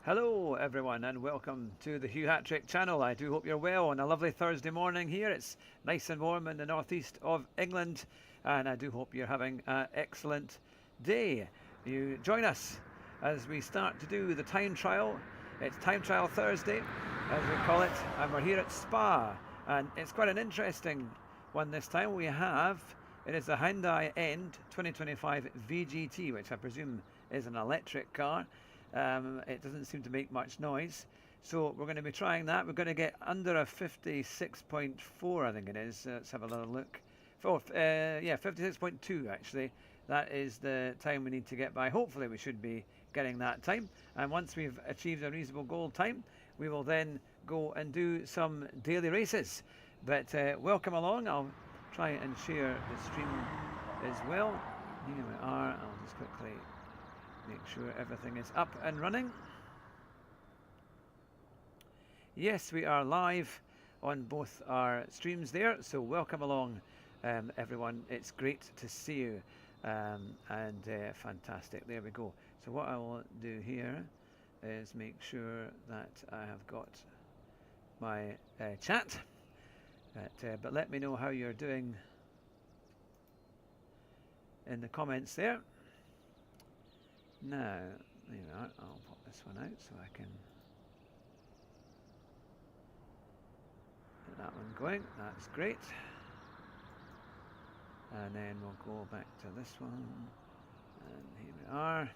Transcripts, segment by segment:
Hello everyone and welcome to the Hugh Hattrick channel. I do hope you're well on a lovely Thursday morning here. It's nice and warm in the northeast of England and I do hope you're having an excellent day. You join us as we start to do the time trial. It's Time Trial Thursday as we call it, and we're here at Spa, and it's quite an interesting one this time. It is the Hyundai End 2025 VGT, which I presume is an electric car. It doesn't seem to make much noise, so we're going to be trying that. We're going to get under a 56.4, I think it is. Let's have a little look. Yeah, 56.2 actually. That is the time we need to get by. Hopefully we should be getting that time, and once we've achieved a reasonable goal time, we will then go and do some daily races. But welcome along. I'll try and share the stream as well. Here we are. I'll just quickly make sure everything is up and running. Yes, we are live on both our streams there, so welcome along everyone. It's great to see you, and fantastic. There we go. So what I will do here is make sure that I have got my chat, but let me know how you're doing in the comments there. Now, there you are. I'll pop this one out so I can get that one going. That's great. And then we'll go back to this one. And here we are.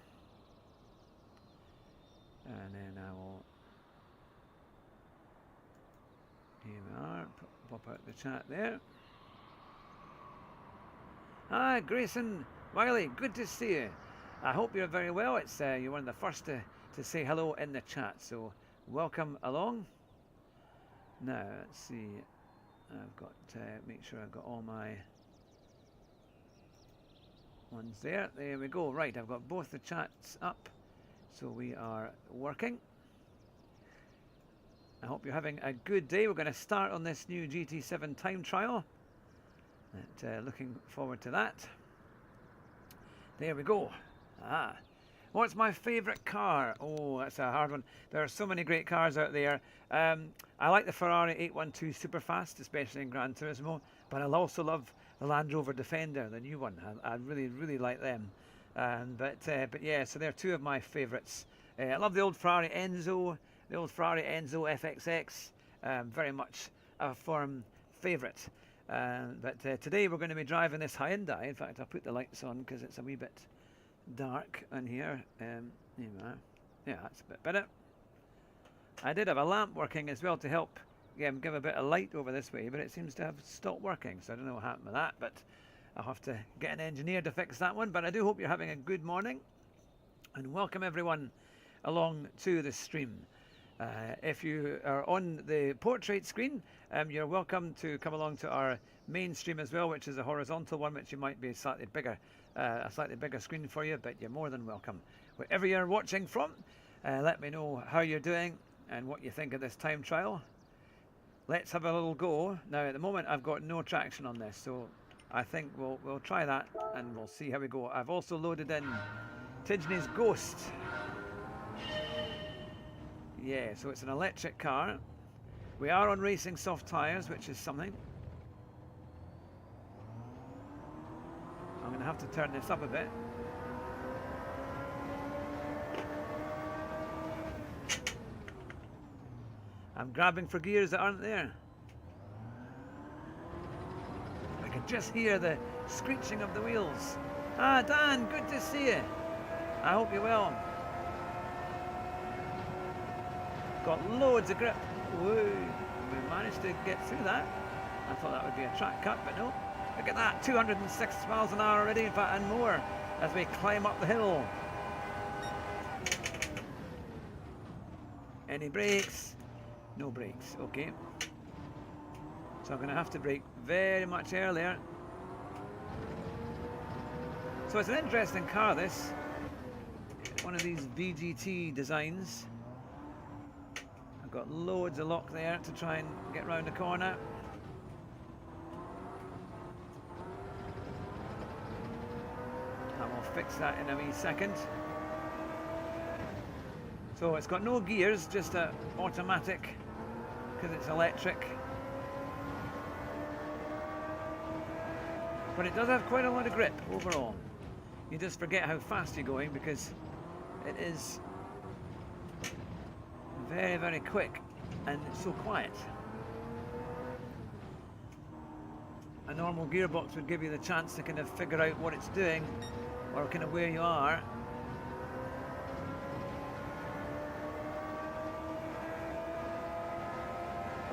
And then I will... Here we are. Pop out the chat there. Hi, Grayson Wiley. Good to see you. I hope you're very well. It's you're one of the first to say hello in the chat, so welcome along. Now, let's see. I've got to make sure I've got all my ones there. There we go. Right, I've got both the chats up, so we are working. I hope you're having a good day. We're going to start on this new GT7 time trial. Looking forward to that. There we go. What's my favourite car? Oh, that's a hard one. There are so many great cars out there. I like the Ferrari 812 Superfast, especially in Gran Turismo, but I also love the Land Rover Defender, the new one. I really, really like them. But yeah, so they're two of my favourites. I love the old Ferrari Enzo, the old Ferrari Enzo FXX. Very much a firm favourite. But today we're going to be driving this Hyundai. In fact, I'll put the lights on because it's a wee bit dark in here. Here we are. Yeah, that's a bit better. I did have a lamp working as well to help give a bit of light over this way, but it seems to have stopped working, so I don't know what happened with that, but I'll have to get an engineer to fix that one. But I do hope you're having a good morning, and welcome everyone along to the stream. If you are on the portrait screen, you're welcome to come along to our main stream as well, which is a horizontal one, which you might be slightly bigger, a slightly bigger screen for you, but you're more than welcome. Wherever you're watching from, let me know how you're doing and what you think of this time trial. Let's have a little go. Now, at the moment, I've got no traction on this, so I think we'll try that and we'll see how we go. I've also loaded in Tidney's Ghost. Yeah, so it's an electric car. We are on racing soft tyres, which is something. I'm going to have to turn this up a bit. I'm grabbing for gears that aren't there. I can just hear the screeching of the wheels. Ah, Dan, good to see you. I hope you're well. Got loads of grip. Woo! We managed to get through that. I thought that would be a track cut, but no. Look at that, 206 miles an hour already, in fact, and more, as we climb up the hill. Any brakes? No brakes, okay. So I'm going to have to brake very much earlier. So it's an interesting car, this. One of these VGT designs. Got loads of lock there to try and get round the corner. I will fix that in a wee second. So So it's got no gears, just a automatic, because it's electric. But it does have quite a lot of grip overall. You just forget how fast you're going because it is very, very quick and it's so quiet. A normal gearbox would give you the chance to kind of figure out what it's doing or kind of where you are.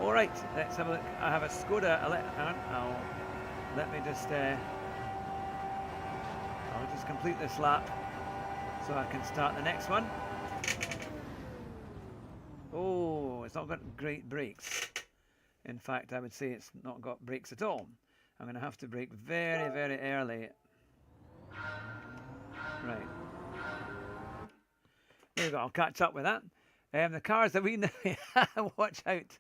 All right, let's have a look. I have a Skoda let me just I'll just complete this lap so I can start the next one. Oh, it's not got great brakes. In fact, I would say it's not got brakes at all. I'm going to have to brake very, very early. Right. There we go, I'll catch up with that. The cars that we know, watch out.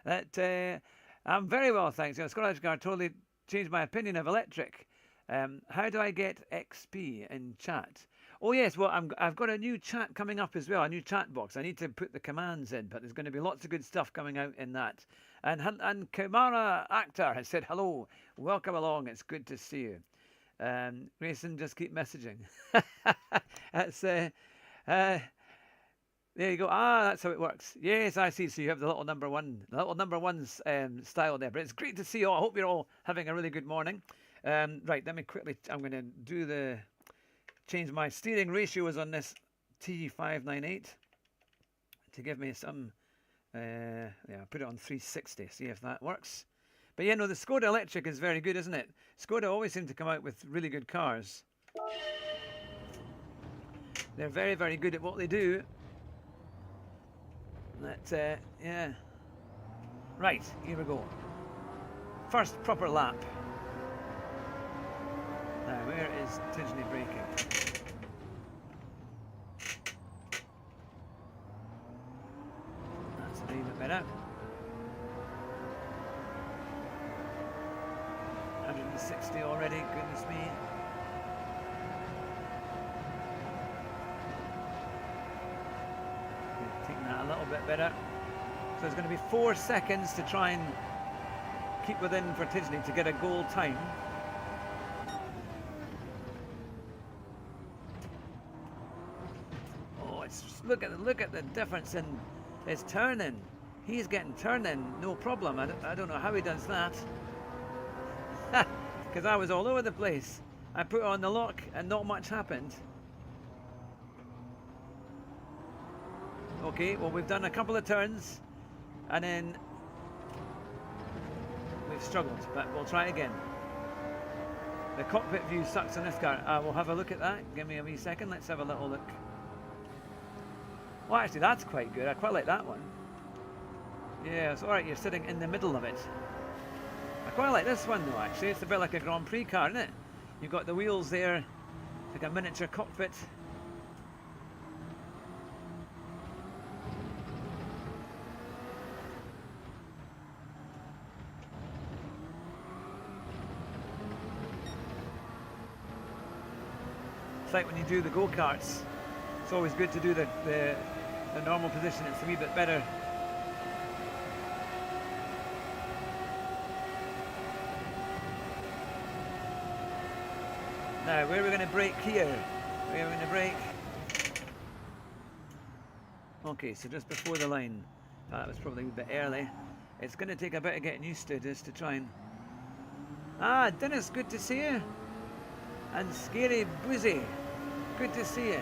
That I'm very well, thanks. Scottish car totally changed my opinion of electric. How do I get XP in chat? Oh yes, well I've got a new chat coming up as well, a new chat box. I need to put the commands in, but there's going to be lots of good stuff coming out in that. And Kamara Akhtar has said hello, welcome along. It's good to see you. Grayson, just keep messaging. That's there you go. Ah, that's how it works. Yes, I see. So you have the little number one, style there. But it's great to see you all. I hope you're all having a really good morning. Right, let me quickly. I'm going to do change my steering ratios on this T598 to give me some. Yeah, put it on 360. See if that works. But yeah, no, the Skoda electric is very good, isn't it? Skoda always seem to come out with really good cars. They're very, very good at what they do. Yeah. Right, here we go. First proper lap. Now, where is Tidgney braking? That's a little bit better. 160 already, goodness me. Taking that a little bit better. So it's going to be 4 seconds to try and keep within for Tidgney to get a goal time. Oh, it's look at the difference in his turning. He's getting turning, no problem. I don't know how he does that. Because I was all over the place. I put on the lock and not much happened. Okay, well we've done a couple of turns and then we've struggled, but we'll try again. The cockpit view sucks on this car. We'll have a look at that. Give me a wee second. Let's have a little look. Well, actually that's quite good. I quite like that one. Yeah, it's alright, you're sitting in the middle of it. I quite like this one though, actually. It's a bit like a Grand Prix car, isn't it? You've got the wheels there, like a miniature cockpit. It's like when you do the go-karts. It's always good to do the normal position. It's a wee bit better. Now, where are we going to brake here? Where are we going to brake? Okay, so just before the line. That was probably a bit early. It's going to take a bit of getting used to this to try and... Ah, Dennis, good to see you. And Scary Boozy, good to see you.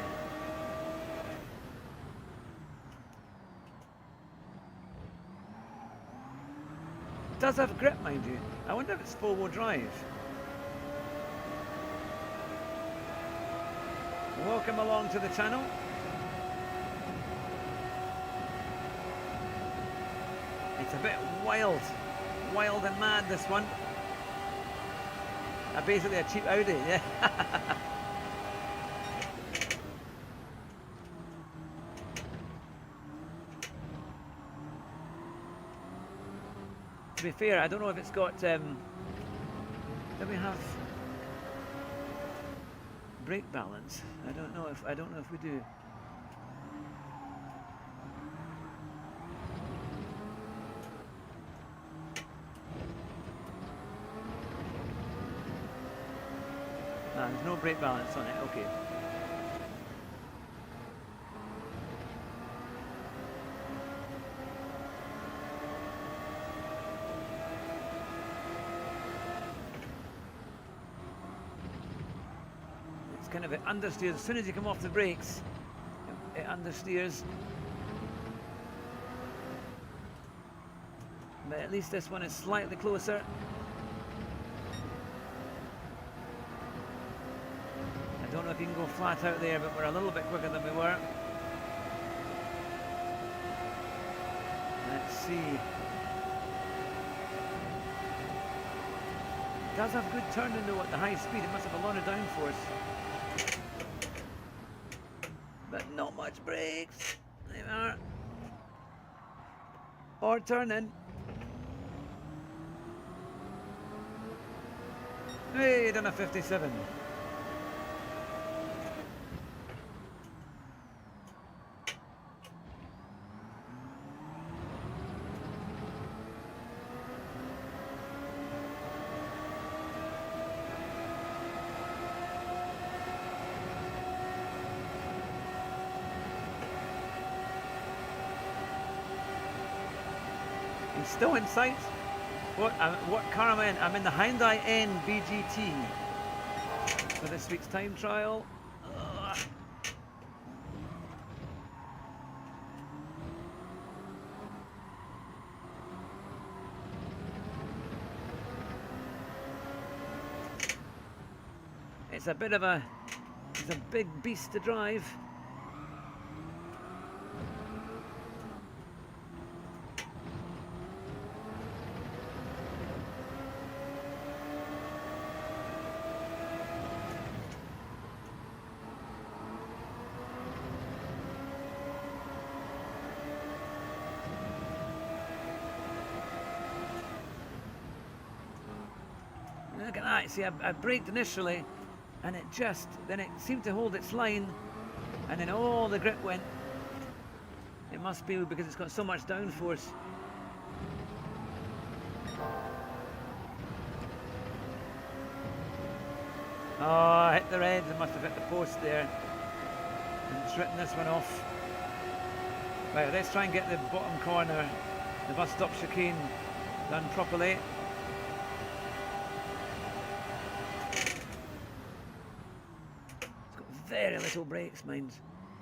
It does have grip, mind you. I wonder if it's four-wheel drive. Welcome along to the channel. It's a bit wild and mad, this one. Basically a cheap Audi, yeah. To be fair, I don't know if it's got. Do we have brake balance? I don't know if we do. there's no brake balance on it. Okay. It's kind of it understeers as soon as you come off the brakes. It understeers. But at least this one is slightly closer. I don't know if you can go flat out there, but we're a little bit quicker than we were. Let's see. It does have good turning though at the high speed. It must have a lot of downforce. But not much brakes. There we are. Or turning. Hey, done a 57. He's still in sight. What car am I in? I'm in the Hyundai N VGT for this week's time trial. Ugh. It's a bit of a, it's a big beast to drive. Look at that, see I braked initially and then it seemed to hold its line and then all the grip went. It must be because it's got so much downforce. Oh, I hit the red, I must have hit the post there. And it's written this one off. Right, let's try and get the bottom corner, the bus stop chicane, done properly. Very little brakes, mind.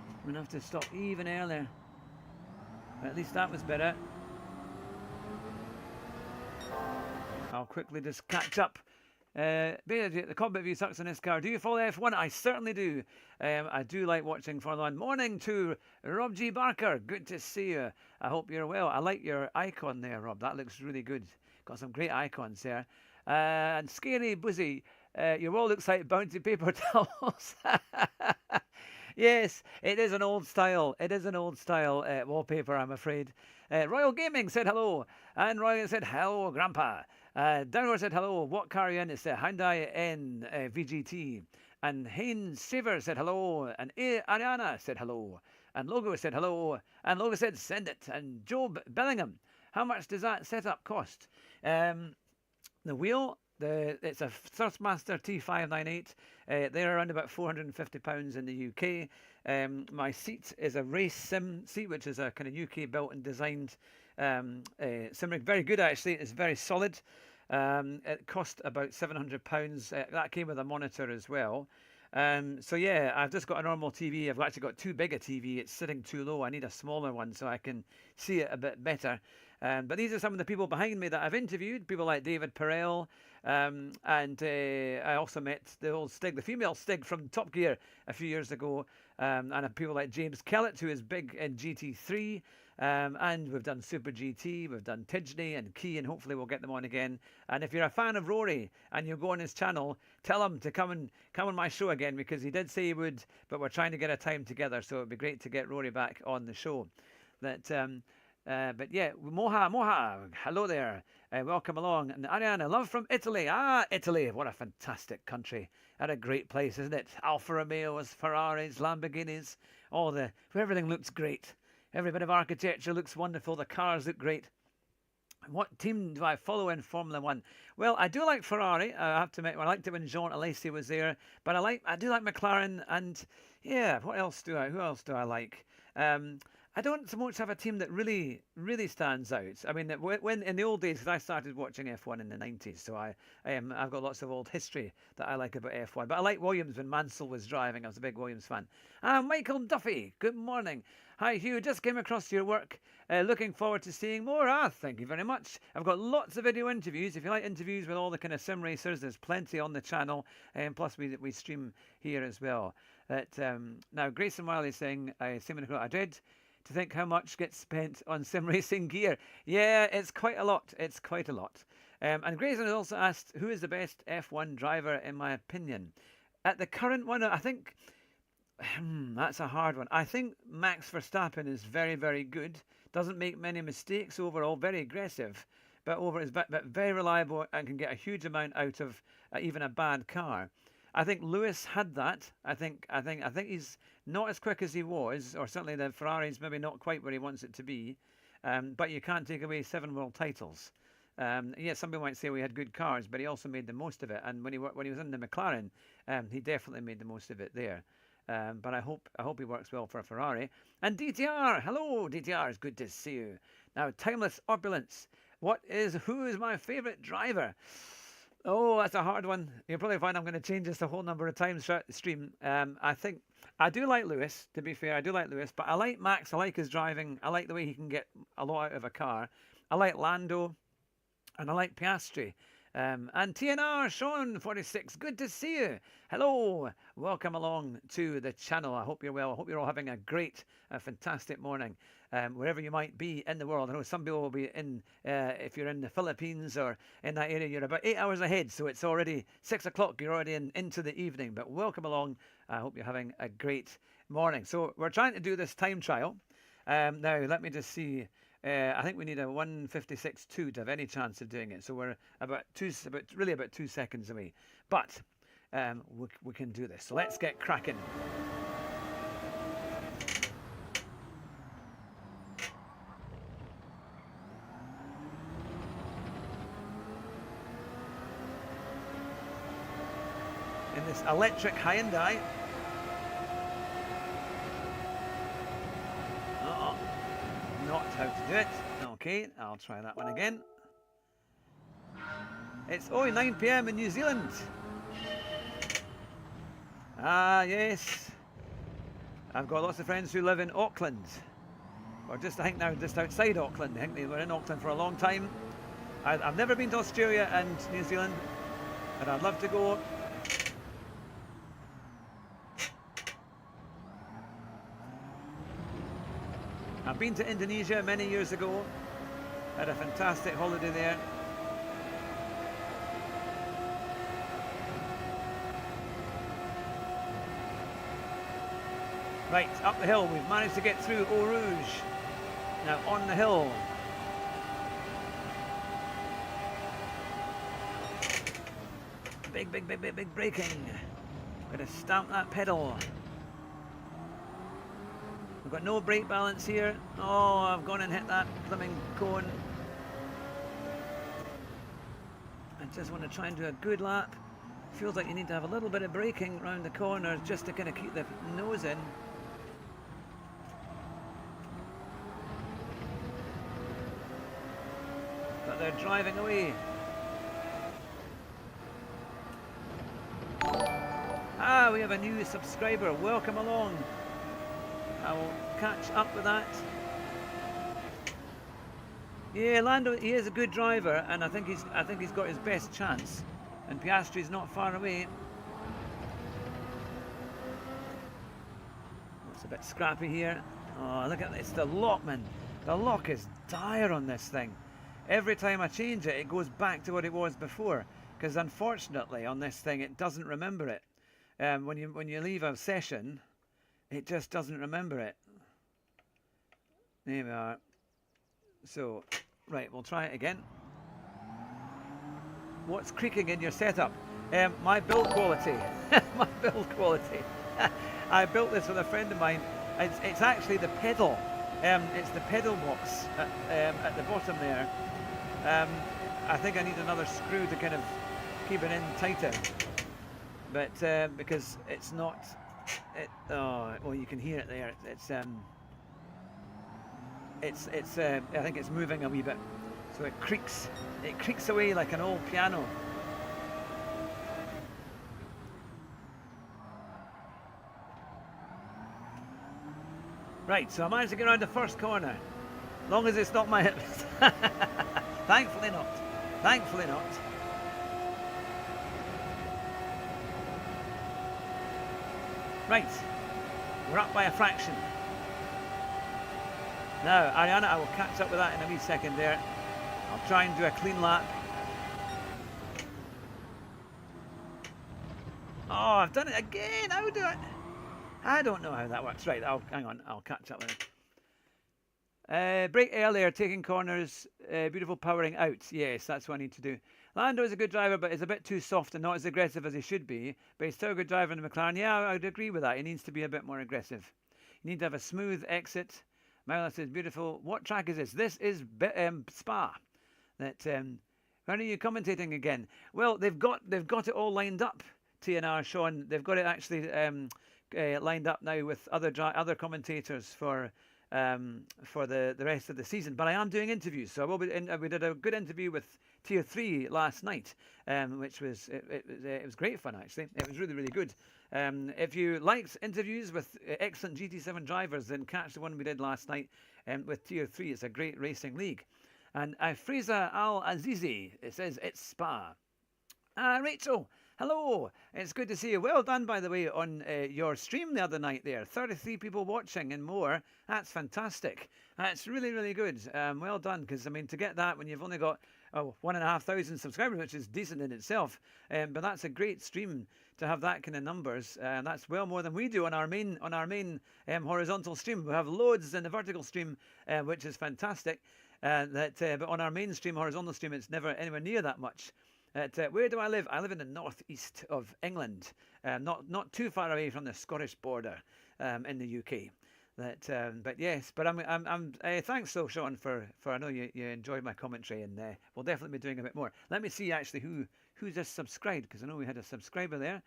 I'm going to have to stop even earlier. But at least that was better. I'll quickly just catch up. The cockpit view sucks in this car. Do you follow F1? I certainly do. I do like watching Formula 1. Morning to Rob G. Barker. Good to see you. I hope you're well. I like your icon there, Rob. That looks really good. Got some great icons there. And Scary Buzzy. Your wall looks like bounty paper towels. Yes, it is an old style. It is an old style wallpaper, I'm afraid. Royal Gaming said hello. And Royal said hello, Grandpa. Downward said hello. What car are you in? It's the Hyundai N VGT. And Haynes Saver said hello. And Ariana said hello. And Logo said hello. And Logo said send it. And Job Bellingham. How much does that setup cost? The wheel... It's a Thrustmaster T598. They're around about £450 in the UK. My seat is a race sim seat, which is a kind of UK built and designed sim rig. Very good, actually. It's very solid. It cost about £700. That came with a monitor as well. So yeah, I've just got a normal TV. I've actually got too big a TV. It's sitting too low. I need a smaller one so I can see it a bit better. But these are some of the people behind me that I've interviewed. People like David Perel. And I also met the old Stig, the female Stig from Top Gear a few years ago. And people like James Kellett, who is big in GT3. And we've done Super GT, we've done Tidgney and Key, and hopefully we'll get them on again. And if you're a fan of Rory and you go on his channel, tell him to come on my show again, because he did say he would, but we're trying to get a time together, so it'd be great to get Rory back on the show. But yeah, Moha, hello there, welcome along. And Ariana, love from Italy. Italy, what a fantastic country. What a great place, isn't it? Alfa Romeos, Ferraris, Lamborghinis, everything looks great. Every bit of architecture looks wonderful. The cars look great. What team do I follow in Formula One? Well, I do like Ferrari. I have to admit, I liked it when Jean Alesi was there. But I do like McLaren, and yeah, what else do I? Who else do I like? Um, I don't so much have a team that really stands out. I mean, when in the old days, because I started watching F1 in the 90s, so I've got lots of old history that I like about F1. But I like Williams when Mansell was driving. I was a big Williams fan. Michael Duffy, good morning. Hi Hugh, just came across your work. Looking forward to seeing more. Thank you very much. I've got lots of video interviews. If you like interviews with all the kind of sim racers, there's plenty on the channel. And plus we stream here as well. Now, Grayson Wiley saying, I did. To think how much gets spent on sim racing gear. Yeah, it's quite a lot. It's quite a lot. And Grayson has also asked, who is the best F1 driver in my opinion? At the current one, I think... that's a hard one. I think Max Verstappen is very good. Doesn't make many mistakes overall. Very aggressive, but very reliable and can get a huge amount out of even a bad car. I think Lewis had that. I think he's not as quick as he was, or certainly the Ferrari's maybe not quite where he wants it to be. But you can't take away 7 world titles. Yes, some people might say we had good cars, but he also made the most of it. And when he was in the McLaren, he definitely made the most of it there. But I hope he works well for a Ferrari. And DTR, hello DTR, it's good to see you. Now, Timeless Opulence, who is my favourite driver? Oh, that's a hard one. You'll probably find I'm going to change this a whole number of times throughout the stream. I think I do like Lewis, to be fair. I do like Lewis, but I like Max. I like his driving. I like the way he can get a lot out of a car. I like Lando, and I like Piastri. And TNR, Sean 46, good to see you. Hello, welcome along to the channel. I hope you're well. I hope you're all having a great, fantastic morning, wherever you might be in the world. I know some people will be in, if you're in the Philippines or in that area, you're about 8 hours ahead, so it's already 6 o'clock. You're already into the evening, but welcome along. I hope you're having a great morning. So we're trying to do this time trial. Now, let me just see. I think we need a 1:56.2 to have any chance of doing it. So we're about 2 seconds away. But we can do this. So let's get cracking. In this electric Hyundai. Not how to do it. Okay, I'll try that one again. It's 9 PM in New Zealand. Ah, yes. I've got lots of friends who live in Auckland. Or I think now just outside Auckland. I think they were in Auckland for a long time. I've never been to Australia and New Zealand, but I'd love to go. I've been to Indonesia many years ago. Had a fantastic holiday there. Right, up the hill. We've managed to get through Eau Rouge. Now on the hill. Big braking. Gotta stamp that pedal. We've got no brake balance here. Oh, I've gone and hit that flipping cone. I just want to try and do a good lap. Feels like you need to have a little bit of braking around the corner just to kind of keep the nose in. But they're driving away. Ah, we have a new subscriber. Welcome along. I will catch up with that. Yeah, Lando, he is a good driver, and I think he's got his best chance. And Piastri's not far away. It's a bit scrappy here. Oh, look at this, the lock, man. The lock is dire on this thing. Every time I change it, it goes back to what it was before. Because unfortunately, on this thing, it doesn't remember it. When you leave a session, it just doesn't remember it. There we are. So, right, we'll try it again. What's creaking in your setup? My build quality. My build quality. I built this with a friend of mine. It's actually the pedal. It's the pedal box at the bottom there. I think I need another screw to kind of keep it in tighter. But because it's not, oh well, you can hear it there. I think it's moving a wee bit, so it creaks. It creaks away like an old piano. Right, so I managed to get around the first corner. Long as it's not my hips. Thankfully not. Thankfully not. Right, we're up by a fraction. Now, Ariana, I will catch up with that in a wee second there. I'll try and do a clean lap. Oh, I've done it again. How do I don't know how that works. Right, hang on, I'll catch up with it. Brake earlier, taking corners, beautiful powering out. Yes, that's what I need to do. Lando is a good driver, but is a bit too soft and not as aggressive as he should be. But he's still a good driver in the McLaren. Yeah, I would agree with that. He needs to be a bit more aggressive. You need to have a smooth exit. Myla says, beautiful. What track is this? This is Spa. When are you commentating again? Well, they've got it all lined up. TNR, Sean. They've got it actually lined up now with other commentators for the rest of the season. But I am doing interviews, so I will be. We did a good interview with Tier 3 last night, which was it was great fun actually. It was really good. If you liked interviews with excellent GT7 drivers, then catch the one we did last night with Tier 3. It's a great racing league. And Frieza Al Azizi, it says it's Spa. Rachel, hello. It's good to see you. Well done, by the way, on your stream the other night there. 33 people watching and more. That's fantastic. It's really good. Well done, because, I mean, to get that when you've only got 1,500 subscribers, which is decent in itself. But that's a great stream to have that kind of numbers. That's well more than we do on our main horizontal stream. We have loads in the vertical stream, which is fantastic. But on our mainstream horizontal stream, it's never anywhere near that much. Where do I live? I live in the northeast of England, not too far away from the Scottish border in the UK. But yes, but I'm thanks though, Sean, for I know you enjoyed my commentary, and we'll definitely be doing a bit more. Let me see actually who just subscribed, because I know we had a subscriber there.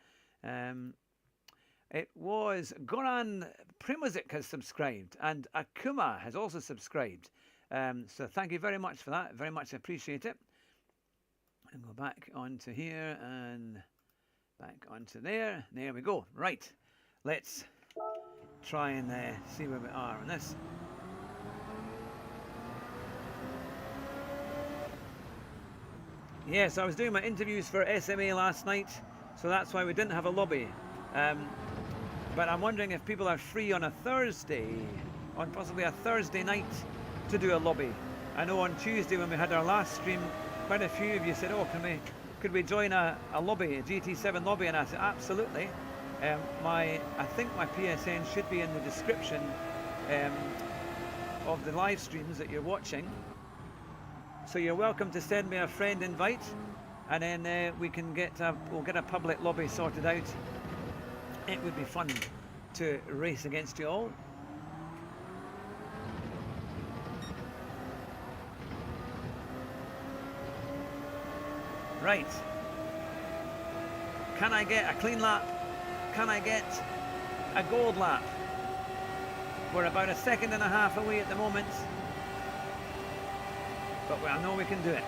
It was Goran Primozic has subscribed, and Akuma has also subscribed. So thank you very much for that. Very much appreciate it. And go back onto here and back onto there. There we go. Right. Let's try and see where we are on this. Yes, I was doing my interviews for SMA last night, so that's why we didn't have a lobby. But I'm wondering if people are free on a Thursday, on possibly a Thursday night, to do a lobby. I know on Tuesday when we had our last stream, quite a few of you said, oh, could we join a lobby, a GT7 lobby? And I said, absolutely. I think my PSN should be in the description of the live streams that you're watching. So you're welcome to send me a friend invite, and then we can we'll get a public lobby sorted out. It would be fun to race against you all. Right. Can I get a clean lap? Can I get a gold lap? We're about a second and a half away at the moment, but I know we can do it.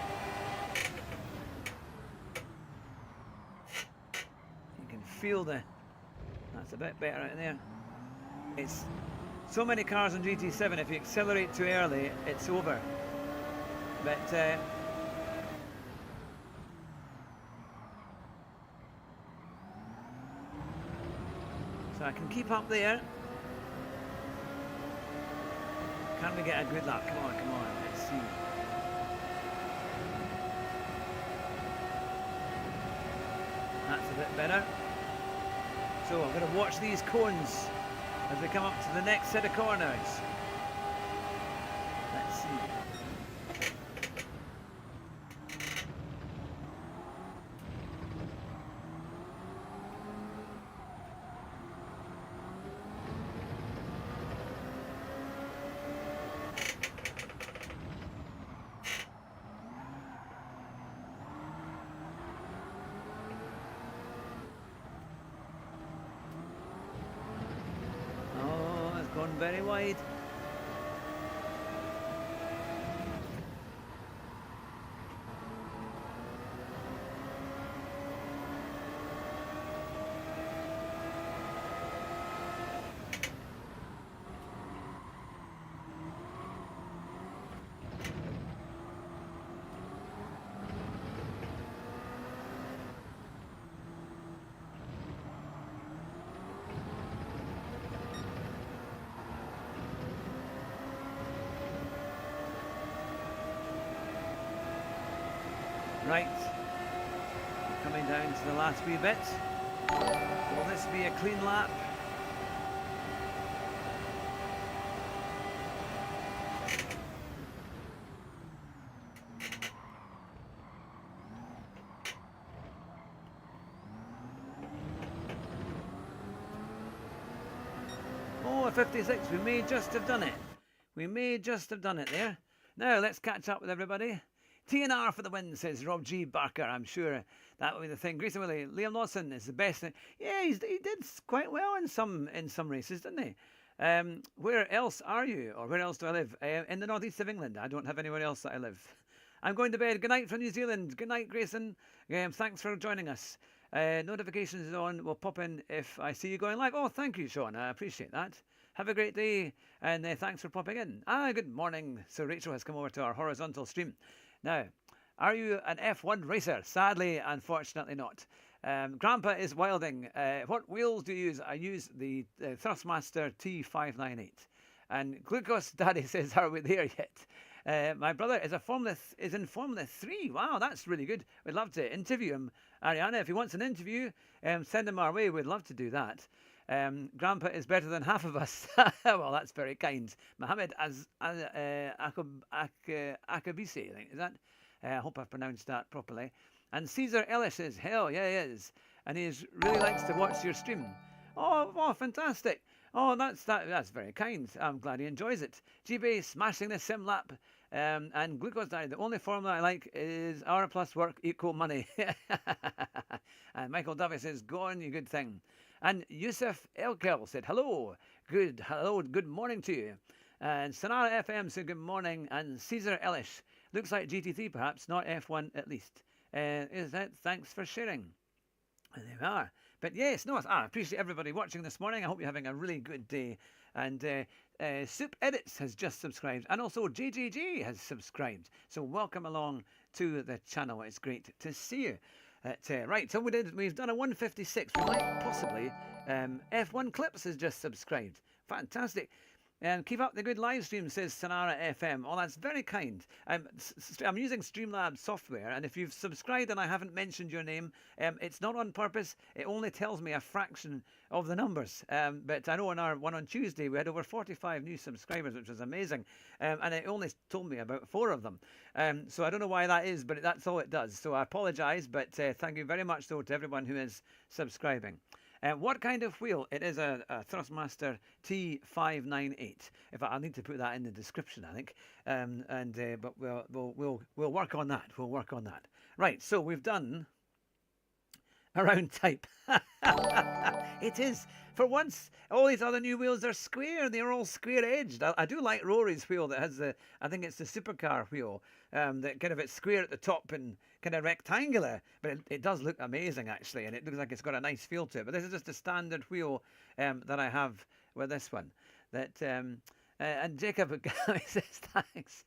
You can feel that's a bit better out there. It's so many cars on GT7, if you accelerate too early, it's over. But so I can keep up there. Can we get a good lap? Come on, let's see. That's a bit better. So I'm going to watch these cones as we come up to the next set of corners. Let's see. gone very wide. Right, coming down to the last wee bit. Will this be a clean lap? Oh, a 56, we may just have done it. We may just have done it there. Now, let's catch up with everybody. TNR for the win, says Rob G. Barker. I'm sure that will be the thing. Grayson Willie, Liam Lawson is the best. Yeah, he did quite well in some races, didn't he? Where else are you? Or where else do I live? In the northeast of England. I don't have anywhere else that I live. I'm going to bed. Good night from New Zealand. Good night, Grayson. Thanks for joining us. Notifications on. We'll pop in if I see you going live. Oh, thank you, Sean. I appreciate that. Have a great day. And thanks for popping in. Good morning. So Rachel has come over to our horizontal stream. Now, are you an F1 racer? Sadly, unfortunately not. Grandpa is wilding. What wheels do you use? I use the Thrustmaster T598. And Glucose Daddy says, are we there yet? My brother is in Formula 3. Wow, that's really good. We'd love to interview him. Ariana, if he wants an interview, send him our way. We'd love to do that. Grandpa is better than half of us. Well, that's very kind. Mohammed Akabisi, I think, is that? I hope I've pronounced that properly. And Caesar Ellis says, hell yeah, he is. And he really likes to watch your stream. Oh, fantastic. Oh, that's very kind. I'm glad he enjoys it. GB smashing the sim lap. And Glucose Diary, the only formula I like is hour plus work equal money. And Michael Dovey says, go on, you good thing. And Yusuf Elkel said, hello, good morning to you. And Sonara FM said, good morning. And Caesar Ellis, looks like GT3 perhaps, not F1 at least. Is that? Thanks for sharing. And there we are. But yes, no, I appreciate everybody watching this morning. I hope you're having a really good day. And Soup Edits has just subscribed. And also JJG has subscribed. So welcome along to the channel. It's great to see you. Right, so we've done a 156. We might possibly. F1 Clips has just subscribed. Fantastic. And keep up the good live stream, says Sonara FM. Oh, that's very kind. I'm using Streamlabs software, and if you've subscribed and I haven't mentioned your name, it's not on purpose. It only tells me a fraction of the numbers. But I know on our one on Tuesday, we had over 45 new subscribers, which was amazing. And it only told me about 4 of them. So I don't know why that is, but that's all it does. So I apologise, but thank you very much, though, to everyone who is subscribing. What kind of wheel? It is a Thrustmaster T598. In fact, I'll need to put that in the description, I think. But we'll work on that. We'll work on that. Right. So we've done a round type. It is. For once, all these other new wheels are square. They're all square-edged. I do like Rory's wheel that has I think it's the supercar wheel. That kind of it's square at the top and kind of rectangular. But it does look amazing, actually. And it looks like it's got a nice feel to it. But this is just a standard wheel that I have with this one. And Jacob says thanks.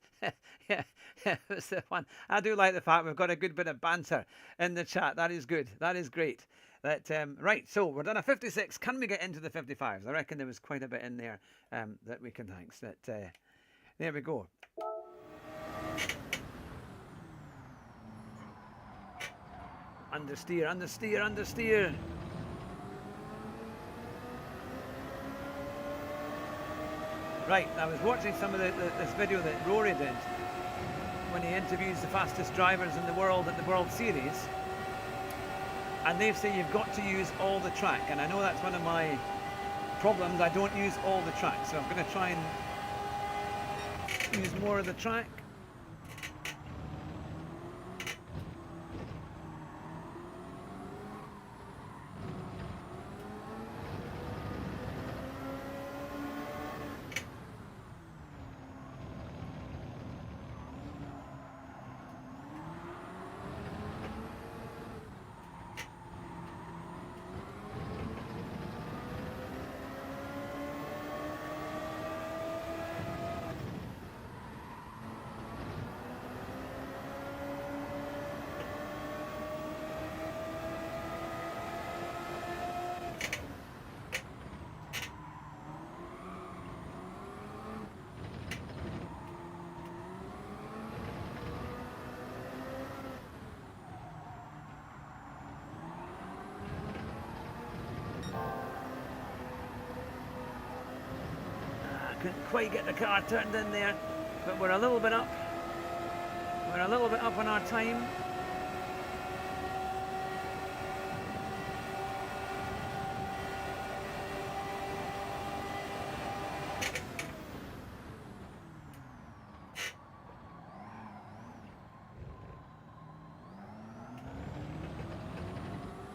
yeah, it's the one. I do like the fact we've got a good bit of banter in the chat. That is good. That is great. Right, so we're done a 56. Can we get into the 55s? I reckon there was quite a bit in there that we can thanks. There we go. Understeer, understeer, understeer. Right, I was watching some of this video that Rory did when he interviews the fastest drivers in the world at the World Series. And they say you've got to use all the track. And I know that's one of my problems. I don't use all the track. So I'm going to try and use more of the track. Couldn't quite get the car turned in there, but we're a little bit up. We're a little bit up on our time.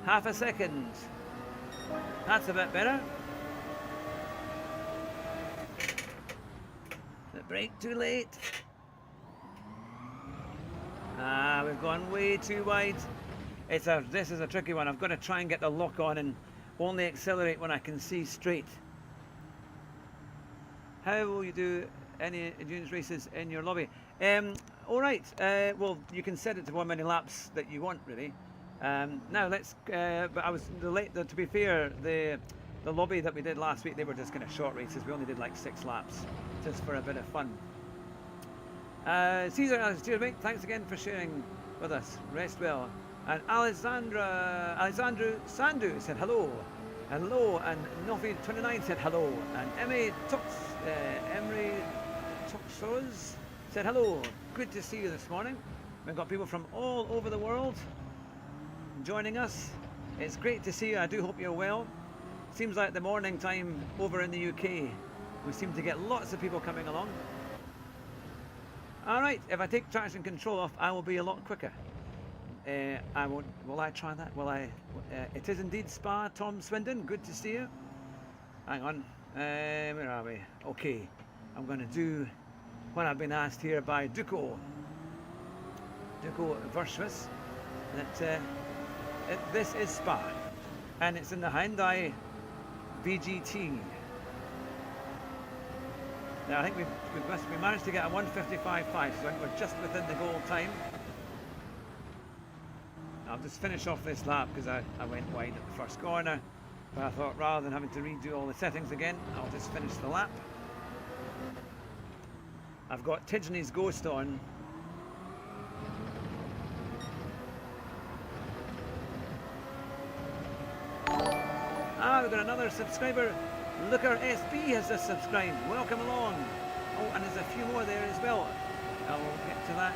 Half a second. That's a bit better. The brake too late. We've gone way too wide. This is a tricky one. I've got to try and get the lock on and only accelerate when I can see straight. How will you do any endurance races in your lobby? All right. Well, you can set it to how many laps that you want, really. Now let's. But I was to be fair, the lobby that we did last week, they were just kind of short races. We only did like 6 laps, just for a bit of fun. Caesar, dear mate, thanks again for sharing with us. Rest well. And Alexandru Sandu said hello. Hello. And Nofi29 said hello. And Emery Toxos said hello. Good to see you this morning. We've got people from all over the world joining us. It's great to see you. I do hope you're well. Seems like the morning time over in the UK. We seem to get lots of people coming along. Alright, if I take traction control off, I will be a lot quicker. I won't. Will I try that? Will I? It is indeed Spa. Tom Swindon, good to see you. Hang on. Where are we? Okay. I'm going to do what I've been asked here by Duco Virtuous. That this is Spa, and it's in the Hyundai VGT. Now I think we managed to get a 1:55.5, so I think we're just within the goal time. I'll just finish off this lap because I went wide at the first corner, but I thought rather than having to redo all the settings again, I'll just finish the lap. I've got Tidgeney's Ghost on. We've got another subscriber. Looker SB has just subscribed. Welcome along. Oh, and there's a few more there as well. I will get to that.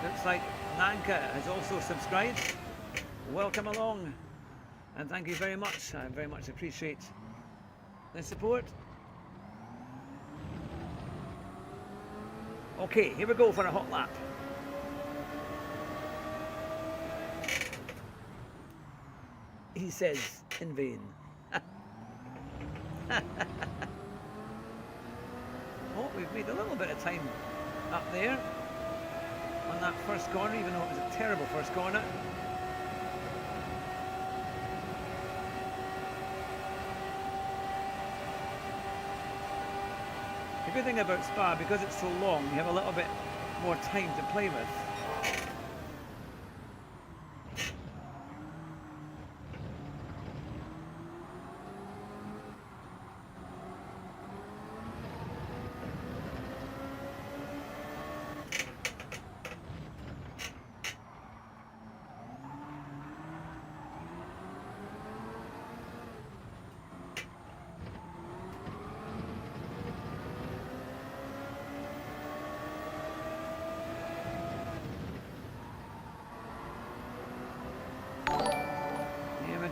Looks like Nanka has also subscribed. Welcome along. And thank you very much. I very much appreciate the support. Okay, here we go for a hot lap. He says, in vain. Oh, we've made a little bit of time up there on that first corner, even though it was a terrible first corner. The good thing about Spa, because it's so long, you have a little bit more time to play with.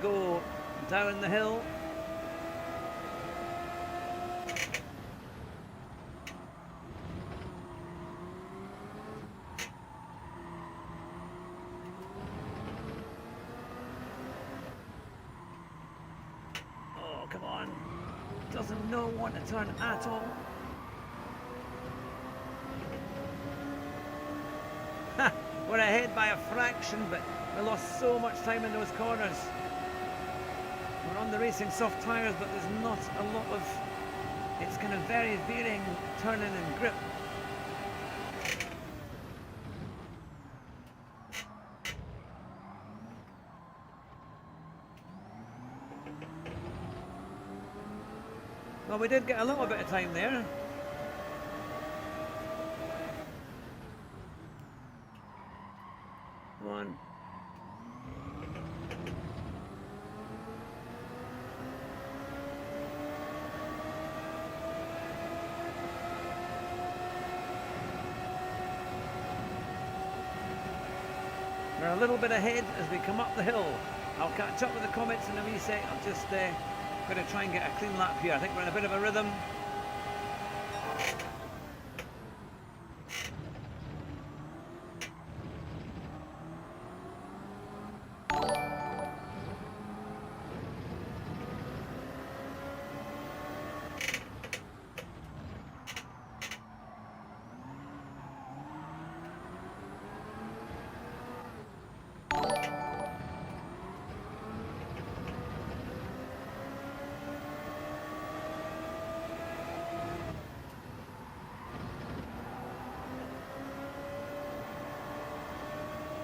Go down the hill. Oh, come on. Doesn't want to turn at all. Ha! We're ahead by a fraction, but we lost so much time in those corners. We're on the racing soft tyres, but there's not a lot of, it's kind of very varying turning and grip. Well, we did get a little bit of time there. Come on. We're a little bit ahead as we come up the hill. I'll catch up with the comments in a wee sec. I'm just going to try and get a clean lap here. I think we're in a bit of a rhythm.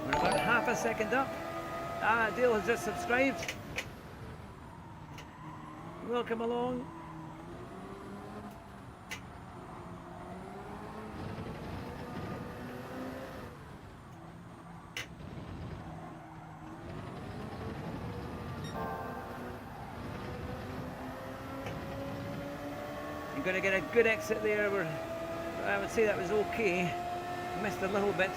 We're about half a second up. Dale has just subscribed. Welcome along. You're going to get a good exit there. I would say that was okay. Missed a little bit.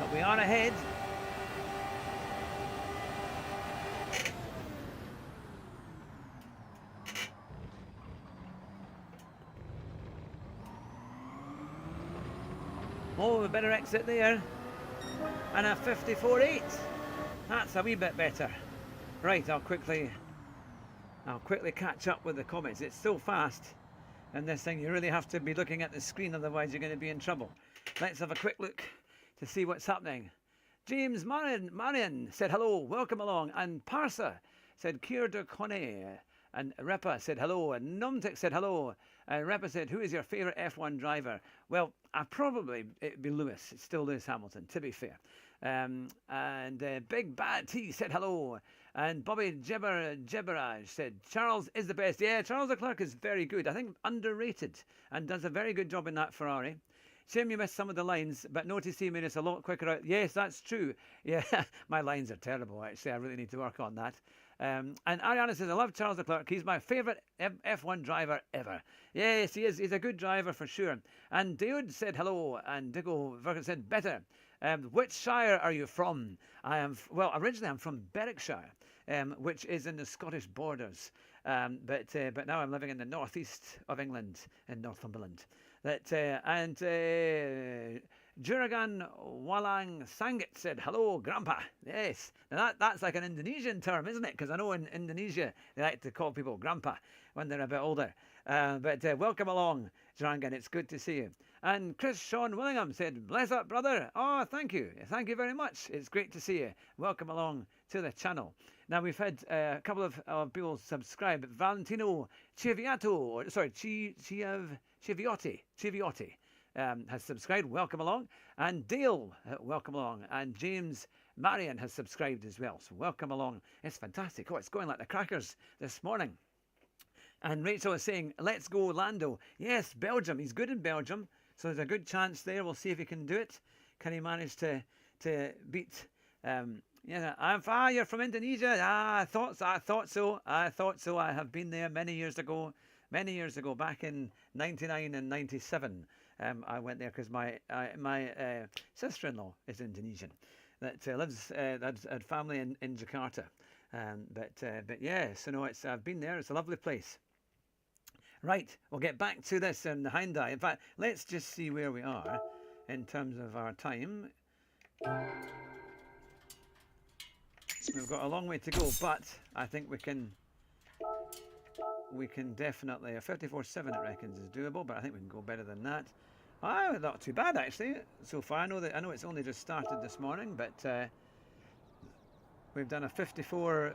But we are ahead. Oh, a better exit there. And a 54.8. That's a wee bit better. Right, I'll quickly catch up with the comments. It's so fast in this thing, you really have to be looking at the screen, otherwise you're going to be in trouble. Let's have a quick look to see what's happening. James Marion said hello, welcome along. And Parsa said Kier de Conne. And Repa said hello. And Numtic said hello. And Repa said, who is your favourite F1 driver? Well, it'd be Lewis. It's still Lewis Hamilton, to be fair. And Big Bad T said hello. And Bobby Jebberaj said, Charles is the best. Yeah, Charles Leclerc is very good. I think underrated and does a very good job in that Ferrari. Shame you missed some of the lines, but notice he made us a lot quicker out. Yes, that's true. Yeah, my lines are terrible, actually. I really need to work on that. And Ariana says, I love Charles Leclerc. He's my favourite F1 driver ever. Yes, he is. He's a good driver for sure. And Daoud said hello. And Diggo Verkin said, better. Which shire are you from? Originally I'm from Berwickshire, which is in the Scottish borders. But now I'm living in the northeast of England, in Northumberland. Juragan Walang Sangit said, hello, Grandpa. Yes. Now that's like an Indonesian term, isn't it? Because I know in Indonesia they like to call people Grandpa when they're a bit older. Welcome along, Juragan. It's good to see you. And Chris Sean Willingham said, bless up, brother. Oh, thank you. Thank you very much. It's great to see you. Welcome along to the channel. Now, we've had a couple of people subscribe. Valentino Chiviotti has subscribed. Welcome along. And Dale, welcome along. And James Marion has subscribed as well. So welcome along. It's fantastic. Oh, it's going like the crackers this morning. And Rachel is saying, let's go Lando. Yes, Belgium. He's good in Belgium. So there's a good chance there. We'll see if he can do it. Can he manage to beat... you're from Indonesia. I thought so. I have been there many years ago, back in 99 and 97. I went there because my sister-in-law is Indonesian, that had family in Jakarta. I've been there. It's a lovely place. Right, we'll get back to this in the Hyundai. In fact, let's just see where we are in terms of our time. We've got a long way to go, but I think we can definitely, a 54.7 it reckons is doable, but I think we can go better than that. Not too bad actually so far. I know it's only just started this morning, but we've done a 54.8,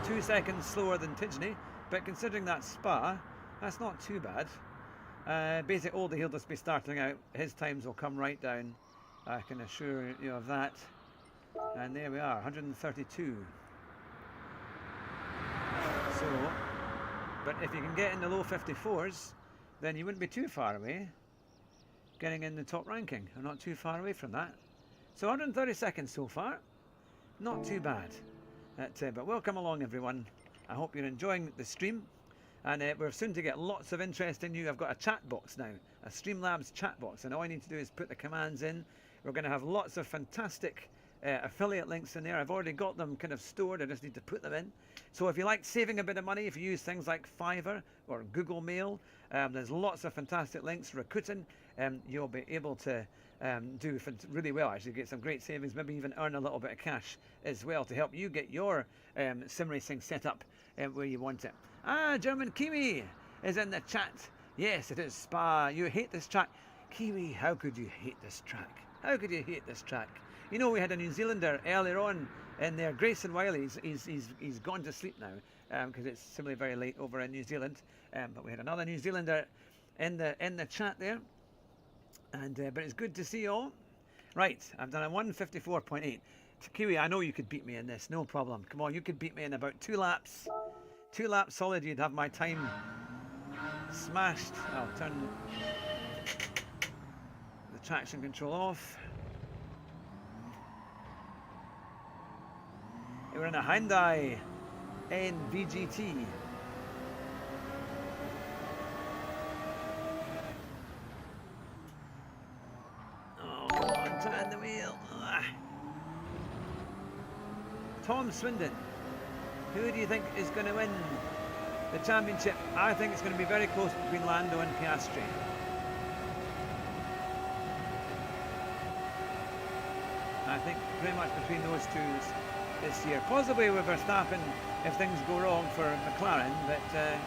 2 seconds slower than Tidgney, but considering that Spa, that's not too bad. Basically, Oldie, he'll just be starting out. His times will come right down. I can assure you of that. And there we are, 132. So, but if you can get in the low 54s, then you wouldn't be too far away getting in the top ranking. I'm not too far away from that. So 130 seconds so far. Not too bad. But welcome along, everyone. I hope you're enjoying the stream. And we're soon to get lots of interesting new. I've got a chat box now, a Streamlabs chat box, and all I need to do is put the commands in. We're going to have lots of fantastic affiliate links in there. I've already got them kind of stored. I just need to put them in. So if you like saving a bit of money, if you use things like Fiverr or Google Mail, there's lots of fantastic links. Rakuten, you'll be able to do really well, actually get some great savings, maybe even earn a little bit of cash as well to help you get your sim racing set up where you want it. German Kiwi is in the chat. Yes, it is Spa. You hate this track. Kiwi, how could you hate this track? How could you hate this track? You know, we had a New Zealander earlier on in there, Grayson Wiley. He's gone to sleep now because it's simply very late over in New Zealand. But we had another New Zealander in the chat there. And but it's good to see you all. Right, I've done a 154.8. Kiwi, I know you could beat me in this, no problem. Come on, you could beat me in about 2 laps. 2 laps solid, you'd have my time smashed. I'll turn the traction control off. We're in a Hyundai NVGT. Oh, come on, turn the wheel. Tom Swindon, who do you think is going to win the championship? I think it's going to be very close between Lando and Piastri. I think pretty much between those two this year. Possibly with Verstappen if things go wrong for McLaren, but there.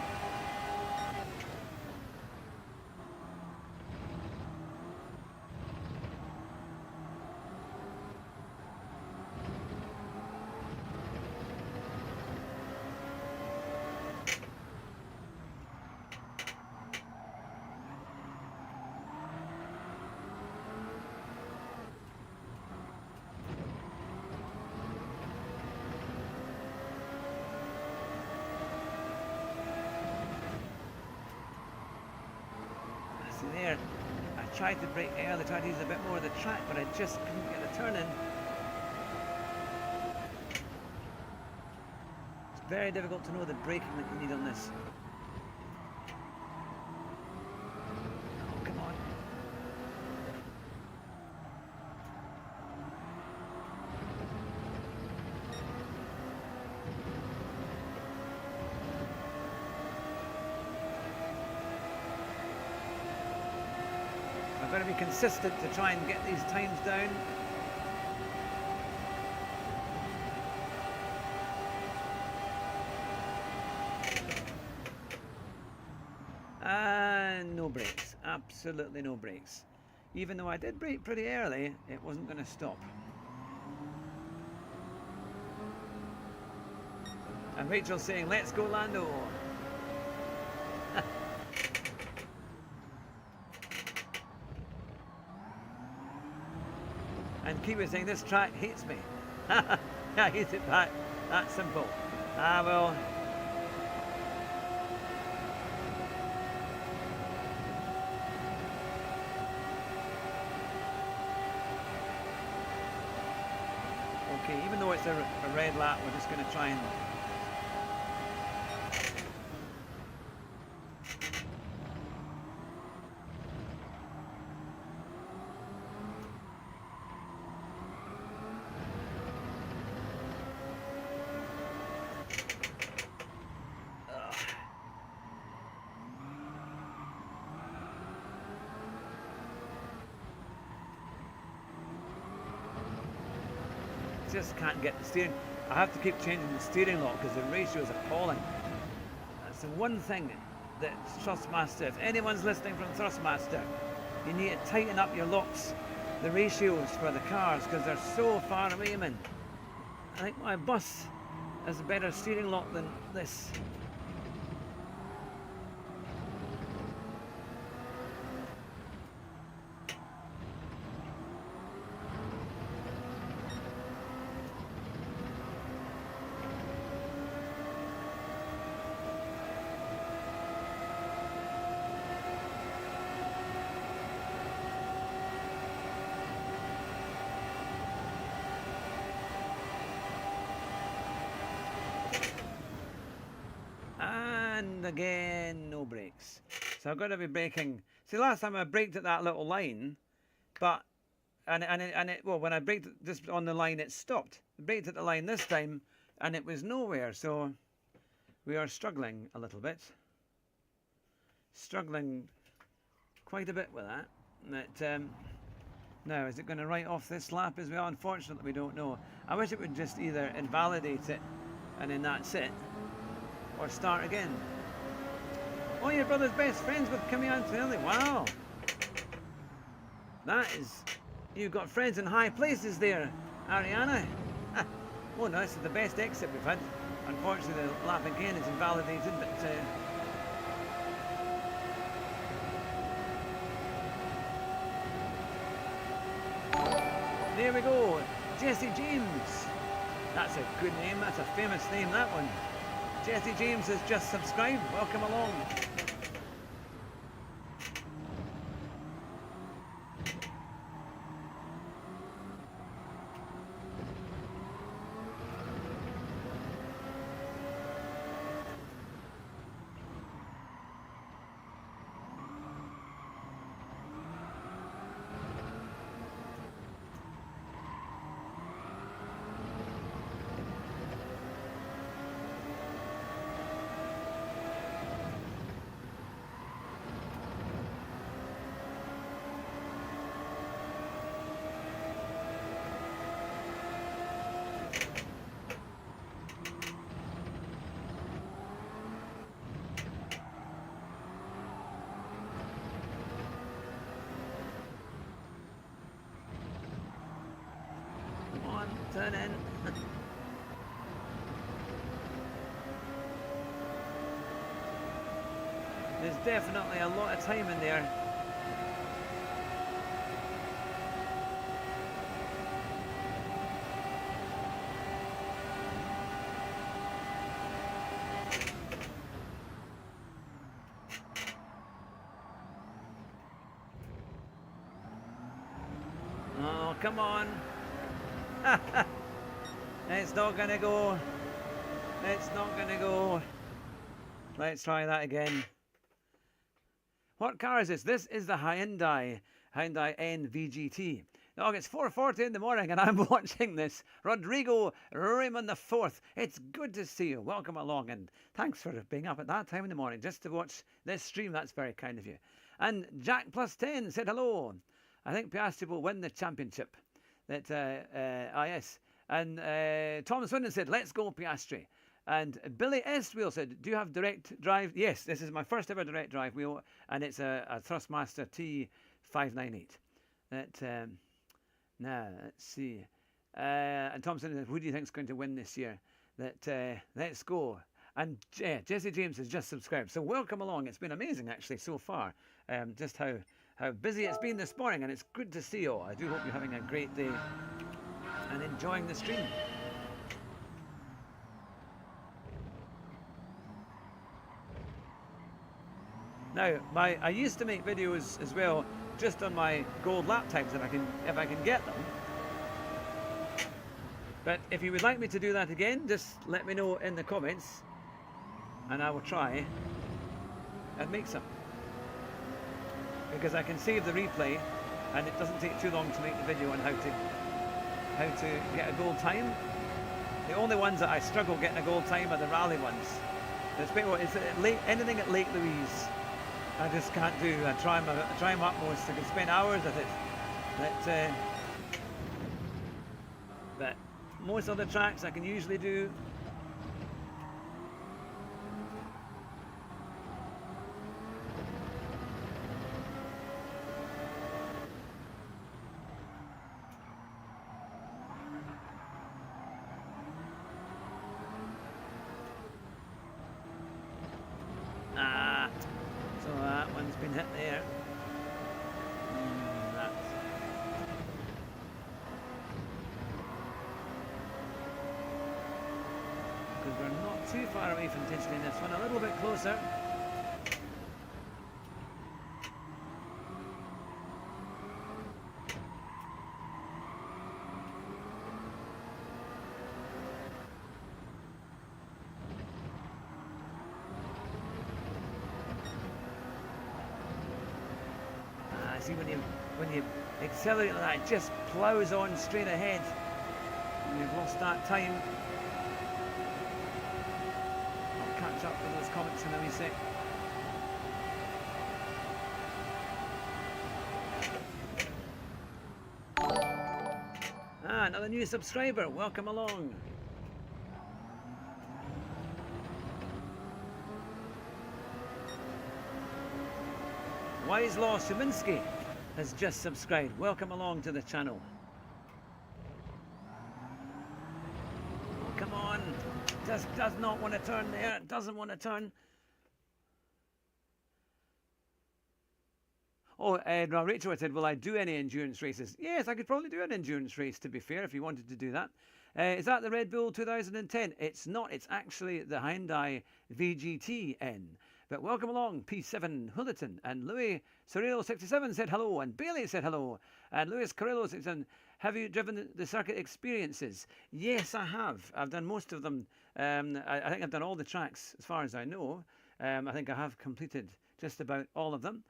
I tried to brake early, tried to use a bit more of the track, but I just couldn't get a turn in. It's very difficult to know the braking that you need on this. Oh, come on. I've got to be consistent to try and get these times down. And no brakes, absolutely no brakes. Even though I did brake pretty early, it wasn't going to stop. And Rachel's saying, let's go Lando. And Kiwi saying, this track hates me. I hate it that simple. Well. Okay, even though it's a red lap, we're just going to try and... Just can't get the steering. I have to keep changing the steering lock because the ratio is appalling. That's the one thing that Thrustmaster, if anyone's listening from Thrustmaster, you need to tighten up your locks, the ratios for the cars, because they're so far away, man. I think my bus has a better steering lock than this. and again, no brakes. So I've got to be braking. See, last time I braked at that little line, but well, when I braked just on the line, it stopped. I braked at the line this time, and it was nowhere. So we are struggling a little bit, struggling quite a bit with that. But now, is it going to write off this lap as well? Unfortunately, we don't know. I wish it would just either invalidate it, and then that's it, or start again. Oh, your brother's best friends with Kimi Antonelli. Wow. That is... You've got friends in high places there, Ariana. Oh no, this is the best exit we've had. Unfortunately, the lap again is invalidated, but... There we go, Jesse James. That's a good name, that's a famous name, that one. Jesse James has just subscribed, welcome along. Turn in. There's definitely a lot of time in there. Oh, come on. It's not gonna go. It's not gonna go. Let's try that again. What car is this? This is the Hyundai NVGT. Now it's 4:40 in the morning and I'm watching this. Rodrigo Raymond IV. It's good to see you. Welcome along and thanks for being up at that time in the morning just to watch this stream. That's very kind of you. And Jack plus 10 said hello. I think Piastri will win the championship. Yes. And Tom Swindon said, let's go Piastri. And Billy S. Wheel said, do you have direct drive? Yes, this is my first ever direct drive wheel, and it's a Thrustmaster T598. Now, let's see. And Tom Swindon said, who do you think is going to win this year? Let's go. And Jesse James has just subscribed. So welcome along. It's been amazing, actually, so far. Just how busy it's been this morning, and it's good to see you all. I do hope you're having a great day and enjoying the stream. Now, I used to make videos as well, just on my gold lap times if I can get them. But if you would like me to do that again, just let me know in the comments, and I will try and make some. Because I can save the replay, and it doesn't take too long to make the video on how to get a gold time. The only ones that I struggle getting a gold time are the rally ones. Anything at Lake Louise, I just can't do. I try my utmost. I can spend hours at it. But most other tracks I can usually do. So that one's been hit there. Because we're not too far away from Tishley in this one, a little bit closer. when you accelerate like that, it just ploughs on straight ahead. And you've lost that time. I'll catch up with those comments in a wee sec. Ah, another new subscriber. Welcome along. Wise Law Shuminsky has just subscribed. Welcome along to the channel. Oh, come on. Just does not want to turn there. Doesn't want to turn. Oh, Rachel said, will I do any endurance races? Yes, I could probably do an endurance race, to be fair, if you wanted to do that. Is that the Red Bull 2010? It's not. It's actually the Hyundai VGT-N. But welcome along, P7 Hulleton. And Louis Sorrello67 said hello. And Bailey said hello. And Louis Carrillo said, have you driven the circuit experiences? Yes, I have. I've done most of them. I think I've done all the tracks, as far as I know. I think I have completed just about all of them.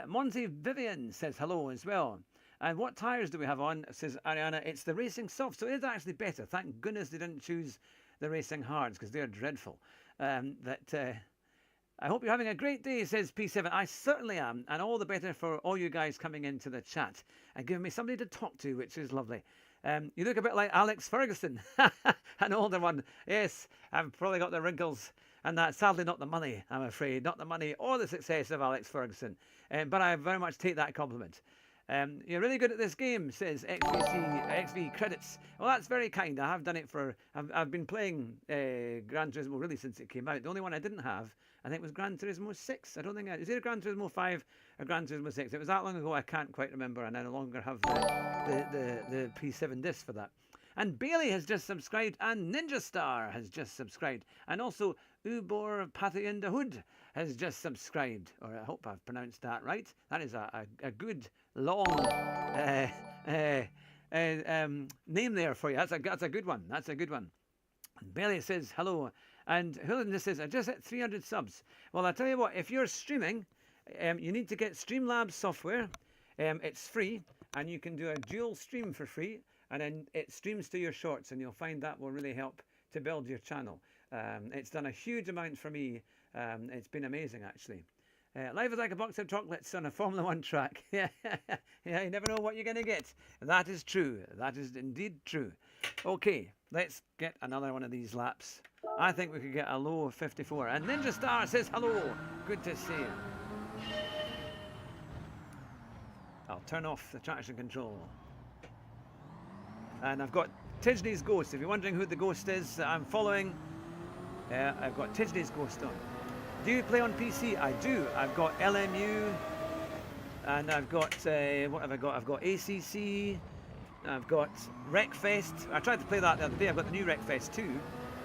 Monty Vivian says hello as well. And what tyres do we have on? Says Ariana. It's the Racing Soft, so it is actually better. Thank goodness they didn't choose the Racing Hards, because they're dreadful. I hope you're having a great day, says P7. I certainly am, and all the better for all you guys coming into the chat and giving me somebody to talk to, which is lovely. You look a bit like Alex Ferguson, an older one. Yes, I've probably got the wrinkles, and that's sadly not the money, I'm afraid. Not the money or the success of Alex Ferguson. But I very much take that compliment. You're really good at this game, says XV Credits. Well, that's very kind. I have done it for... I've been playing Gran Turismo really since it came out. The only one I didn't have, I think, was Gran Turismo 6. I don't think... Is it Gran Turismo 5 or Gran Turismo 6? It was that long ago, I can't quite remember, and I no longer have the P7 disc for that. And Bailey has just subscribed, and Ninja Star has just subscribed. And also, Ubor Pathienda Hood has just subscribed. Or I hope I've pronounced that right. That is a good, long name there for you. That's a good one. That's a good one. And Bailey says hello. And Helen just says, I just hit 300 subs. Well, I'll tell you what, if you're streaming, you need to get Streamlabs software. It's free, and you can do a dual stream for free. And then it streams to your shorts, and you'll find that will really help to build your channel. It's done a huge amount for me. It's been amazing, actually. Life is like a box of chocolates on a Formula 1 track. Yeah, you never know what you're going to get. That is true. That is indeed true. Okay, let's get another one of these laps. I think we could get a low of 54. And Ninja Star says hello. Good to see you. I'll turn off the traction control. And I've got Tidney's Ghost. If you're wondering who the ghost is that I'm following, I've got Tidney's Ghost on. Do you play on PC? I do. I've got LMU, and I've got, what have I got? I've got ACC, I've got Wreckfest. I tried to play that the other day. I've got the new Wreckfest 2,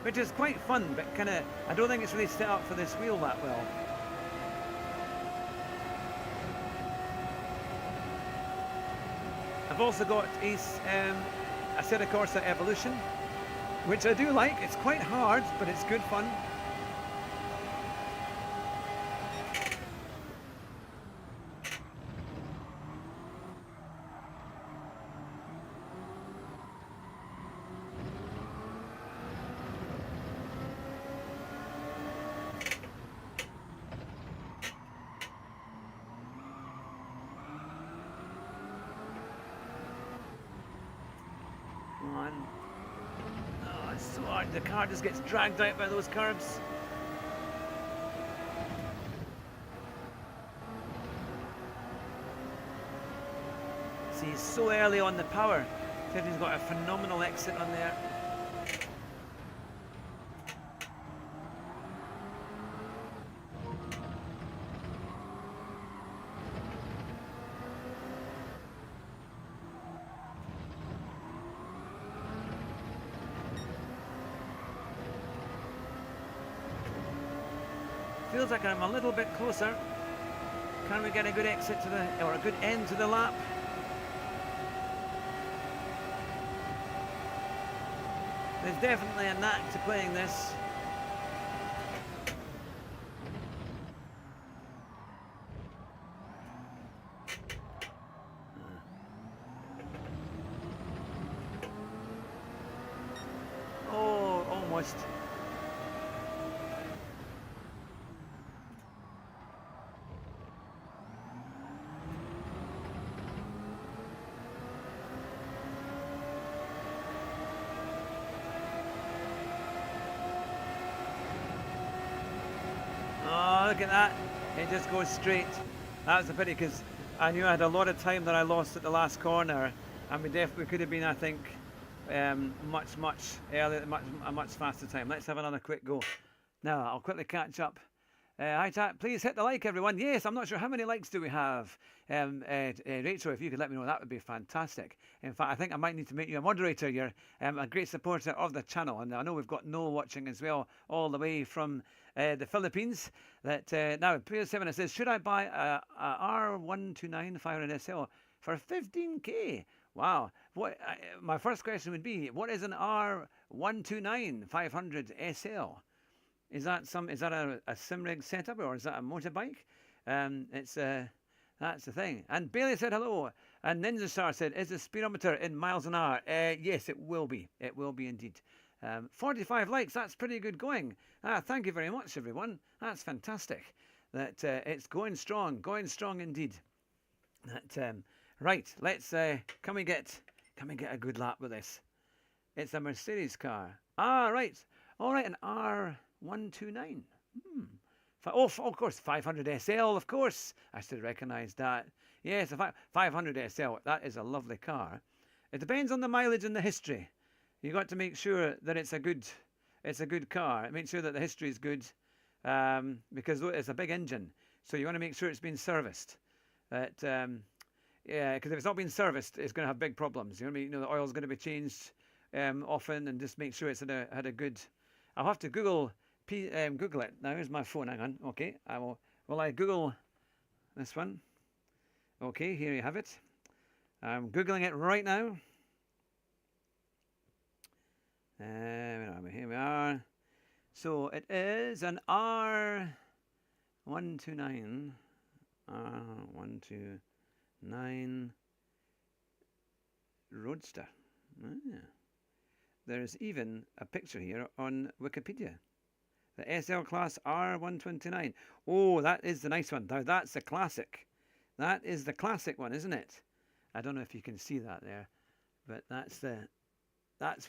which is quite fun, but kind of, I don't think it's really set up for this wheel that well. I've also got Assetto Corsa Evolution, which I do like. It's quite hard, but it's good fun. Oh, it's so hard. The car just gets dragged out by those curves. See, he's so early on the power. He's got a phenomenal exit on there. Feels like I'm a little bit closer. Can we get a good exit to the, or a good end to the lap? There's definitely a knack to playing this. almost. Oh, look at that. It just goes straight. That was a pity because I knew I had a lot of time that I lost at the last corner, and we definitely could have been, I think, much earlier, a much faster time. Let's have another quick go. Now, I'll quickly catch up. Hi, chat. Please hit the like, everyone. Yes, I'm not sure how many likes do we have. Rachel, if you could let me know, that would be fantastic. In fact, I think I might need to make you a moderator. You're a great supporter of the channel, and I know we've got Noel watching as well, all the way from the Philippines. Now, PS7 says, should I buy a R129 500 SL for 15k? Wow. My first question would be, what is an R129 500 SL? Is that a sim rig setup, or is that a motorbike? That's the thing. And Bailey said hello. And Ninja Star said, is the speedometer in miles an hour? Yes, it will be. It will be indeed. 45 likes. That's pretty good going. Thank you very much, everyone. That's fantastic. It's going strong indeed. Right. Let's. Can we get a good lap with this? It's a Mercedes car. Right. All right. An R129. Oh, of course, 500 SL, of course. I should recognise that. Yes, a 500 SL. That is a lovely car. It depends on the mileage and the history. You got to make sure that it's a good car. Make sure that the history is good, because it's a big engine. So you want to make sure it's been serviced. Yeah, because if it's not been serviced, it's going to have big problems. You know, the oil's going to be changed often, and just make sure it's had a good. I'll have to Google it. Now here's my phone. Hang on. Okay, I will. Will I Google this one? Okay, here you have it. I'm Googling it right now. Here we are. So it is an R129. R129 Roadster. There's even a picture here on Wikipedia. The SL Class R129. Oh, that is the nice one. Now that's the classic. That is the classic one, isn't it? I don't know if you can see that there, but that's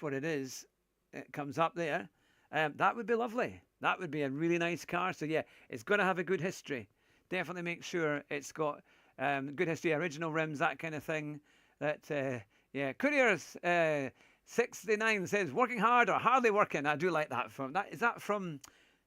what it is. It comes up there. That would be lovely. That would be a really nice car. So yeah, it's got to have a good history. Definitely make sure it's got good history, original rims, that kind of thing. Yeah, Couriers 69 says working hard or hardly working. I do like that. Is that from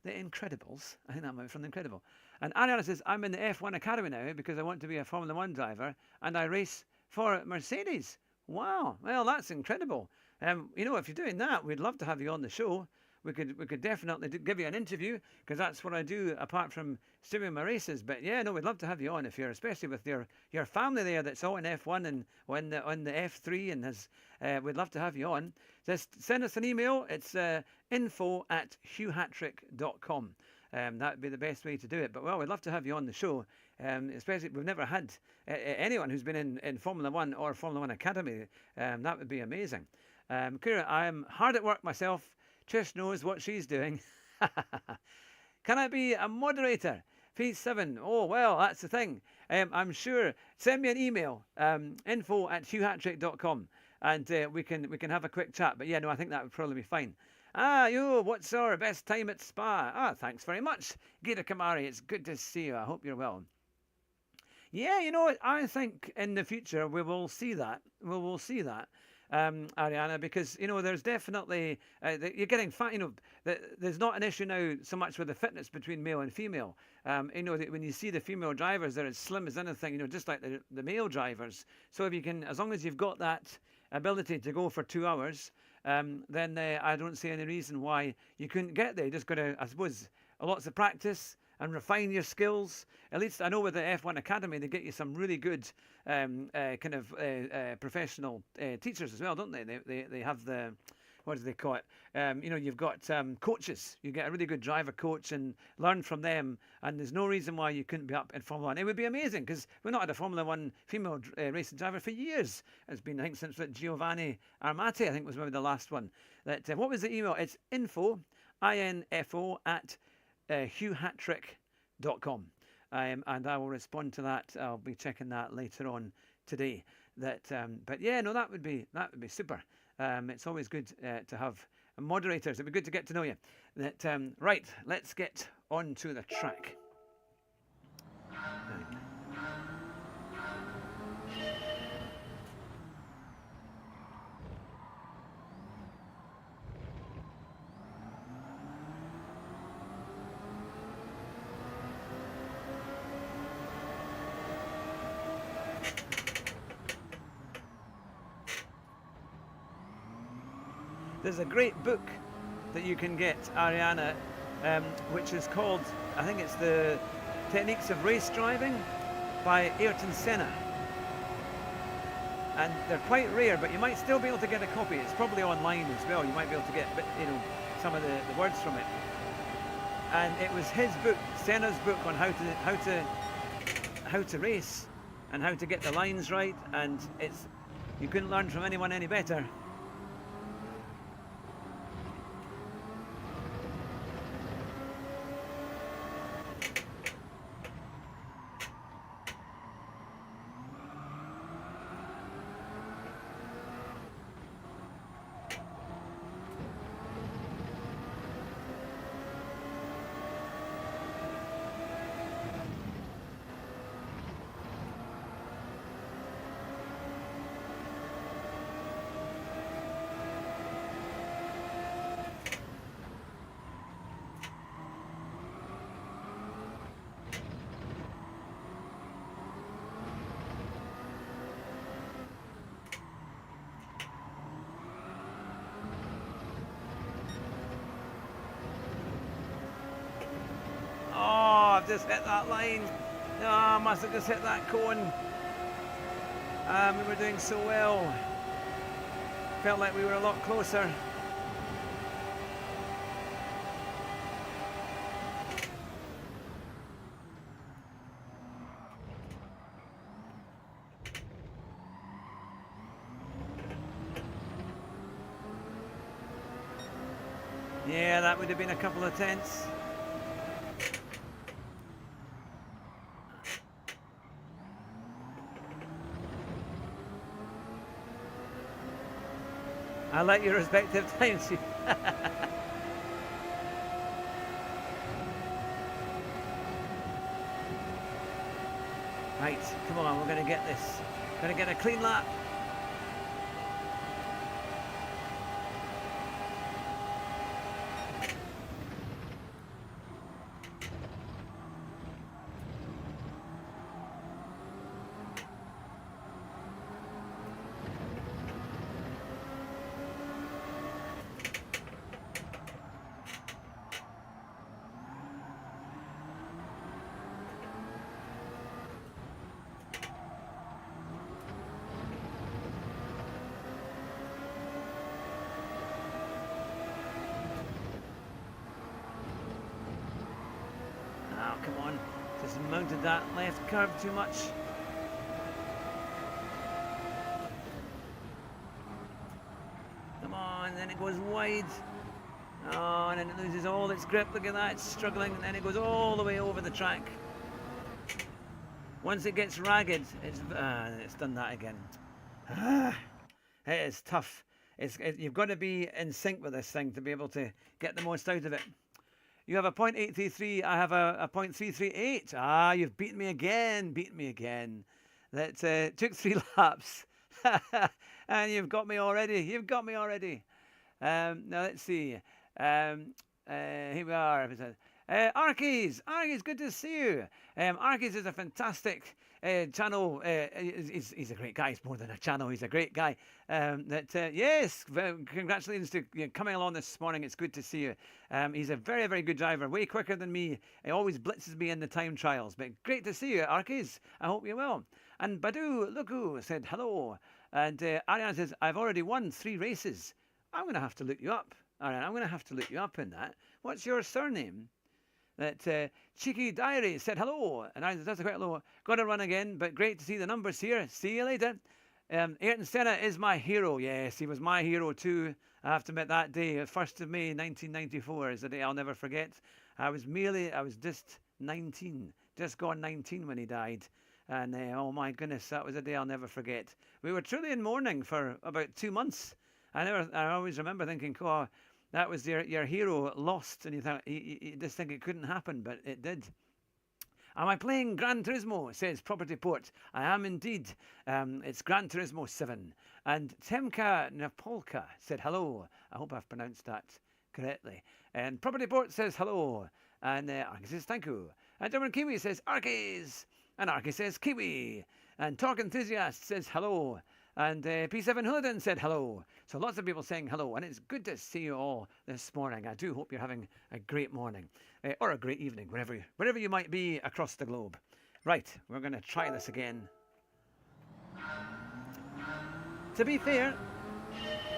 The Incredibles? I think that might be from The Incredible. And Ariana says, I'm in the F1 Academy now because I want to be a Formula 1 driver and I race for Mercedes. Wow, well, that's incredible. You know, if you're doing that, we'd love to have you on the show. We could definitely give you an interview, because that's what I do apart from streaming my races. But yeah, no, we'd love to have you on, if you're, especially with your family there that's all in F1 and on the F3, and we'd love to have you on. Just send us an email. It's info@hughhatrick.com. That would be the best way to do it. But well, we'd love to have you on the show. Especially, we've never had anyone who's been in Formula 1 or Formula 1 Academy. That would be amazing. Kira, I'm hard at work myself. Trish knows what she's doing. Can I be a moderator? P7. Oh, well, that's the thing. I'm sure. Send me an email, info@hughhatrick.com, and we can have a quick chat. But yeah, no, I think that would probably be fine. What's our best time at Spa? Thanks very much, Gita Kamari. It's good to see you. I hope you're well. Yeah, you know, I think in the future we will see that. We will see that. Ariana, because you know there's definitely you're getting fat. You know, there's not an issue now so much with the fitness between male and female. You know, when you see the female drivers, they're as slim as anything. You know, just like the male drivers. So if you can, as long as you've got that ability to go for 2 hours, then I don't see any reason why you couldn't get there. You just got to, I suppose, lots of practice and refine your skills. At least I know with the F1 Academy, they get you some really good kind of professional teachers as well, don't they? They have the what do they call it? You know, you've got coaches. You get a really good driver coach and learn from them. And there's no reason why you couldn't be up in Formula One. It would be amazing because we've not had a Formula One female racing driver for years. It's been, I think, since Giovanni Armati, I think, was maybe the last one. That what was the email? It's info at hughhatrick.com. And I will respond to that. I'll be checking that later on today. But yeah, no, that would be super. It's always good to have moderators. It'd be good to get to know you. Right, let's get on to the track. There's a great book that you can get, Ariana, which is called, I think it's the Techniques of Race Driving by Ayrton Senna. And they're quite rare, but you might still be able to get a copy. It's probably online as well. You might be able to get, some of the words from it. And it was his book, Senna's book, on how to race and how to get the lines right. And you couldn't learn from anyone any better. Just hit that line. I must have just hit that cone. We were doing so well. Felt like we were a lot closer. Yeah, that would have been a couple of tenths. I like your respective times. Right, come on, we're going to get this. Going to get a clean lap. Come on, just mounted that left curve too much. Come on, then it goes wide. Oh, and then it loses all its grip. Look at that, it's struggling, and then it goes all the way over the track. Once it gets ragged, it's done that again. It is tough. You've got to be in sync with this thing to be able to get the most out of it. You have a 0.833, I have a 0.338. Ah, you've beaten me again, That took 3 laps. And you've got me already, now let's see. Here we are. Arkies, good to see you. Arkies is a fantastic channel. He's a great guy. He's more than a channel. He's a great guy. Yes, congratulations to coming along this morning. It's good to see you. He's a very, very good driver. Way quicker than me. He always blitzes me in the time trials. But great to see you, Arkies. I hope you're well. And Badu Luku said hello. And Ariane says, I've already won 3 races. I'm going to have to look you up. All right, I'm going to have to look you up in that. What's your surname? That Cheeky Diary said hello, and that's quite low. Got to run again, but great to see the numbers here. See you later. Ayrton Senna is my hero. Yes, he was my hero too. I have to admit that day, 1st of May 1994, is a day I'll never forget. I was just 19, just gone 19 when he died. And oh my goodness, that was a day I'll never forget. We were truly in mourning for about 2 months. I always remember thinking, oh, that was your hero lost, and you just think it couldn't happen, but it did. Am I playing Gran Turismo? Says Property Port. I am indeed. It's Gran Turismo 7. And Temka Napolka said hello. I hope I've pronounced that correctly. And Property Port says hello. And Arky says thank you. And German Kiwi says Arkies. And Arky says Kiwi. And Talk Enthusiast says hello. And P7 Hooligan said hello. So lots of people saying hello. And it's good to see you all this morning. I do hope you're having a great morning. Or a great evening, wherever you might be across the globe. Right, we're going to try this again. To be fair,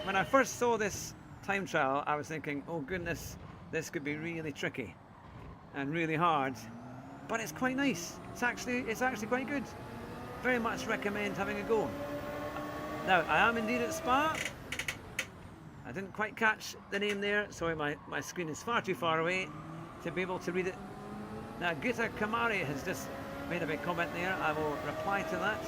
when I first saw this time trial, I was thinking, oh goodness, this could be really tricky and really hard. But it's quite nice. It's actually quite good. Very much recommend having a go. Now, I am indeed at Spa. I didn't quite catch the name there. Sorry, my screen is far too far away to be able to read it. Now, Gita Kamari has just made a big comment there. I will reply to that.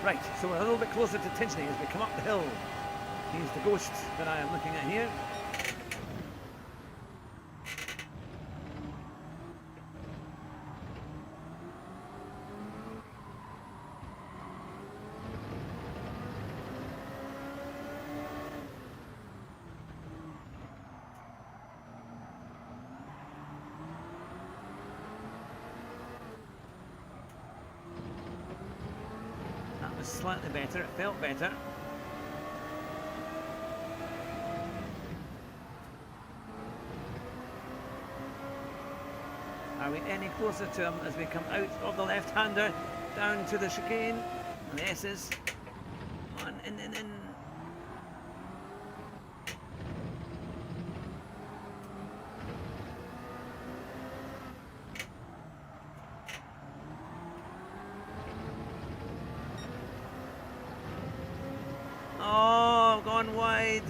Right, so we're a little bit closer to Tinchney as we come up the hill. He's the ghost that I am looking at here. Slightly better, it felt better. Are we any closer to him as we come out of the left-hander down to the chicane? And the S's. On, in. Oh, gone wide.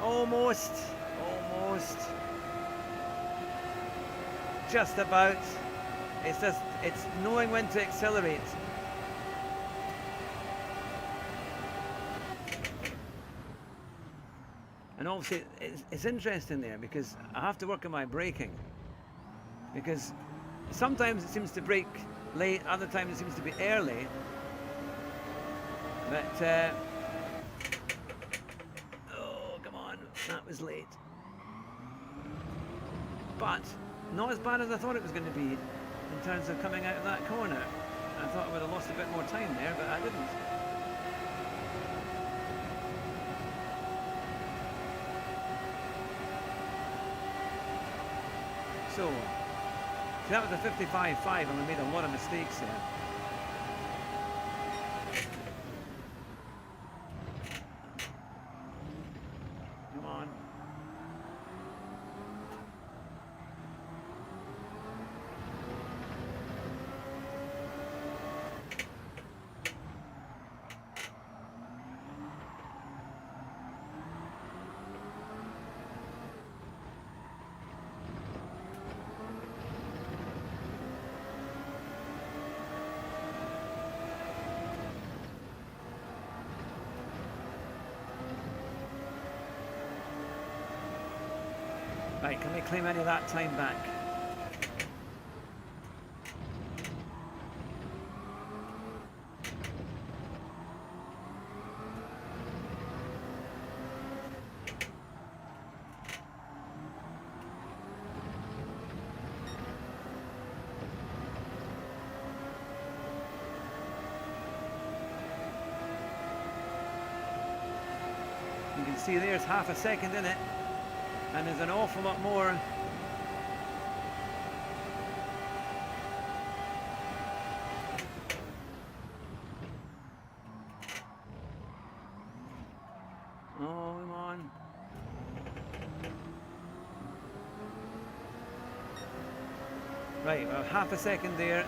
Almost. Just about. It's knowing when to accelerate. And obviously, it's interesting there because I have to work on my braking. Because sometimes it seems to brake late, other times it seems to be early. But, oh, come on, that was late. But, not as bad as I thought it was going to be in terms of coming out of that corner. I thought I would have lost a bit more time there, but I didn't. So, that was a 55.5 and we made a lot of mistakes there. Right, can we claim any of that time back? You can see there's half a second in it. And there's an awful lot more Right, well, half a second there.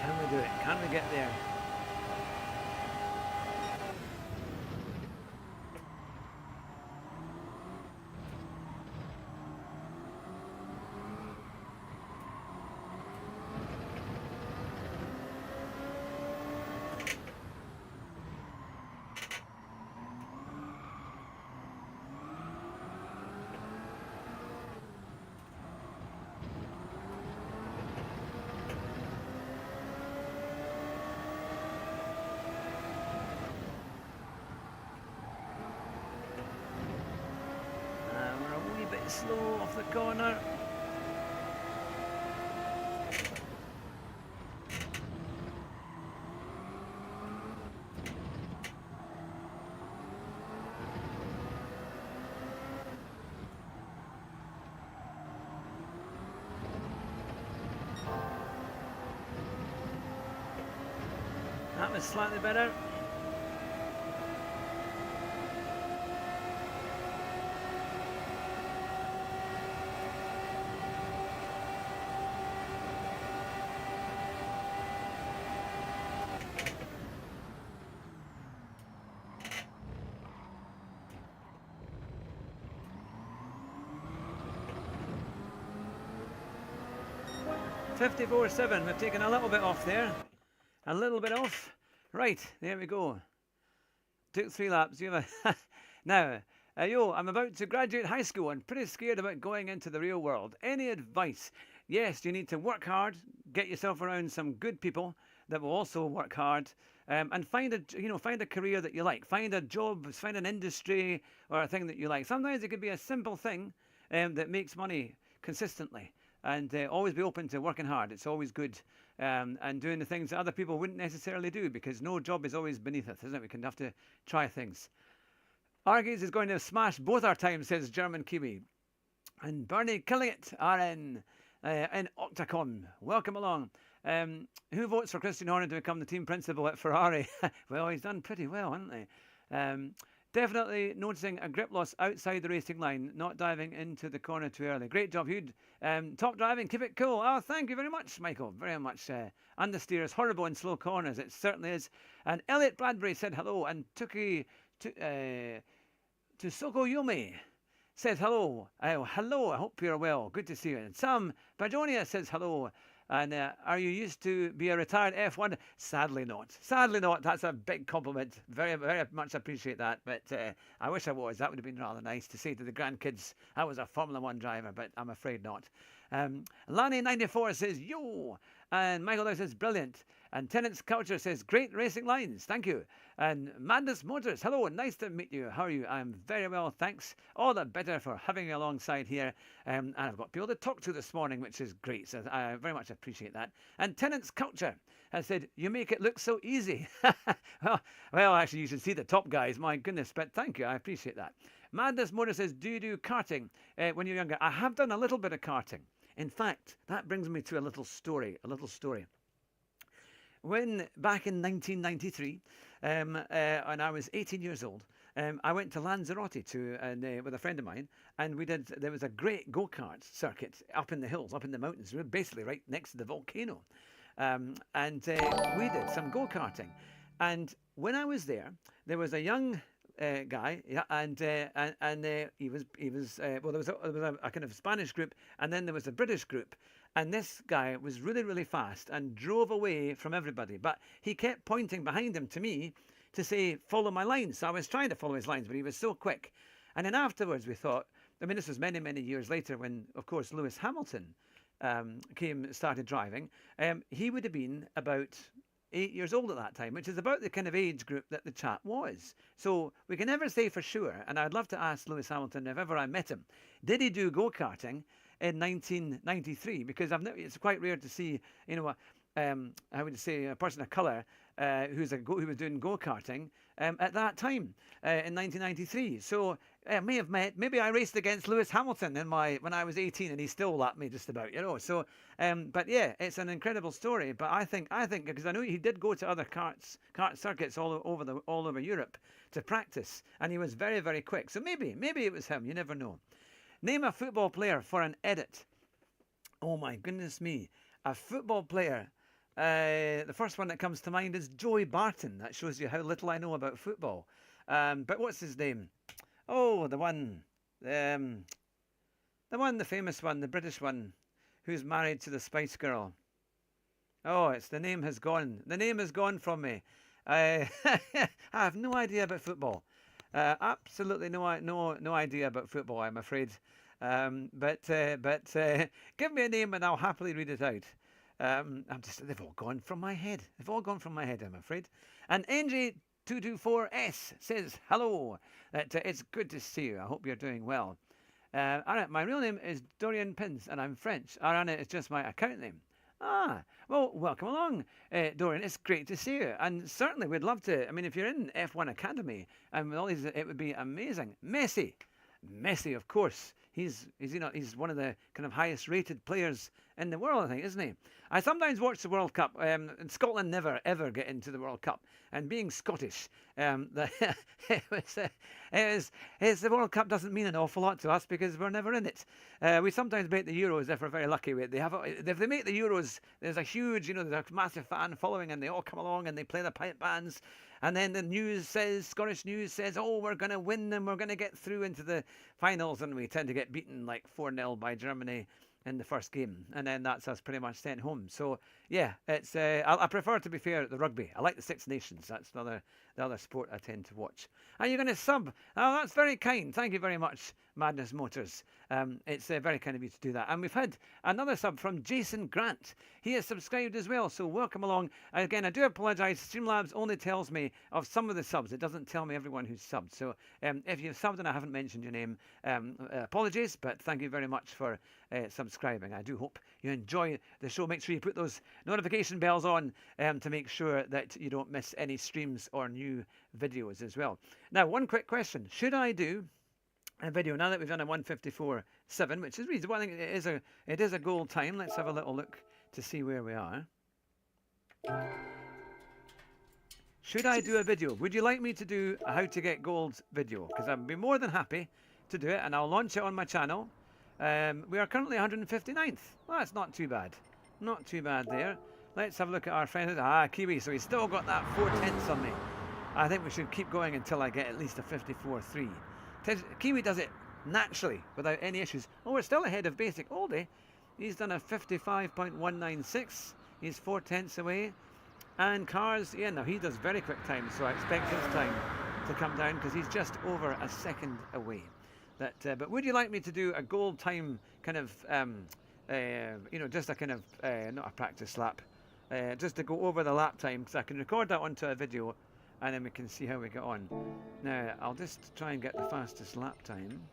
Can we do it? Can we get there? Slow off the corner. That was slightly better. .54.7, we've taken a little bit off there. A little bit off. Right, there we go. Took 3 laps. You have a now, yo, I'm about to graduate high school and pretty scared about going into the real world. Any advice? Yes, you need to work hard, get yourself around some good people that will also work hard, and find a career that you like. Find a job, find an industry or a thing that you like. Sometimes it could be a simple thing that makes money consistently. And always be open to working hard. It's always good. And doing the things that other people wouldn't necessarily do, because no job is always beneath us, isn't it? We can have to try things. Argies is going to smash both our times, says German Kiwi. And Bernie killing it, RN in Octacon. Welcome along. Who votes for Christian Horner to become the team principal at Ferrari? Well, he's done pretty well, hasn't he? Definitely noticing a grip loss outside the racing line, not diving into the corner too early. Great job, Hugh. Top driving, keep it cool. Oh, thank you very much, Michael. Very much. Understeer is horrible in slow corners. It certainly is. And Elliot Bradbury said hello. And Tuki Tusokoyumi says hello. Hello, I hope you're well. Good to see you. And Sam Bajonia says hello. And are you used to be a retired F1? Sadly not. Sadly not. That's a big compliment. Very, very much appreciate that. But I wish I was. That would have been rather nice to say to the grandkids I was a Formula 1 driver, but I'm afraid not. Lanny94 says, yo. And Michael Dow says, brilliant. And Tenants Culture says, great racing lines. Thank you. And Madness Motors, hello. Nice to meet you. How are you? I'm very well, thanks. All the better for having you alongside here. And I've got people to talk to this morning, which is great. So I very much appreciate that. And Tenants Culture has said, you make it look so easy. well, actually, you should see the top guys. My goodness. But thank you. I appreciate that. Madness Motors says, do you do karting when you're younger? I have done a little bit of karting. In fact, that brings me to a little story. When back in 1993, and I was 18 years old, I went to Lanzarote with a friend of mine, and there was a great go-kart circuit up in the hills, up in the mountains. We were basically right next to the volcano. And we did some go-karting. And when I was there, there was a young guy, yeah, and he was well, there was a kind of Spanish group, and then there was a British group, and this guy was really, really fast and drove away from everybody, but he kept pointing behind him to me to say, follow my lines. So I was trying to follow his lines, but he was so quick. And then afterwards we thought, I mean, this was many, many years later when, of course, Lewis Hamilton started driving. He would have been about 8 years old at that time, which is about the kind of age group that the chap was. So we can never say for sure, and I'd love to ask Lewis Hamilton if ever I met him, did he do go-karting in 1993? Because it's quite rare to see, I would say, a person of colour who was doing go-karting at that time in 1993. So I may have met. Maybe I raced against Lewis Hamilton when I was 18, and he still lapped me just about. So but yeah, it's an incredible story. But I think because I know he did go to other kart circuits all over Europe to practice, and he was very, very quick. So maybe it was him. You never know. Name a football player for an edit. Oh my goodness me, a football player. The first one that comes to mind is Joey Barton. That shows you how little I know about football. But what's his name? Oh, the famous one, the British one, who's married to the Spice Girl. Oh, the name has gone. The name has gone from me. I have no idea about football. Absolutely no idea about football, I'm afraid. But give me a name and I'll happily read it out. They've all gone from my head. They've all gone from my head, I'm afraid. And NJ224S says, hello. It's good to see you. I hope you're doing well. Alright, my real name is Dorian Pins and I'm French. Arana is just my account name. Ah, well, welcome along, Dorian. It's great to see you. And certainly we'd love to. I mean, if you're in F1 Academy and with all these, it would be amazing. Messi, of course. He's one of the kind of highest rated players in the world, I think, isn't he? I sometimes watch the World Cup. And Scotland never ever get into the World Cup. And being Scottish, the World Cup doesn't mean an awful lot to us because we're never in it. We sometimes make the Euros if we're very lucky. If they make the Euros, there's a huge, there's a massive fan following, and they all come along and they play the pipe bands. And then the Scottish news says, oh, we're going to win and we're going to get through into the finals. And we tend to get beaten like 4-0 by Germany in the first game. And then that's us pretty much sent home. So, yeah, it's I prefer, to be fair, the rugby. I like the Six Nations. That's the other sport I tend to watch. Are you going to sub? Oh, that's very kind. Thank you very much, Madness Motors. It's very kind of you to do that. And we've had another sub from Jason Grant. He has subscribed as well, so welcome along. Again, I do apologise. Streamlabs only tells me of some of the subs. It doesn't tell me everyone who's subbed. So if you've subbed and I haven't mentioned your name, apologies, but thank you very much for subscribing. I do hope you enjoy the show. Make sure you put those notification bells on to make sure that you don't miss any streams or new videos as well. Now, one quick question. Should I do a video now that we've done a 154.7, which is reasonable? I think it is a goal time. Let's have a little look to see where we are. Should I do a video? Would you like me to do a how to get gold video? Because I'd be more than happy to do it, and I'll launch it on my channel. We are currently 159th. Well, that's not too bad. Not too bad there. Let's have a look at our friend. Kiwi. So he's still got that 4/10 on me. I think we should keep going until I get at least a 54.3. Kiwi does it naturally without any issues. Oh, we're still ahead of Basic Oldie. He's done a 55.196. He's 4/10 away. And Cars, yeah, now he does very quick time, so I expect his time to come down because he's just over a second away. But would you like me to do a gold time kind of, just a kind of, not a practice lap, just to go over the lap time, because I can record that onto a video and then we can see how we get on. Now, I'll just try and get the fastest lap time.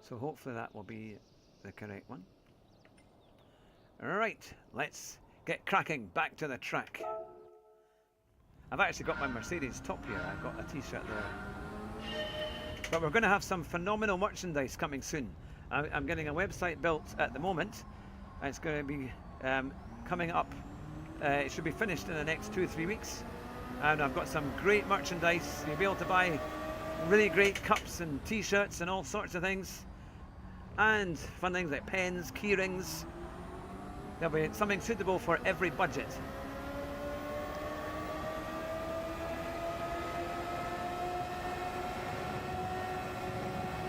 So hopefully that will be the correct one. Right, let's get cracking, back to the track. I've actually got my Mercedes top here. I've got a t-shirt there. But we're going to have some phenomenal merchandise coming soon. I'm getting a website built at the moment. It's going to be coming up. It should be finished in the next 2 or 3 weeks. And I've got some great merchandise. You'll be able to buy really great cups and t-shirts and all sorts of things. And fun things like pens, key rings. There'll be something suitable for every budget.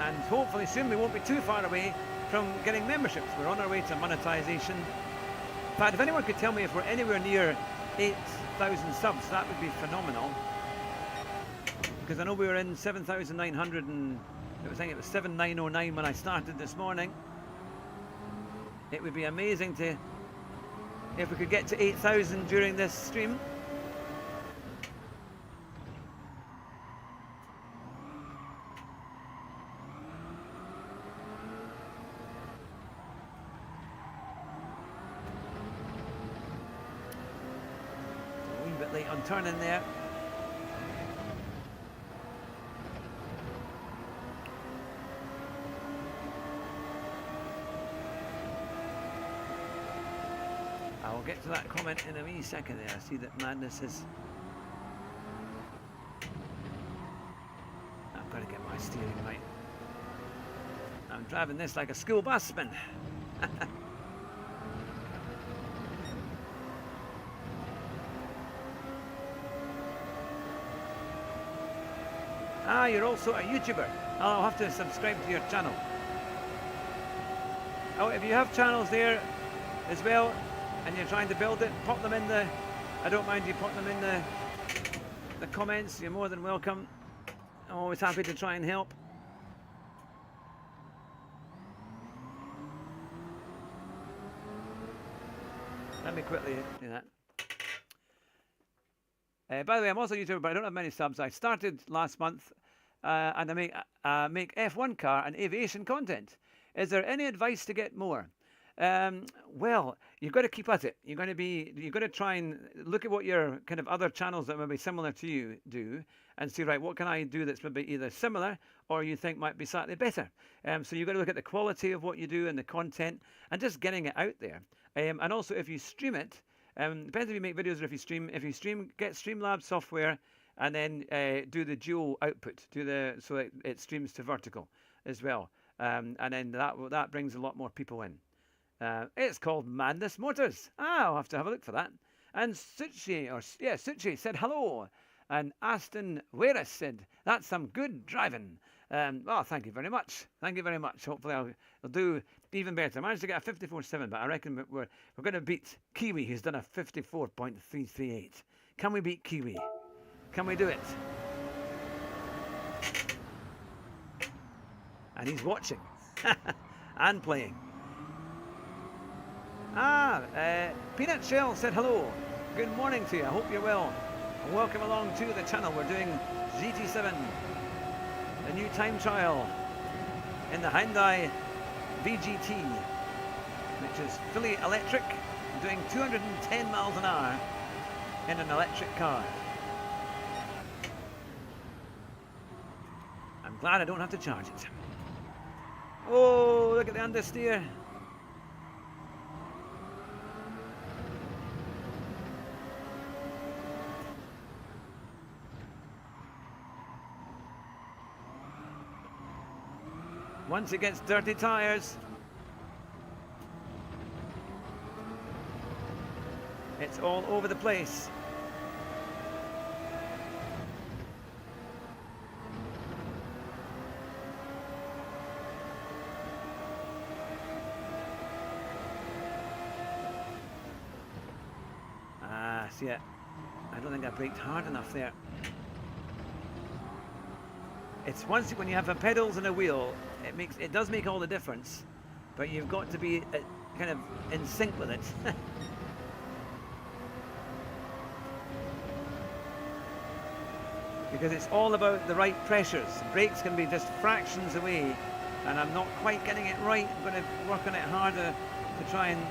And hopefully soon we won't be too far away from getting memberships. We're on our way to monetization. In fact, if anyone could tell me if we're anywhere near 8,000 subs, that would be phenomenal. Because I know we were in 7,900 and I think it was 7,909 when I started this morning. It would be amazing if we could get to 8,000 during this stream. late on turning there. I'll get to that comment in a wee second there. I see that Madness is... I've got to get my steering right. I'm driving this like a school busman. Ah, you're also a YouTuber. I'll have to subscribe to your channel. Oh, if you have channels there as well, and you're trying to build it, pop them in the... I don't mind you pop them in the comments. You're more than welcome. I'm always happy to try and help. Let me quickly do that. By the way, I'm also a YouTuber, but I don't have many subs. I started last month, and I make F1 car and aviation content. Is there any advice to get more? Well, you've got to keep at it. You've got to try and look at what your kind of other channels that may be similar to you do, and see, right, what can I do that's maybe either similar or you think might be slightly better. So you've got to look at the quality of what you do and the content, and just getting it out there. And also, if you stream it, depends if you make videos or if you stream. If you stream, get Streamlabs software, and then do the dual output, so it streams to vertical as well, and then that brings a lot more people in. It's called Madness Motors. I'll have to have a look for that. And Suchi said hello. And Aston Weris said, that's some good driving. Well, thank you very much. Thank you very much. Hopefully I'll do even better. I managed to get a 54.7, but I reckon we're going to beat Kiwi, who's done a 54.338. Can we beat Kiwi? Can we do it? And he's watching and playing. Peanut Shell said hello. Good morning to you. I hope you're well. And welcome along to the channel. We're doing GT7, the new time trial in the Hyundai VGT, which is fully electric, doing 210 miles an hour in an electric car. I'm glad I don't have to charge it. Oh, look at the understeer. Once it gets dirty tyres, it's all over the place. See it. I don't think I braked hard enough there. It's when you have the pedals and a wheel, it does make all the difference, but you've got to be kind of in sync with it. Because it's all about the right pressures. Brakes can be just fractions away, and I'm not quite getting it right. I'm going to work on it harder to try and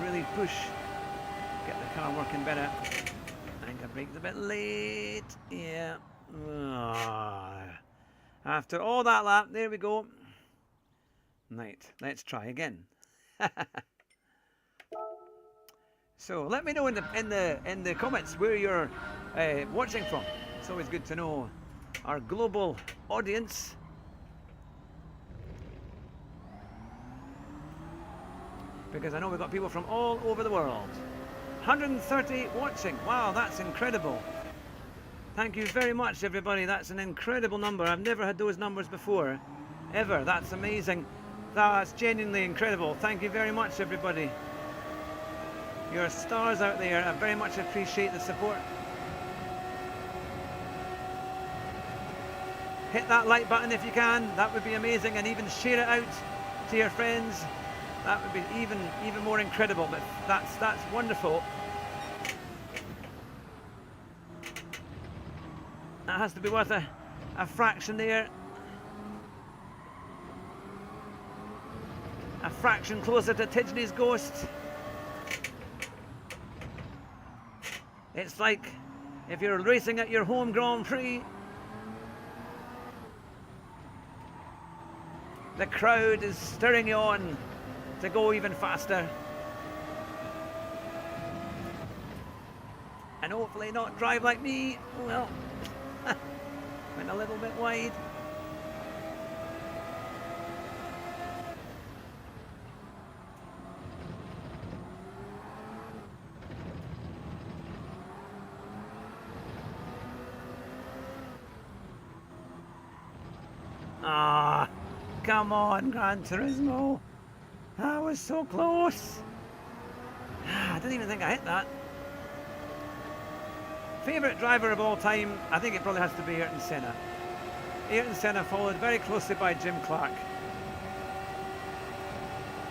really push, get the car working better. I think I braked a bit late. Yeah. After all that lap, there we go. Right, let's try again. So let me know in the comments where you're watching from. It's always good to know our global audience. Because I know we've got people from all over the world. 130 watching. Wow, that's incredible. Thank you very much, everybody. That's an incredible number. I've never had those numbers before, ever. That's amazing. That's genuinely incredible. Thank you very much, everybody. You're stars out there. I very much appreciate the support. Hit that like button if you can. That would be amazing. And even share it out to your friends. That would be even more incredible. But that's wonderful. That has to be worth a fraction there. A fraction closer to Tidney's ghost. It's like if you're racing at your home Grand Prix. The crowd is stirring you on to go even faster. And hopefully not drive like me. Well, went a little bit wide. Ah, come on, Gran Turismo. That was so close. I didn't even think I hit that. Favourite driver of all time, I think it probably has to be Ayrton Senna. Ayrton Senna followed very closely by Jim Clark.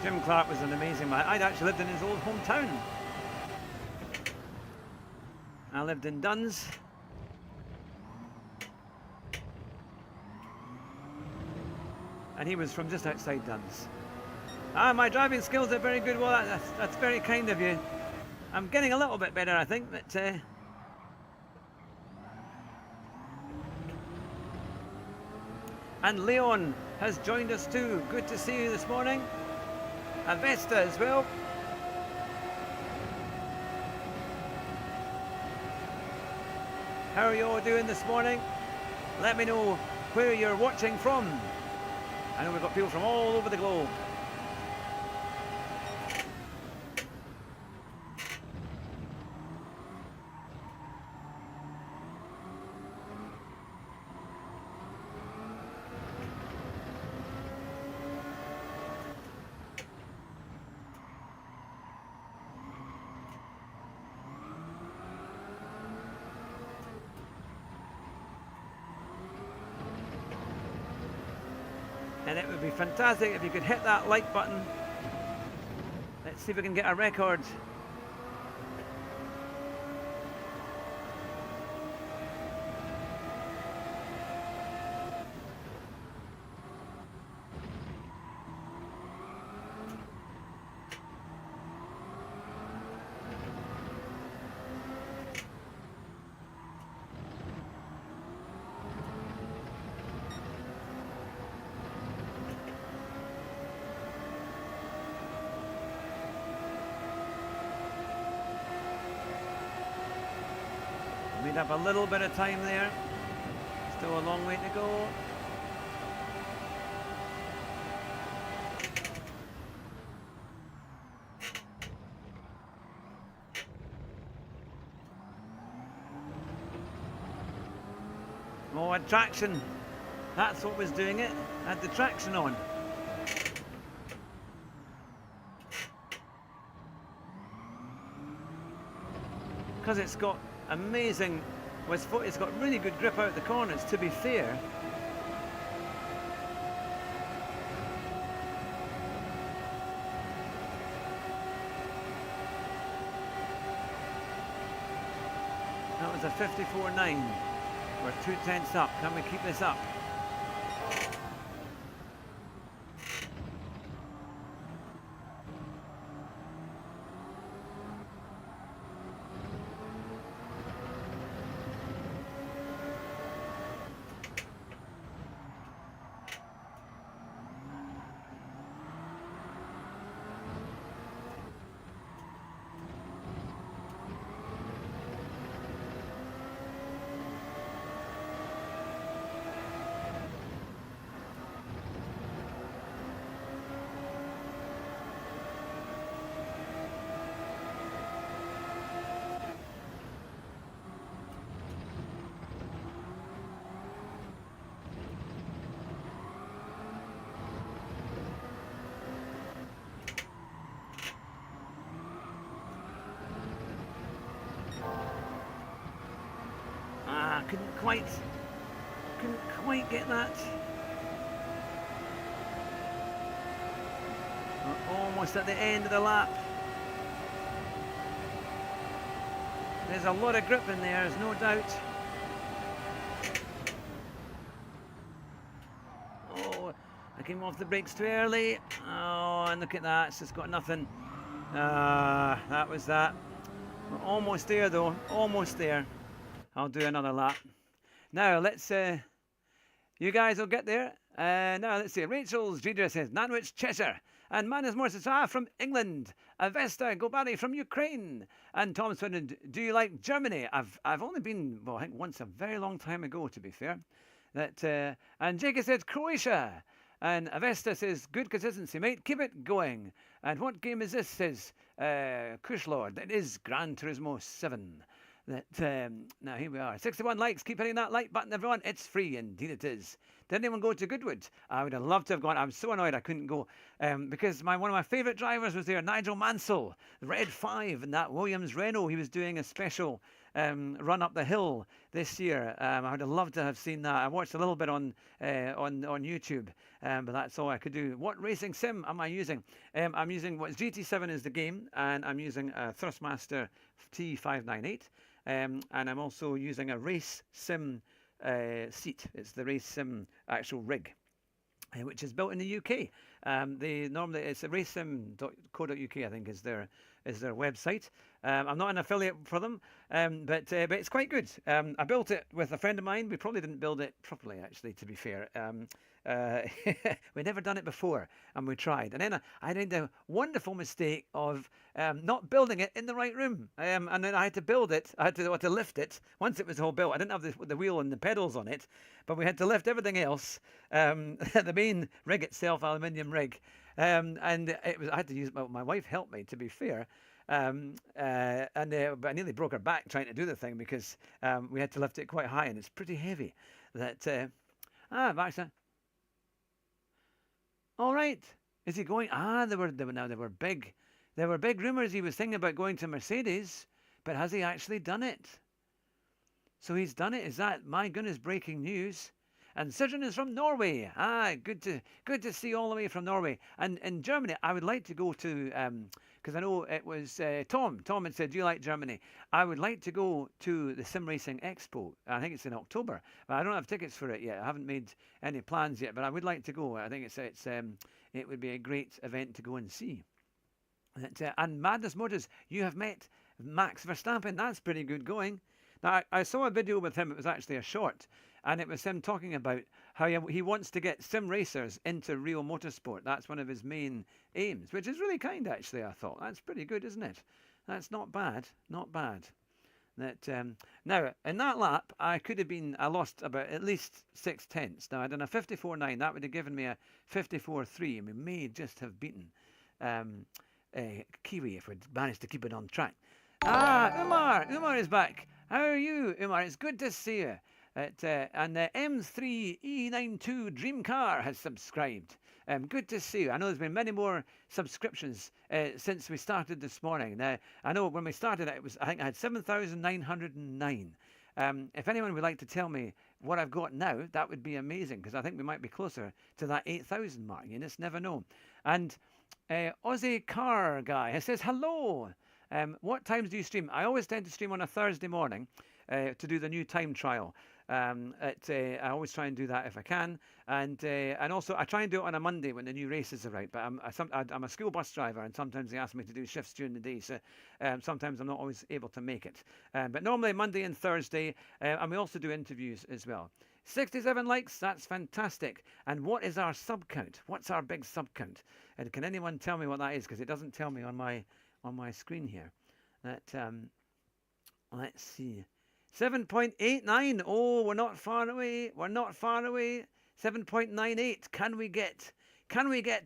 Jim Clark was an amazing man. I'd actually lived in his old hometown. I lived in Duns. And he was from just outside Duns. Ah, my driving skills are very good. Well, that's very kind of you. I'm getting a little bit better, I think, but... And Leon has joined us too. Good to see you this morning. And Vesta as well. How are you all doing this morning? Let me know where you're watching from. I know we've got people from all over the globe. And it would be fantastic if you could hit that like button. Let's see if we can get a record. We'd have a little bit of time there. Still a long way to go. Oh, a traction. That's what was doing it. Had the traction on. Because it's got amazing, it's got really good grip out the corners, to be fair. That was a 54.9. We're 2/10 up. Can we keep this up? Couldn't quite get that. We're almost at the end of the lap. There's a lot of grip in there, there's no doubt. Oh, I came off the brakes too early. Oh, and look at that, it's just got nothing. That was that. We're almost there though, almost there. I'll do another lap. Now let's, you guys will get there. Now let's see, Rachel's reader says, Nanwich, Cheshire. And Manas Moore says, from England. Avesta Gobari from Ukraine. And Tom Swindon, do you like Germany? I've only been, well, I think once a very long time ago, to be fair. And Jacob says, Croatia. And Avesta says, good consistency, mate. Keep it going. And what game is this? Says Kushlord. It is Gran Turismo 7. Now here we are. 61 likes. Keep hitting that like button, everyone. It's free. Indeed it is. Did anyone go to Goodwood? I would have loved to have gone. I'm so annoyed I couldn't go because one of my favourite drivers was there, Nigel Mansell, Red 5, and that Williams Renault. He was doing a special run up the hill this year. I would have loved to have seen that. I watched a little bit on YouTube, but that's all I could do. What racing sim am I using? I'm using GT7 is the game, and I'm using a Thrustmaster T598, and I'm also using a race sim seat. It's the race sim actual rig, which is built in the UK. Normally it's a racesim.co.uk, I think is their website. I'm not an affiliate for them, but it's quite good. I built it with a friend of mine. We probably didn't build it properly, actually, to be fair. We'd never done it before, and we tried. And then I made the wonderful mistake of not building it in the right room. And then I had to build it. I had to lift it once it was all built. I didn't have the wheel and the pedals on it, but we had to lift everything else. The main rig itself, aluminium rig. And I had to use my wife helped me, to be fair. But I nearly broke her back trying to do the thing because we had to lift it quite high, and it's pretty heavy. Baxter. All right. Is he going? They were big. There were big rumours he was thinking about going to Mercedes, but has he actually done it? So he's done it. Is that, my goodness, breaking news? And Sidron is from Norway. Good to see all the way from Norway. And in Germany, I would like to go to, because I know it was Tom. Tom had said, do you like Germany? I would like to go to the Sim Racing Expo. I think it's in October. But I don't have tickets for it yet. I haven't made any plans yet, but I would like to go. I think it would be a great event to go and see. And Madness Motors, you have met Max Verstappen. That's pretty good going. Now, I saw a video with him. It was actually a short. And it was him talking about how he wants to get sim racers into real motorsport. That's one of his main aims, which is really kind, actually, I thought. That's pretty good, isn't it? That's not bad. Not bad. Now, in that lap, I lost about at least 6/10. Now, I'd done a 54.9. That would have given me a 54.3, and we may just have beaten Kiwi if we'd managed to keep it on track. Umar! Umar is back. How are you, Umar? It's good to see you. And the M3E92 Dream Car has subscribed. Good to see you. I know there's been many more subscriptions since we started this morning. Now, I know when we started, I think I had 7,909. If anyone would like to tell me what I've got now, that would be amazing, because I think we might be closer to that 8,000 mark. You just never know. And Aussie Car Guy says, hello. What times do you stream? I always tend to stream on a Thursday morning to do the new time trial. I always try and do that if I can, and also I try and do it on a Monday when the new races are out. But I'm a school bus driver, and sometimes they ask me to do shifts during the day, so sometimes I'm not always able to make it. But normally Monday and Thursday, and we also do interviews as well. 67 likes, that's fantastic. And what is our sub count? What's our big sub count? And can anyone tell me what that is? Because it doesn't tell me on my screen here. Let's see. 7.89. Oh, we're not far away. We're not far away. 7.98. Can we get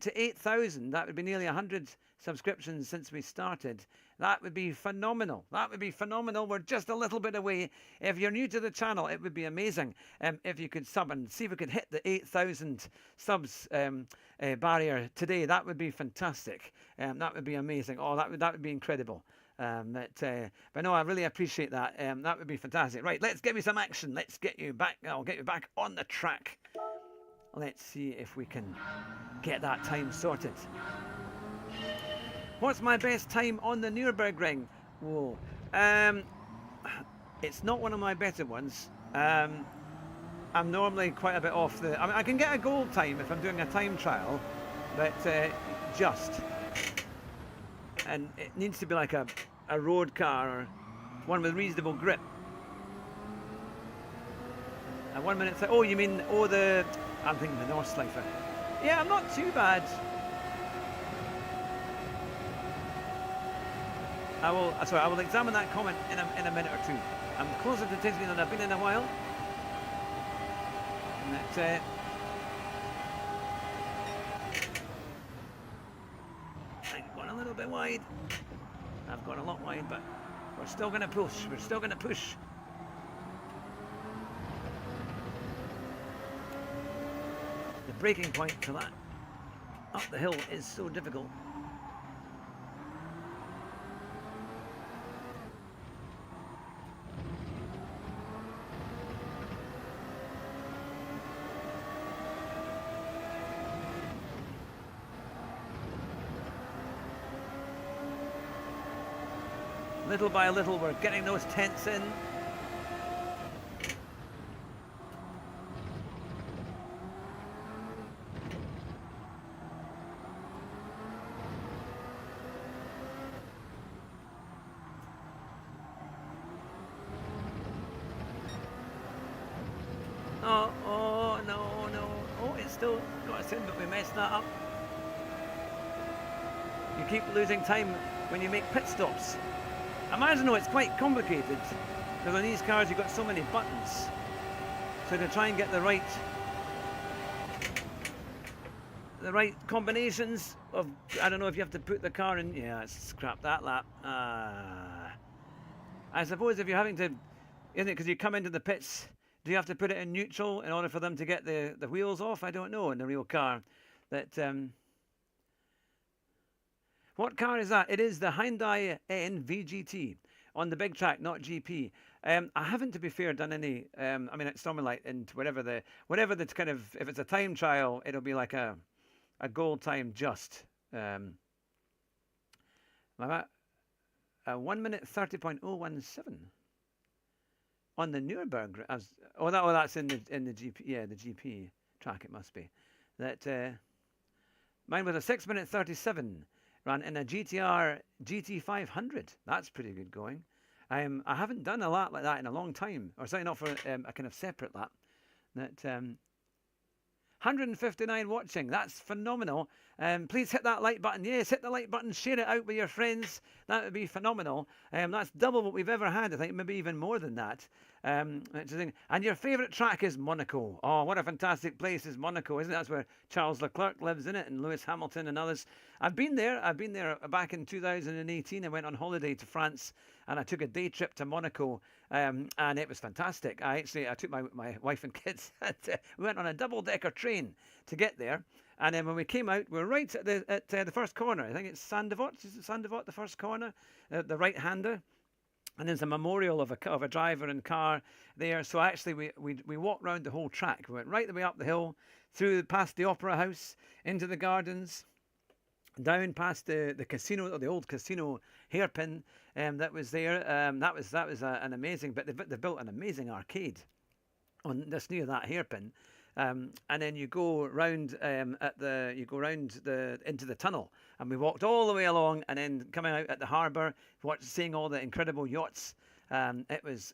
to 8,000? That would be nearly 100 subscriptions since we started. That would be phenomenal. That would be phenomenal. We're just a little bit away. If you're new to the channel, it would be amazing if you could sub and see if we could hit the 8,000 subs barrier today. That would be fantastic. That would be amazing. Oh, that would be incredible. But no, I really appreciate that. That would be fantastic. Right, let's get me some action. Let's get you back. I'll get you back on the track. Let's see if we can get that time sorted. What's my best time on the Nürburgring? Whoa. It's not one of my better ones. I'm normally quite a bit off the... I mean, I can get a gold time if I'm doing a time trial, but just. And it needs to be like a a road car or one with reasonable grip. And 1 minute, oh, you mean, oh, I'm thinking the Nordschleife. Yeah, I'm not too bad. I will examine that comment in a minute or two. I'm closer to Tisby than I've been in a while. And that's I've gone a little bit wide. I've gone a lot wide, but we're still going to push. We're still going to push. The braking point to that up the hill is so difficult. Little by little, we're getting those tents in. Oh, no. Oh, it's still got us in, but we messed that up. You keep losing time when you make pit stops. Imagine though, it's quite complicated, because on these cars you've got so many buttons. So to try and get the right combinations of, I don't know if you have to put the car in, yeah, scrap that lap. I suppose if you're having to, isn't it, because you come into the pits, do you have to put it in neutral in order for them to get the wheels off? I don't know in the real car. What car is that? It is the Hyundai N VGT on the big track, not GP. I haven't, to be fair, done any. I mean, at Stormlight and whatever the kind of, if it's a time trial, it'll be like a gold time just. A 1 minute 30.017 on the Nürburgring. That's in the GP. Yeah, the GP track. It must be that. Mine was a 6 minute 37. Ran in a GTR GT500. That's pretty good going. I haven't done a lap like that in a long time, or certainly not for a kind of separate lap. That 159 watching. That's phenomenal. Please hit that like button. Yes, hit the like button. Share it out with your friends. That would be phenomenal. That's double what we've ever had. I think maybe even more than that. And your favourite track is Monaco. Oh, what a fantastic place is Monaco, isn't it? That's where Charles Leclerc lives, in it, and Lewis Hamilton and others. I've been there back in 2018. I went on holiday to France and I took a day trip to Monaco, and it was fantastic. I took my wife and kids. We went on a double-decker train to get there. And then when we came out, we were right at the first corner. I think it's Sandevot. Is it Sandevot, the first corner? The right-hander. And there's a memorial of a driver and car there. So actually, we walked round the whole track. We went right the way up the hill, past the Opera House, into the gardens, down past the casino, or the old casino hairpin that was there. That was an amazing. But they built an amazing arcade on just near that hairpin. And then you go round into the tunnel, and we walked all the way along, and then coming out at the harbour, seeing all the incredible yachts. It was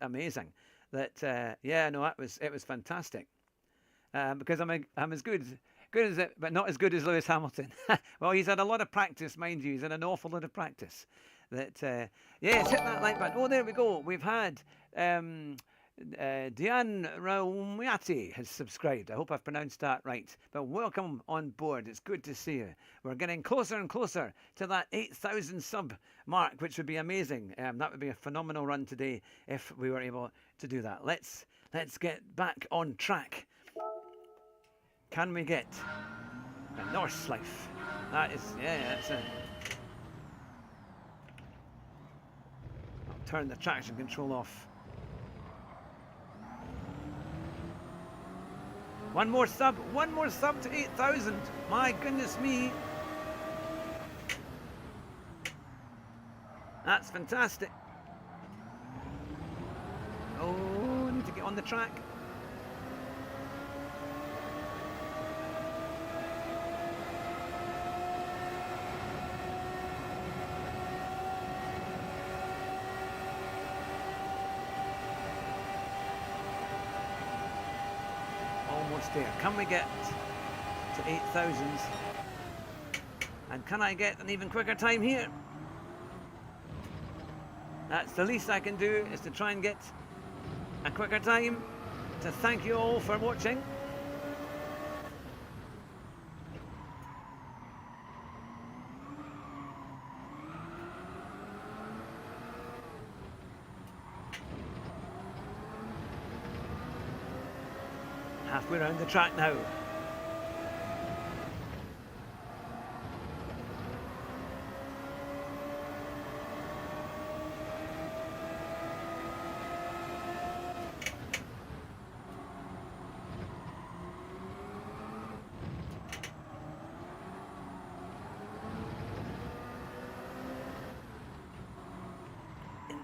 amazing. It was fantastic. Because I'm as good as it, but not as good as Lewis Hamilton. Well, he's had a lot of practice, mind you. He's had an awful lot of practice. Yes, hit that like button. Oh, there we go. We've had. Diane Raumiati has subscribed. I hope I've pronounced that right. But welcome on board. It's good to see you. We're getting closer and closer to that 8,000 sub mark, which would be amazing. That would be a phenomenal run today if we were able to do that. Let's get back on track. Can we get a Nordschleife? That's it. I'll turn the traction control off. One more sub to 8,000. My goodness me. That's fantastic. Oh, need to get on the track. almost there. Can we get to 8,000? And can I get an even quicker time here? That's the least I can do, is to try and get a quicker time. To thank you all for watching. Halfway around the track now.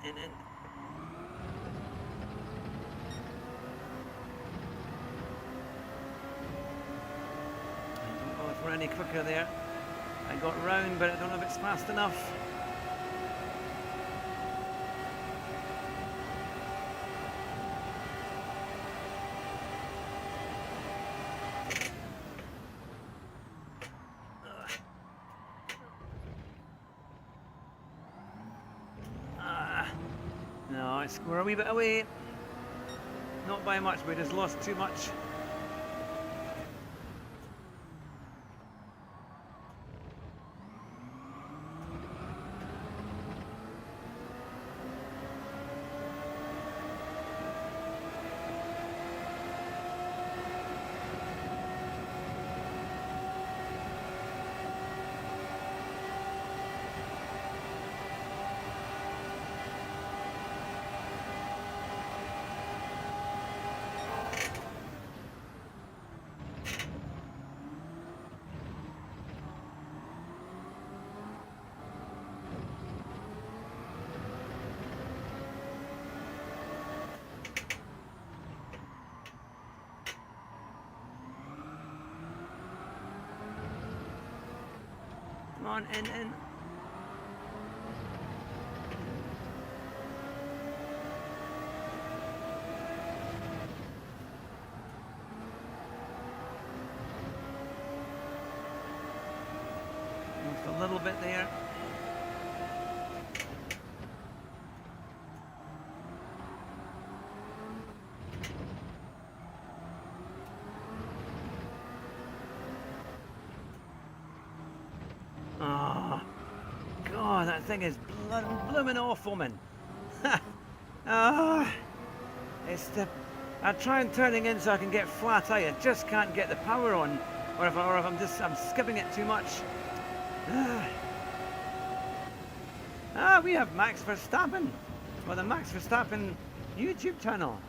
In. I don't know if we're any quicker there. I got round, but I don't know if it's fast enough. No, we're a wee bit away. Not by much, we just lost too much. Come on, in. Just a little bit there. Oh, God, that thing is blooming awful, man. It's the... I try and turning in so I can get flat eye. I just can't get the power on, or if I'm skipping it too much. We have Max Verstappen, or the Max Verstappen YouTube channel.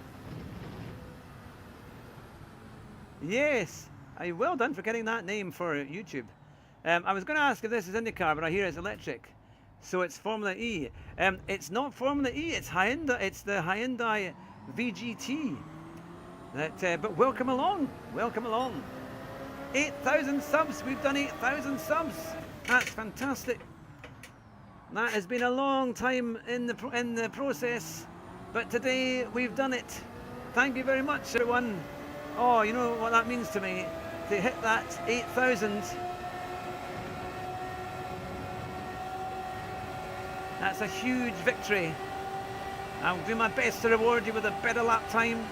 Yes, well done for getting that name for YouTube. I was going to ask if this is IndyCar, but I hear it's electric, so it's Formula E. It's not Formula E, it's Hyundai. It's the Hyundai VGT. But welcome along, welcome along. 8,000 subs. We've done 8,000 subs. That's fantastic. That has been a long time in the process, but today we've done it. Thank you very much, everyone. Oh, you know what that means to me, to hit that 8,000. That's a huge victory. I'll do my best to reward you with a better lap time,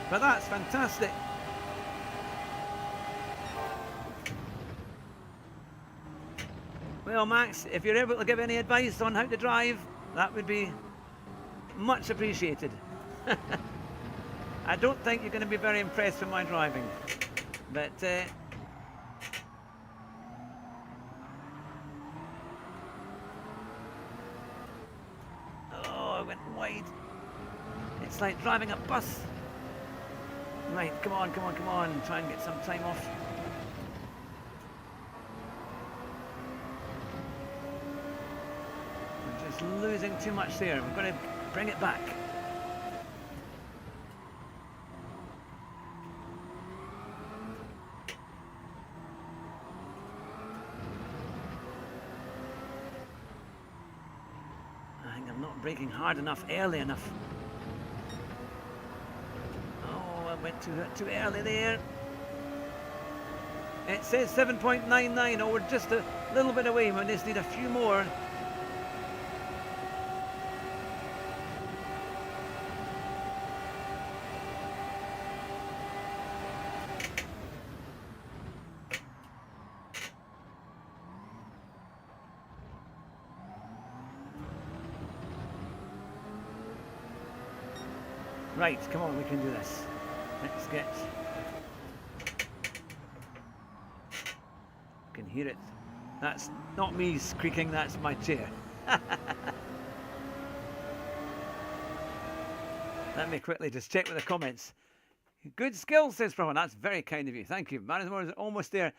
but that's fantastic. Well, Max, if you're able to give any advice on how to drive, that would be much appreciated. I don't think you're going to be very impressed with my driving, but oh, I went wide. It's like driving a bus. Right, come on, come on, come on. Try and get some time off. We're just losing too much there. We're going to bring it back. I think I'm not braking hard enough, early enough. Oh, I Too early there. It says 7.99. Oh, we're just a little bit away. We just need a few more. Right, come on, we can do this. Let's get... You can hear it. That's not me squeaking, that's my chair. Let me quickly just check with the comments. Good skills, says Prohan. That's very kind of you. Thank you. Marismore is almost there.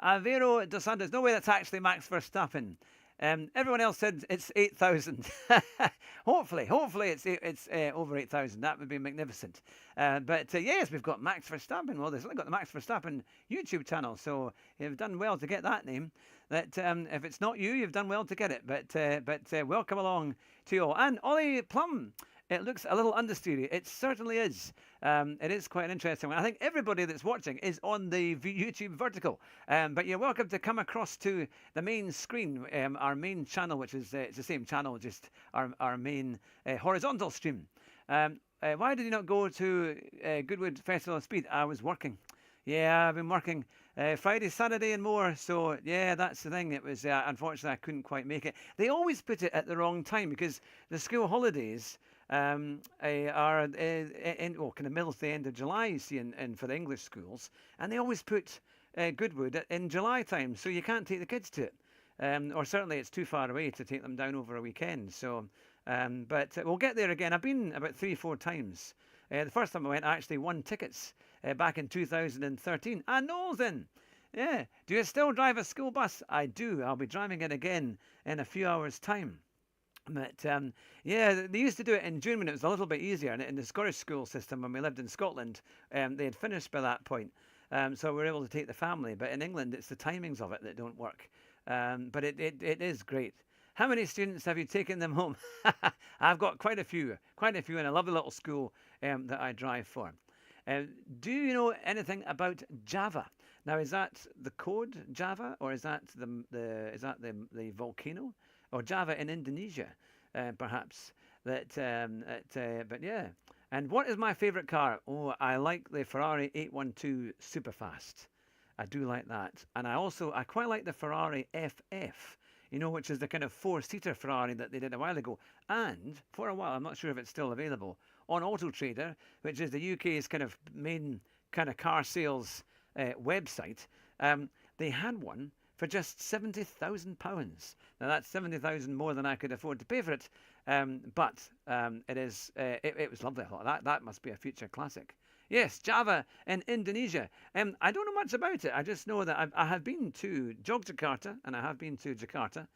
Avero dos Santos. No way that's actually Max Verstappen. Everyone else said it's 8,000. hopefully it's over 8,000. That would be magnificent. But yes, we've got Max Verstappen. Well, there's only got the Max Verstappen YouTube channel, so you've done well to get that name. That if it's not you, you've done well to get it. But welcome along to you all. And Ollie Plum. It looks a little understeery. It certainly is. It is quite an interesting one. I think everybody that's watching is on the YouTube vertical. But you're welcome to come across to the main screen, our main channel, which is it's the same channel, just our main horizontal stream. Why did you not go to Goodwood Festival of Speed? I was working. Yeah, I've been working Friday, Saturday and more. So, yeah, that's the thing. It was, unfortunately, I couldn't quite make it. They always put it at the wrong time because the school holidays are in kind of middle to the end of July, you see, for the English schools. And they always put Goodwood in July time, so you can't take the kids to it. Or certainly it's too far away to take them down over a weekend. So, but we'll get there again. I've been about 3-4 times. The first time I went, I actually won tickets back in 2013. I know then. Yeah. Do you still drive a school bus? I do. I'll be driving it again in a few hours' time. But yeah, they used to do it in June when it was a little bit easier. And in the Scottish school system, when we lived in Scotland, they had finished by that point. So we were able to take the family. But in England, it's the timings of it that don't work. But it is great. How many students have you taken them home? I've got quite a few in a lovely little school that I drive for. Do you know anything about Java? Now, is that the code Java, or is that the volcano, or Java in Indonesia, perhaps? But yeah. And what is my favourite car? Oh, I like the Ferrari 812 Superfast. I do like that, and I quite like the Ferrari FF. You know, which is the kind of 4-seater Ferrari that they did a while ago. And for a while, I'm not sure if it's still available, on Auto Trader, which is the UK's kind of main kind of car sales website, they had one for just £70,000. Now that's 70,000 more than I could afford to pay for it, but it was lovely. I thought that must be a future classic. Yes, Java in Indonesia. I don't know much about it. I just know that I have been to Yogyakarta and I have been to Jakarta.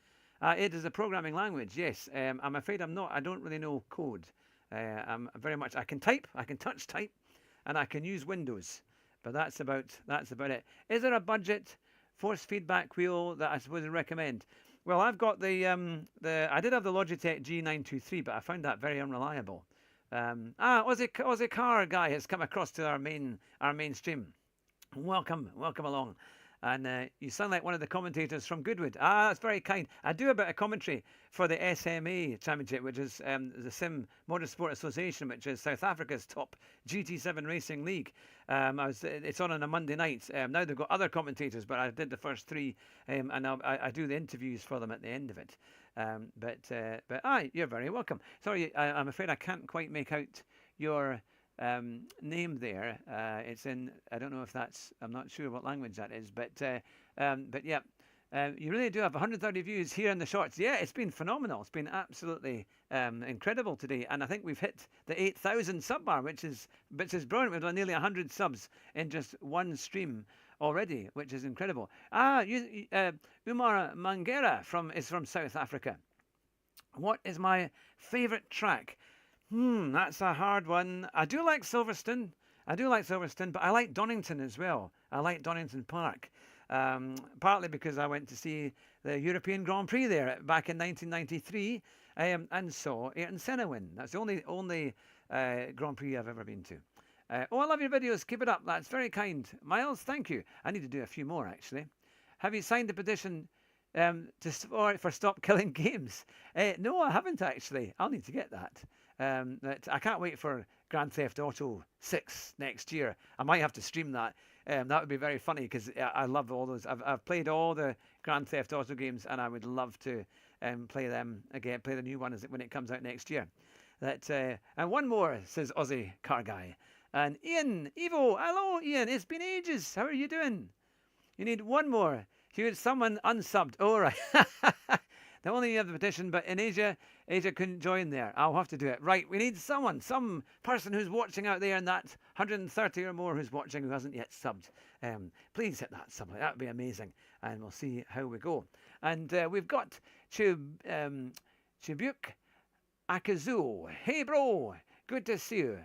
It is a programming language. Yes, I'm afraid I don't really know code. I'm very much. I can type. I can touch type, and I can use Windows. But that's about it. Is there a budget force feedback wheel that I suppose I recommend? Well, I've got I did have the Logitech G923, but I found that very unreliable. Aussie Car guy has come across to our main stream. Welcome along. And you sound like one of the commentators from Goodwood. That's very kind. I do a bit of commentary for the SMA Championship, which is the Sim Motorsport Association, which is South Africa's top GT7 racing league. It's on a Monday night. Now they've got other commentators, but I did the first 3, and I do the interviews for them at the end of it. But you're very welcome. Sorry, I'm afraid I can't quite make out your name there. It's in, I don't know if I'm not sure what language that is, but yeah, you really do have 130 views here in the shorts. Yeah, it's been phenomenal. It's been absolutely incredible today, and I think we've hit the 8,000 sub bar, which is brilliant. We've done nearly 100 subs in just one stream already, which is incredible. Umar Mangera is from South Africa. What is my favourite track? That's a hard one. I do like Silverstone, but I like Donington as well. I like Donington Park, partly because I went to see the European Grand Prix there back in 1993, and saw Ayrton Senna win. That's the only Grand Prix I've ever been to. Oh, I love your videos. Keep it up. That's very kind. Miles, thank you. I need to do a few more, actually. Have you signed the petition for Stop Killing Games? No, I haven't, actually. I'll need to get that. I can't wait for Grand Theft Auto 6 next year. I might have to stream that. That would be very funny because I love all those. I've played all the Grand Theft Auto games, and I would love to play them again, play the new one when it comes out next year. And one more, says Aussie Car Guy. And Ian, Evo, hello Ian, it's been ages. How are you doing? You need one more. You had someone unsubbed. Oh, right. The only other petition, but in Asia couldn't join there. I'll have to do it. Right, we need some person who's watching out there, and that 130 or more who's watching who hasn't yet subbed. Please hit that sub. That would be amazing. And we'll see how we go. And we've got Chibuk Akazuo. Hey, bro. Good to see you.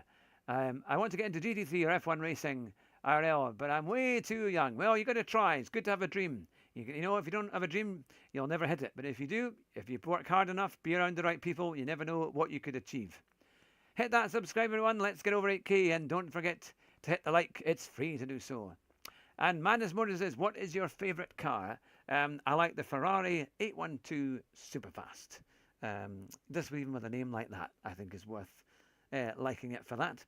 I want to get into GT3 or F1 racing IRL, but I'm way too young. Well, you got to try. It's good to have a dream. You know, if you don't have a dream, you'll never hit it. But if you do, if you work hard enough, be around the right people, you never know what you could achieve. Hit that subscribe, everyone. Let's get over 8K, and don't forget to hit the like. It's free to do so. And Madness Motors says, what is your favourite car? I like the Ferrari 812 Superfast. Just even with a name like that, I think is worth liking it for that.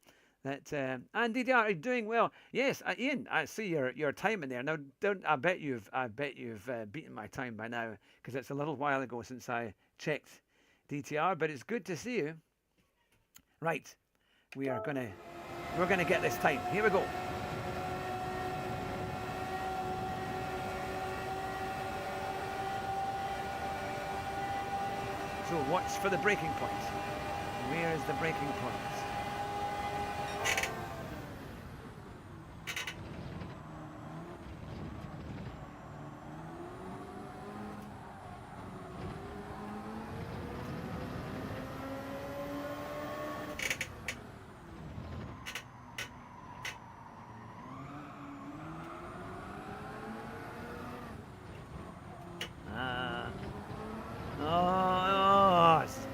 And DDR are doing well. Yes, Ian, I see your time in there. Now, I bet you've beaten my time by now because it's a little while ago since I checked DTR. But it's good to see you. Right, we're gonna get this time. Here we go. So watch for the breaking point. Where is the breaking point?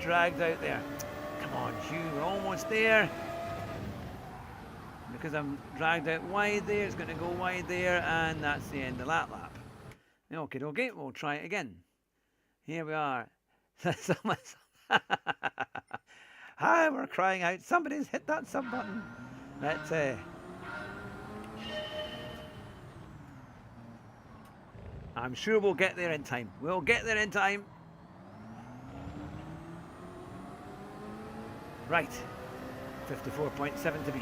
Dragged out there. Come on, Hugh, we're almost there. Because I'm dragged out wide there, it's going to go wide there, and that's the end of that lap. Okay, we'll try it again. Here we are. Hi, we're crying out. Somebody's hit that sub button. I'm sure we'll get there in time. We'll get there in time. Right, 54.7 to beat.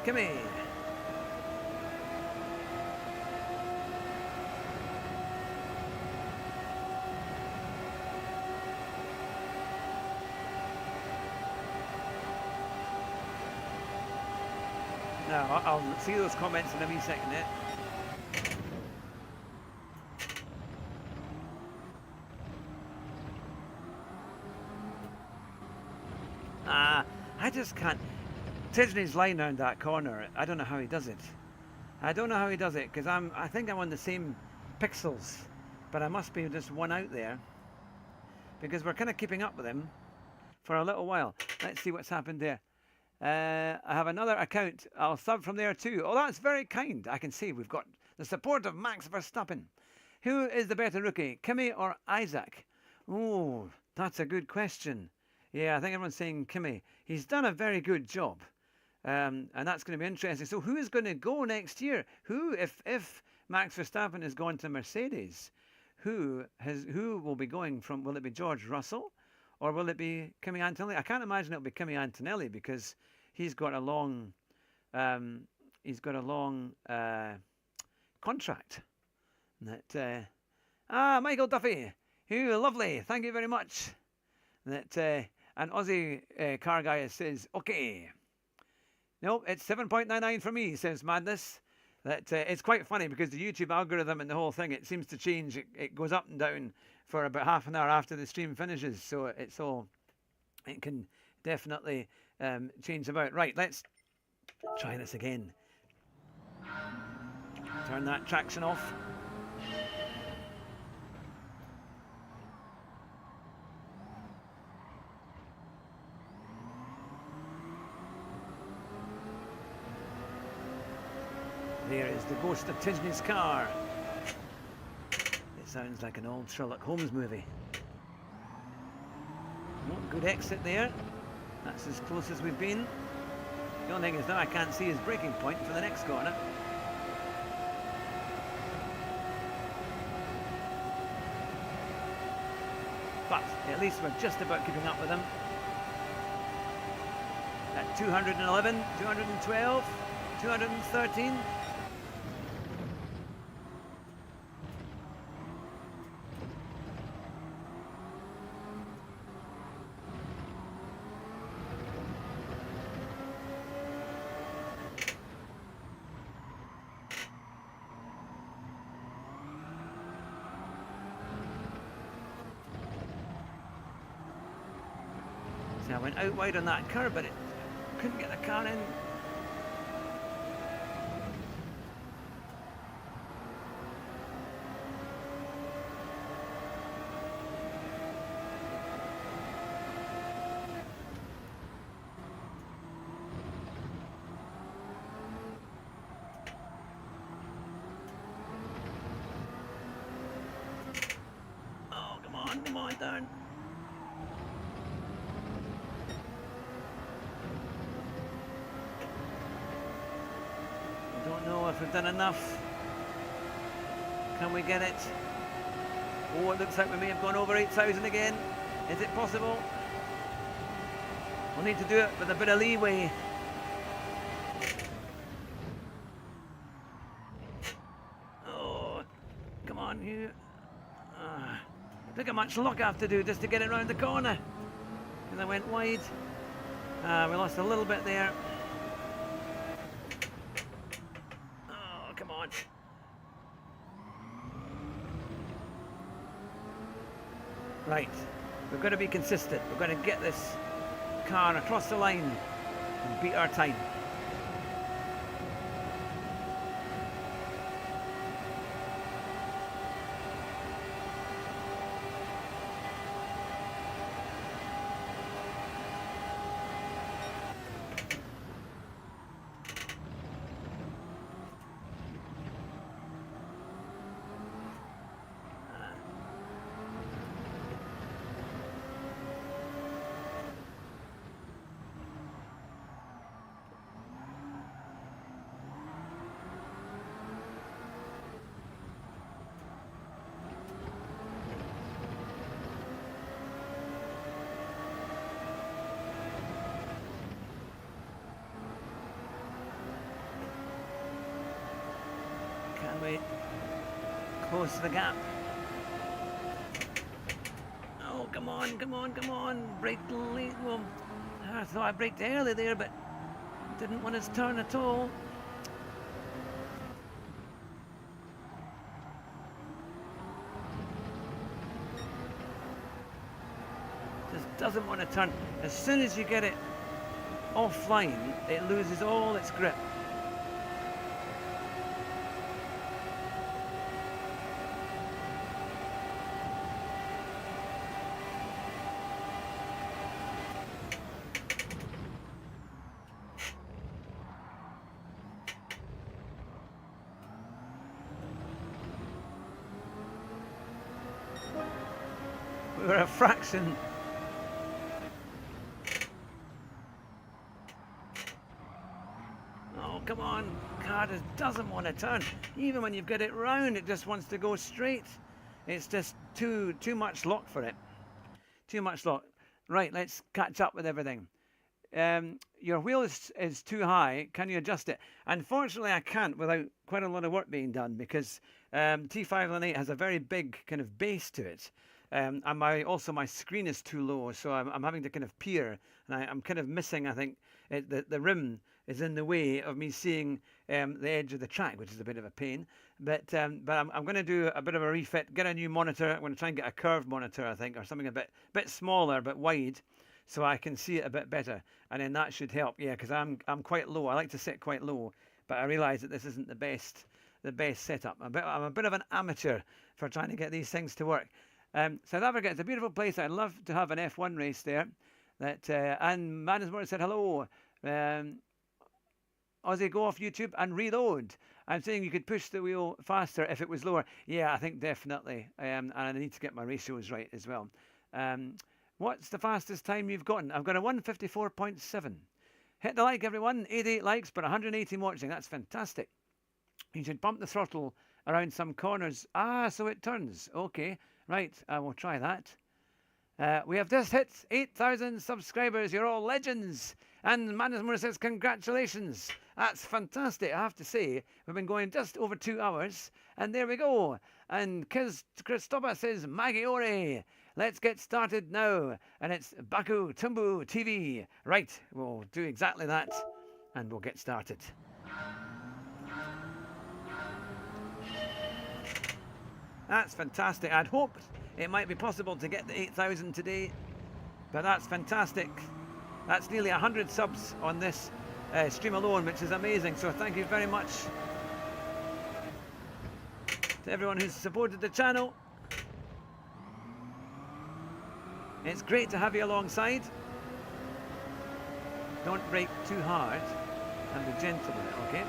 Come here. Now, I'll see those comments in a wee second. I just can't. Tisney's line around that corner. I don't know how he does it. Because I think I'm on the same pixels, but I must be just one out there because we're kind of keeping up with him for a little while. Let's see what's happened there. I have another account. I'll sub from there too. Oh, that's very kind. I can see we've got the support of Max Verstappen. Who is the better rookie, Kimi or Isaac? Oh, that's a good question. Yeah, I think everyone's saying Kimi. He's done a very good job. And that's going to be interesting. So who is going to go next year? Who, if Max Verstappen has gone to Mercedes, who will be going from? Will it be George Russell, or will it be Kimi Antonelli? I can't imagine it'll be Kimi Antonelli because he's got a long contract. Michael Duffy, you lovely. Thank you very much. And Aussie car guy says okay. No, it's 7.99 for me, says Madness. It's quite funny because the YouTube algorithm and the whole thing, it seems to change. It goes up and down for about half an hour after the stream finishes. So it can definitely change about. Right, let's try this again. Turn that traction off. There is the ghost of Tisney's car. It sounds like an old Sherlock Holmes movie. Oh, good exit there. That's as close as we've been. The only thing is now I can't see his braking point for the next corner. But at least we're just about keeping up with him. At 211, 212, 213. See, I went out wide on that curve, but it couldn't get the car in. Oh, come on, down. Don't know if we've done enough. Can we get it? Oh, it looks like we may have gone over 8,000 again. Is it possible? We'll need to do it with a bit of leeway. Oh, come on, you. Look how much luck I have to do just to get it round the corner. And I went wide. We lost a little bit there. Come on. Right, we've got to be consistent. We've got to get this car across the line and beat our time. Can we close the gap? Oh, come on. Brake late. Well, I thought I braked early there, but didn't want his turn at all. Just doesn't want to turn. As soon as you get it offline, it loses all its grip. We were a fraction. Oh, come on. Car just doesn't want to turn. Even when you've got it round, it just wants to go straight. It's just too much lock for it. Too much lock. Right, let's catch up with everything. Your wheel is too high. Can you adjust it? Unfortunately, I can't without quite a lot of work being done, because T518 has a very big kind of base to it. And also my screen is too low, so I'm having to kind of peer, and I'm kind of missing, I think, the rim is in the way of me seeing the edge of the track, which is a bit of a pain. But I'm going to do a bit of a refit, get a new monitor. I'm going to try and get a curved monitor, I think, or something a bit smaller but wide, so I can see it a bit better, and then that should help. Yeah, because I'm quite low. I like to sit quite low, but I realise that this isn't the best the best setup. I'm a bit of an amateur for trying to get these things to work. South Africa, it's a beautiful place. I'd love to have an F1 race there. And Madness Motor said hello. Aussie, go off YouTube and reload. I'm saying you could push the wheel faster if it was lower. Yeah, I think definitely. And I need to get my ratios right as well. What's the fastest time you've gotten? I've got a 154.7. Hit the like, everyone. 88 likes, but 118 watching. That's fantastic. You should bump the throttle around some corners. Ah, so it turns. Okay, right. I will try that. We have just hit 8,000 subscribers. You're all legends. And Madness Moore says, congratulations. That's fantastic, I have to say. We've been going just over 2 hours. And there we go. And Christopher says, Maggie Ore. Let's get started now. And it's Baku Tumbu TV. Right, we'll do exactly that. And we'll get started. That's fantastic. I'd hoped it might be possible to get the 8,000 today. But that's fantastic. That's nearly 100 subs on this stream alone, which is amazing. So thank you very much to everyone who's supported the channel. It's great to have you alongside. Don't brake too hard and be gentle with it, okay?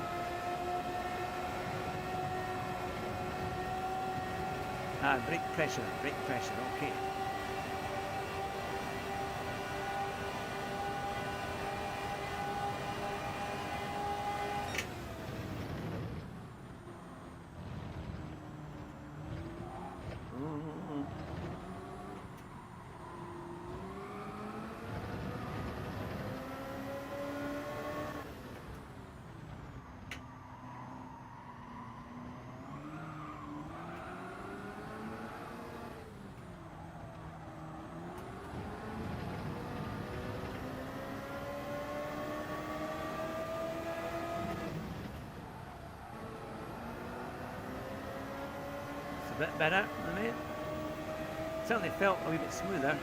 Brake pressure, okay. A bit better, I mean. Certainly felt a wee bit smoother.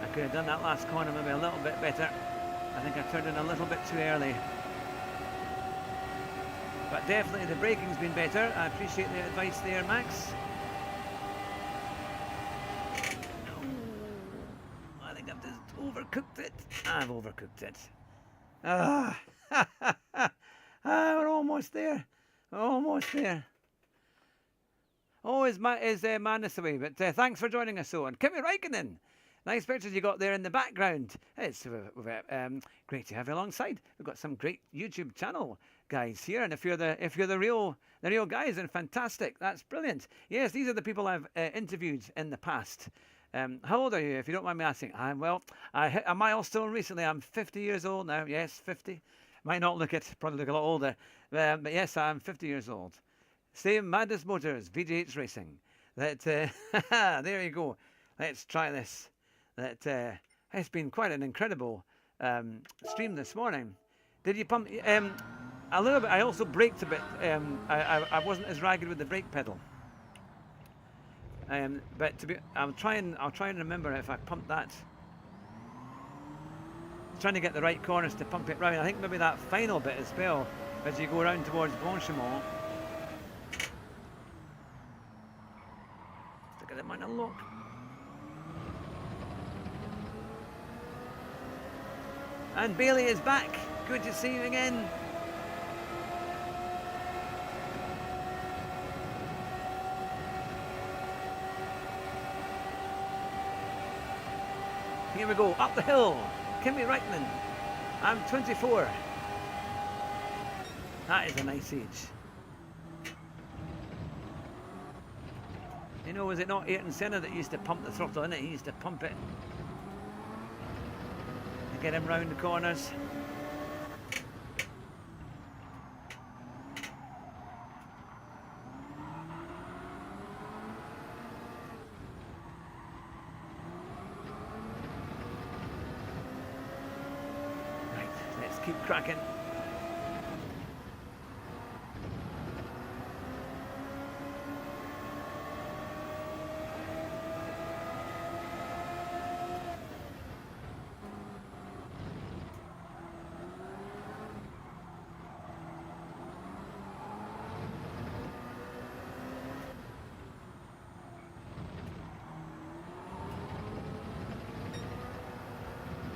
I could have done that last corner maybe a little bit better. I think I turned in a little bit too early. But definitely the braking's been better. I appreciate the advice there, Max. Oh, I think I've just overcooked it. I've overcooked it. We're almost there. Almost there. Oh, is Madness away? But thanks for joining us, so. And Kimi Räikkönen. Nice pictures you got there in the background. It's great to have you alongside. We've got some great YouTube channel guys here, and if you're the real guys, then fantastic. That's brilliant. Yes, these are the people I've interviewed in the past. How old are you, if you don't mind me asking? I hit a milestone recently. I'm 50 years old now. Yes, 50. Might not look it. Probably look a lot older. But yes, I'm 50 years old. Same Madness Motors, VGH Racing. There you go. Let's try this. It's been quite an incredible stream this morning. Did you pump a little bit? I also braked a bit. I wasn't as ragged with the brake pedal. But I'll try and remember if I pumped that. Trying to get the right corners to pump it round. I think maybe that final bit as well, as you go around towards Blanchimont. Look at the amount of lock. And Bailey is back. Good to see you again. Here we go, up the hill. Kimi Räikkönen. I'm 24. That is a nice age. You know, was it not Ayrton Senna that used to pump the throttle in it? He used to pump it. Get him round the corners. just keep cracking.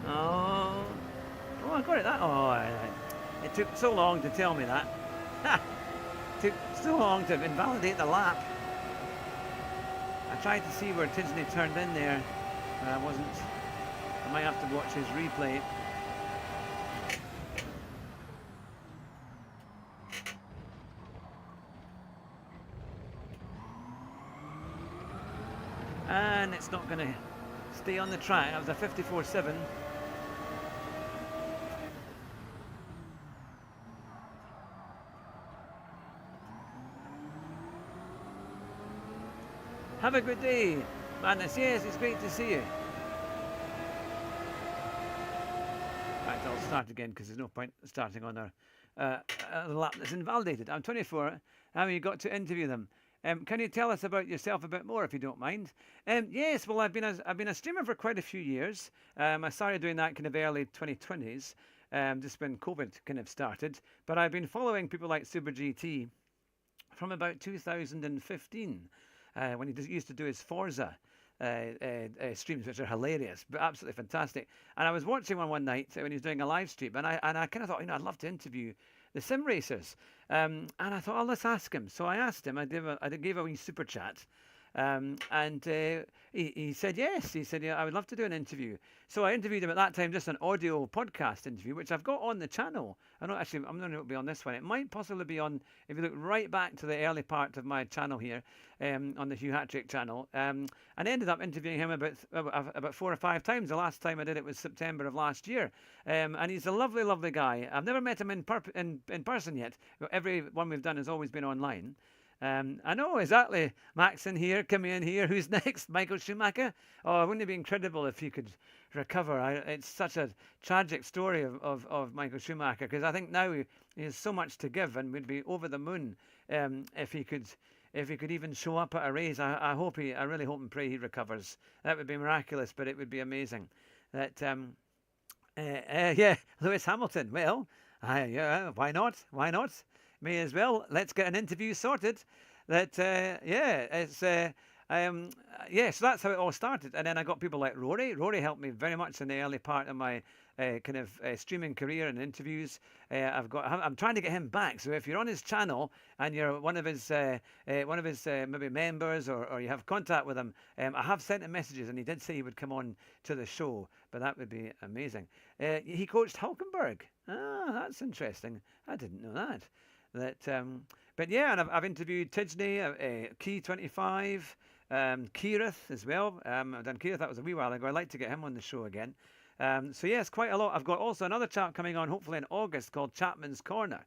Oh, I got it. It took so long to tell me that. Took so long to invalidate the lap. I tried to see where Tidsney turned in there, but I wasn't. I might have to watch his replay. And it's not going to stay on the track. That was a 54.7. Have a good day, Madness. Yes, it's great to see you. Right, I'll start again because there's no point starting on a lap that's invalidated. I'm 24. How you got to interview them? Can you tell us about yourself a bit more, if you don't mind? Yes, well, I've been a streamer for quite a few years. I started doing that kind of early 2020s, just when COVID kind of started. But I've been following people like Super GT from about 2015. When he used to do his Forza streams, which are hilarious, but absolutely fantastic. And I was watching one night when he was doing a live stream, and I kind of thought, I'd love to interview the sim racers. And I thought, oh, let's ask him. So I asked him. I gave a wee super chat. And he said yes. He said, yeah, I would love to do an interview. So I interviewed him at that time, just an audio podcast interview, which I've got on the channel. I'm going to be on this one. It might possibly be on, if you look right back to the early part of my channel here, on the Hugh Hattrick channel. And I ended up interviewing him about 4 or 5 times. The last time I did it was September of last year. And he's a lovely, lovely guy. I've never met him in person yet. Every one we've done has always been online. I know, exactly. Max in here, Kimmy in here. Who's next? Michael Schumacher? Oh, wouldn't it be incredible if he could recover? It's such a tragic story of Michael Schumacher, because I think now he has so much to give and would be over the moon if he could even show up at a race. I really hope and pray he recovers. That would be miraculous, but it would be amazing. That yeah, Lewis Hamilton. Well, yeah, why not? Why not? May as well. Let's get an interview sorted. That yeah, it's yeah. So that's how it all started. And then I got people like Rory. Rory helped me very much in the early part of my kind of streaming career and interviews. I'm trying to get him back. So if you're on his channel and you're one of his maybe members, or you have contact with him, I have sent him messages, and he did say he would come on to the show. But that would be amazing. He coached Hulkenberg. Ah, that's interesting. I didn't know that. But yeah, and I've interviewed Tidsney, Key 25, Keirith as well. I've done Keirith, that was a wee while ago. I'd like to get him on the show again. So yes, quite a lot. I've got also another chap coming on, hopefully in August, called Chapman's Corner.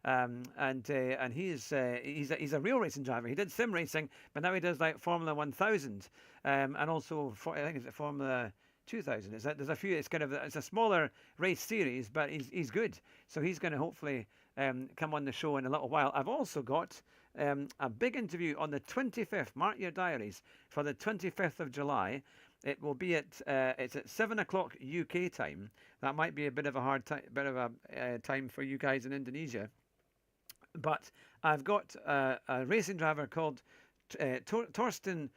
And he's a real racing driver. He did sim racing, but now he does like Formula 1000, and also I think it's Formula 2000. There's a few. It's a smaller race series, but he's good. So he's going to hopefully come on the show in a little while. I've also got a big interview on the 25th. Mark your diaries for the 25th of July. It will be it's at 7 o'clock UK time. That might be a bit of a hard time, time for you guys in Indonesia. But I've got a racing driver called Torsten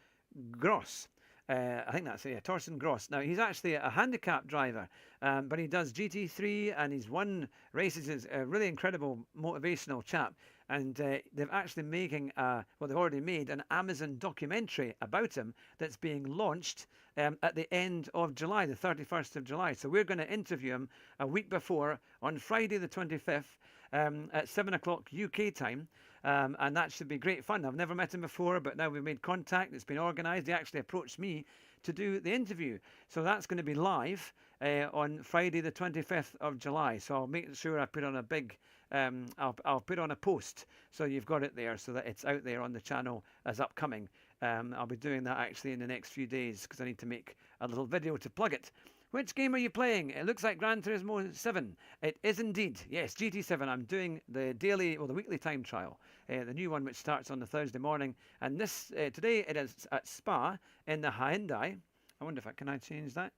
Gross. I think that's it, yeah, Torsten Gross. Now, he's actually a handicap driver, but he does GT3 and he's won races. He's a really incredible motivational chap. And they're actually making, they've already made an Amazon documentary about him that's being launched at the end of July, the 31st of July. So we're going to interview him a week before, on Friday the 25th, at 7 o'clock UK time. And that should be great fun. I've never met him before, but now we've made contact. It's been organised. He actually approached me to do the interview. So that's going to be live on Friday the 25th of July. So I'll make sure I put on a big, I'll put on a post so you've got it there, so that it's out there on the channel as upcoming. I'll be doing that actually in the next few days, because I need to make a little video to plug it. Which game are you playing? It looks like Gran Turismo 7. It is indeed. Yes, GT7. I'm doing the daily, well, the weekly time trial. The new one which starts on the Thursday morning. And this today it is at Spa in the Hyundai. I wonder if can I change that?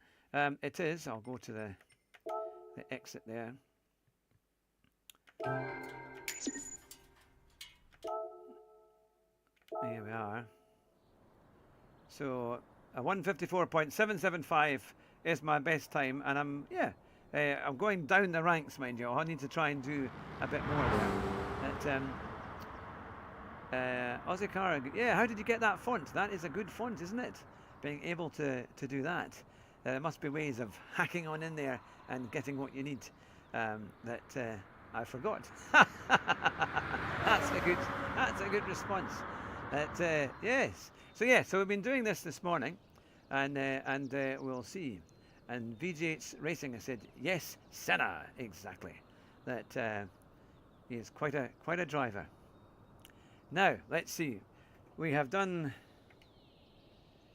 It is. I'll go to the exit there. Here we are. So a 154.775 is my best time, and I'm going down the ranks, mind you. I need to try and do a bit more there. Aussie Car, yeah. How did you get that font? That is a good font, isn't it? Being able to do that. There must be ways of hacking on in there and getting what you need. That I forgot. That's a good response. Yes. So we've been doing this morning, and we'll see. And VGH Racing has said yes, Senna, exactly. That he is quite a driver. Now let's see. We have done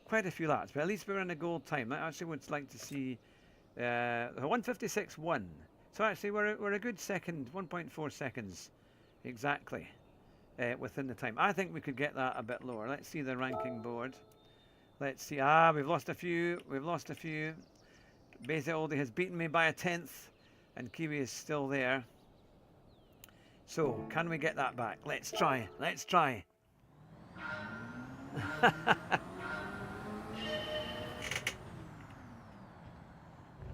quite a few laps, but at least we're in a gold time. I actually would like to see 156.1. So actually we're a good second, 1.4 seconds exactly within the time. I think we could get that a bit lower. Let's see the ranking board. Let's see. We've lost a few. Beza Oldie has beaten me by a 10th, and Kiwi is still there. So can we get that back? Let's try.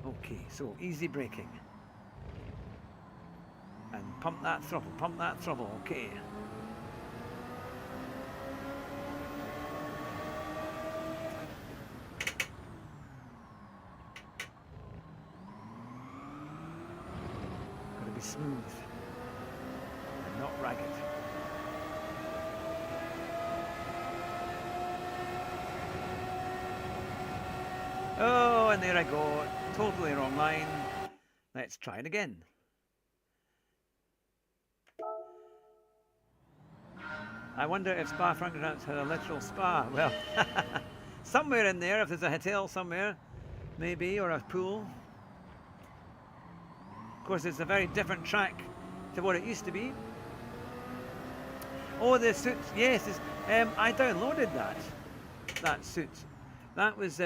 Okay, so easy braking. And pump that throttle, okay. Gotta be smooth and not ragged. Oh, and there I go. Totally wrong line. Let's try it again. I wonder if Spa-Francorchamps had a literal spa. Well, somewhere in there, if there's a hotel somewhere, maybe, or a pool. Of course, it's a very different track to what it used to be. Oh, the suit. Yes, I downloaded that suit. That was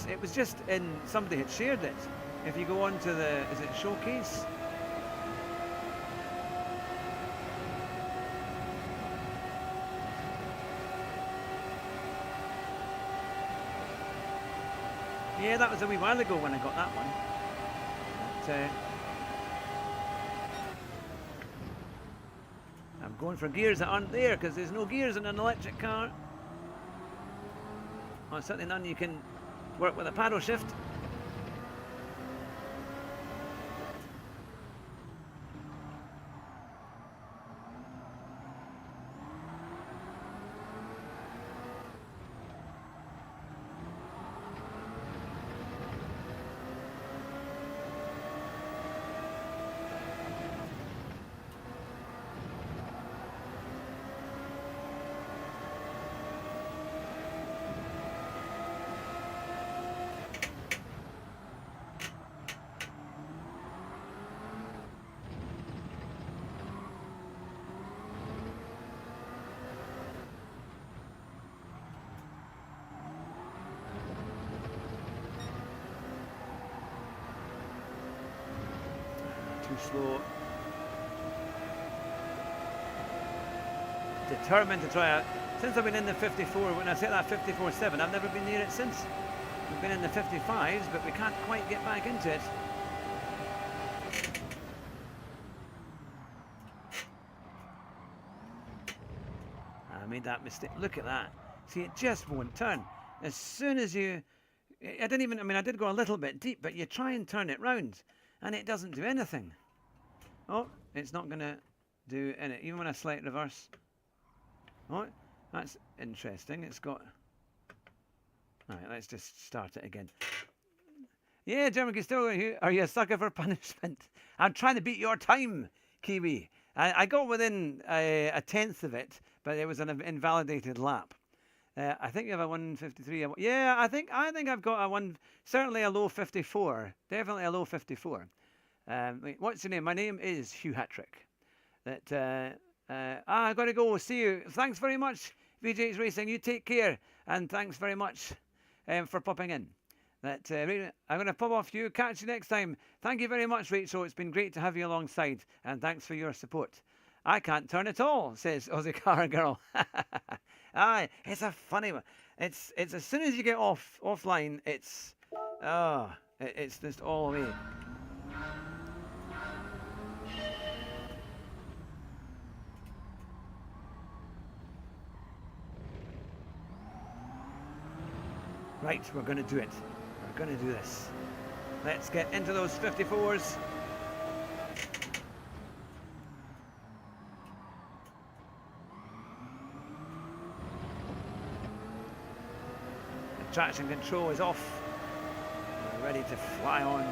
it was just in, somebody had shared it. If you go on to is it Showcase? Yeah, that was a wee while ago when I got that one. But, I'm going for gears that aren't there because there's no gears in an electric car. Well, certainly none you can work with a paddle shift. Too slow. Determined to try it. Since I've been in the 54, when I set that 54.7, I've never been near it since. We've been in the 55s, but we can't quite get back into it. I made that mistake. Look at that. See, it just won't turn. As soon as I did go a little bit deep, but you try and turn it round, and it doesn't do anything. Oh, it's not going to do any, even when I slight reverse. Oh, that's interesting. It's got... Alright, let's just start it again. Yeah, German Castillo, are you a sucker for punishment? I'm trying to beat your time, Kiwi. I got within a 10th of it, but it was an invalidated lap. I think you have a 153. Yeah, I think I've got a one. Certainly a low 54. Definitely a low 54. Wait, what's your name? My name is Hugh Hattrick. I got to go. See you. Thanks very much, VJ's Racing. You take care, and thanks very much for popping in. I'm going to pop off you. Catch you next time. Thank you very much, Rachel. It's been great to have you alongside, and thanks for your support. I can't turn at all, says Aussie Car Girl. Aye, it's a funny one. It's as soon as you get offline, it's just all away. Right, we're going to do it. We're going to do this. Let's get into those 54s. The traction control is off. We're ready to fly on.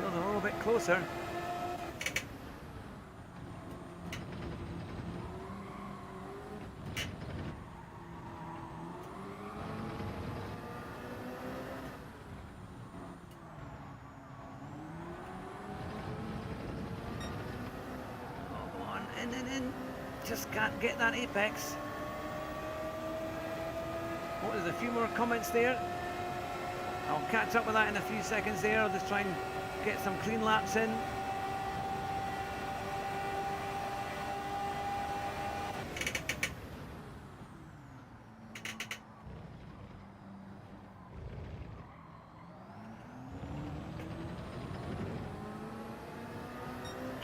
Feels a little bit closer. In. Just can't get that apex. Oh, there's a few more comments there. I'll catch up with that in a few seconds there. I'll just try and get some clean laps in.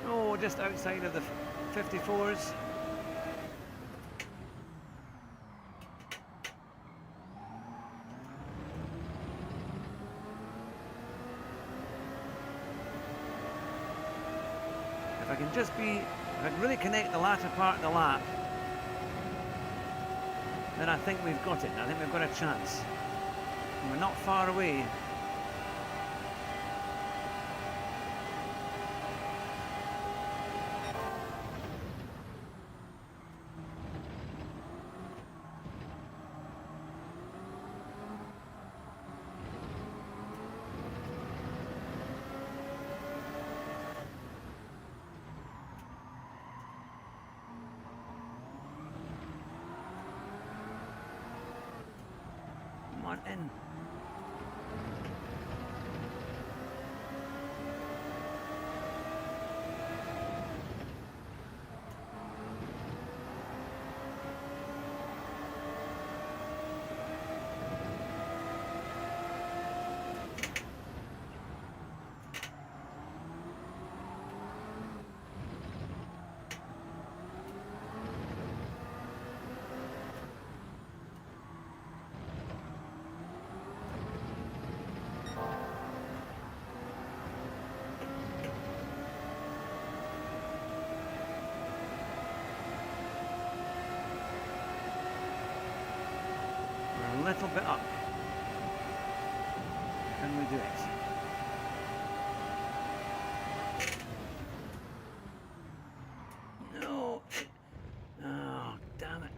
Oh, just outside of the 54s. If I can really connect the latter part of the lap, then I think we've got it. I think we've got a chance. And we're not far away. In. A little bit up. Can we do it? No. Oh, damn it.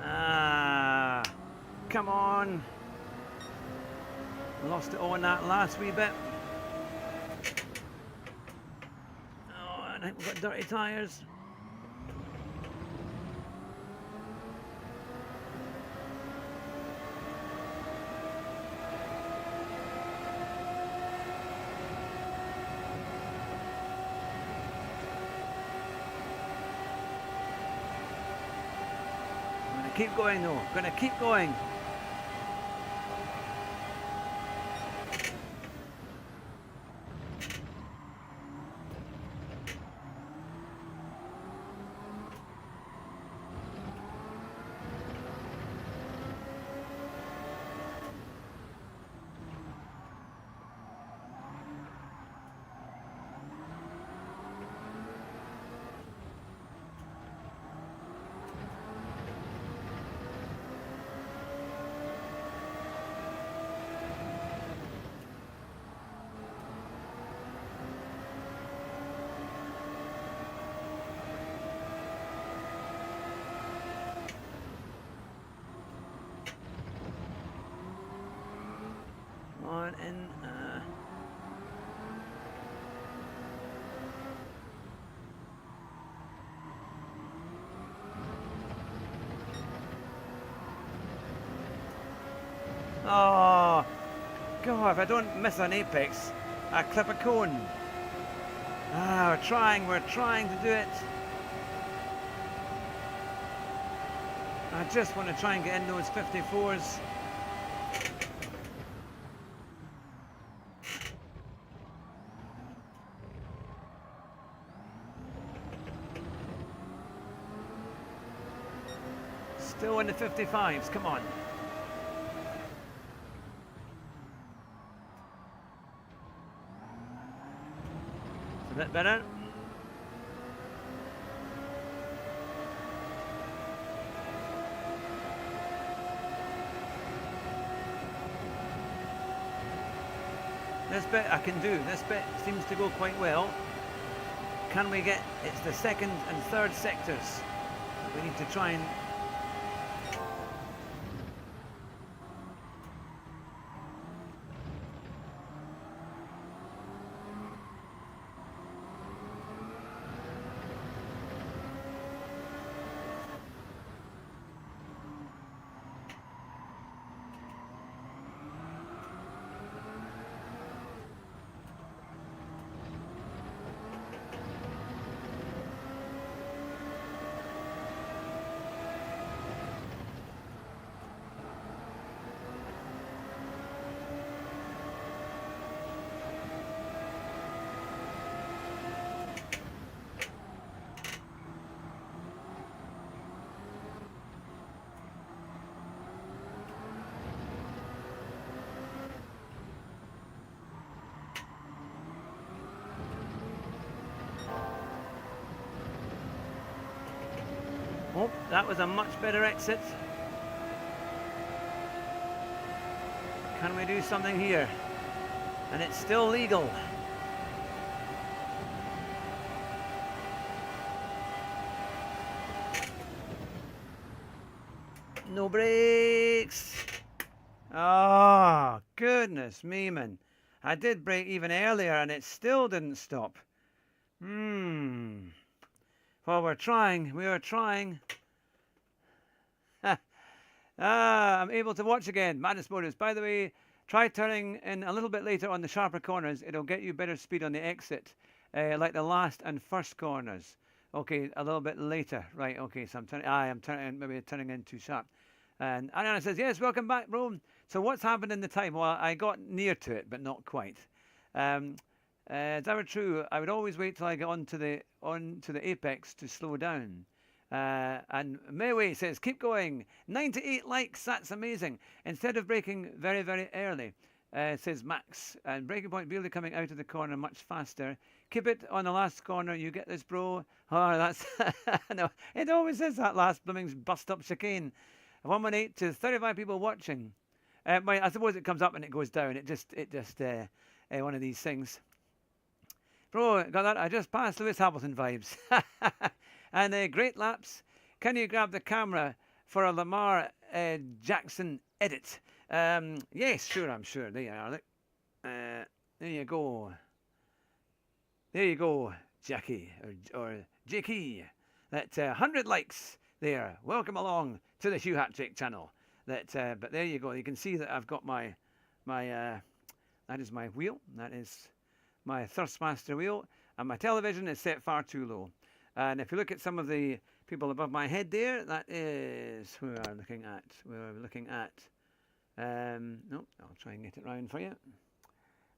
Ah, come on. Lost it all in that last wee bit. Oh, I think we've got dirty tyres. keep going though. Gonna keep going. On in. Oh, God, if I don't miss an apex, I clip a cone. Ah, we're trying to do it. I just want to try and get in those 54s. Still in the 55s, come on. It's a bit better. This bit I can do. This bit seems to go quite well. Can we get... It's the second and third sectors. We need to try and... Oh, that was a much better exit. Can we do something here? And it's still legal. No brakes. Oh, goodness me, man. I did brake even earlier and it still didn't stop. Well, we are trying. I'm able to watch again. Madness Modus. By the way, try turning in a little bit later on the sharper corners. It'll get you better speed on the exit, like the last and first corners. Okay, a little bit later. Right, okay, so I'm turning in too sharp. And Ariana says, yes, welcome back, Rome. So what's happened in the time? Well, I got near to it, but not quite. Is that true? I would always wait till I get onto the apex to slow down. And Mayway says, keep going. 98 likes, that's amazing. Instead of braking very, very early, says Max. And braking point really coming out of the corner much faster. Keep it on the last corner, you get this, bro. Oh, that's... no, it always is that last blooming bust-up chicane. 118 to 35 people watching. I suppose it comes up and it goes down. It just one of these things. Bro, got that? I just passed Lewis Hamilton vibes. And great laps. Can you grab the camera for a Lamar Jackson edit? Yes, sure, I'm sure. There you are. Look. There you go. There you go, Jackie or Jakey. That 100 likes there. Welcome along to the Hugh Hattrick channel. But there you go. You can see that I've got my that is my wheel. That is my Thrustmaster wheel, and my television is set far too low. And if you look at some of the people above my head there. That is who we're looking at. We're looking at. Nope, I'll try and get it round for you.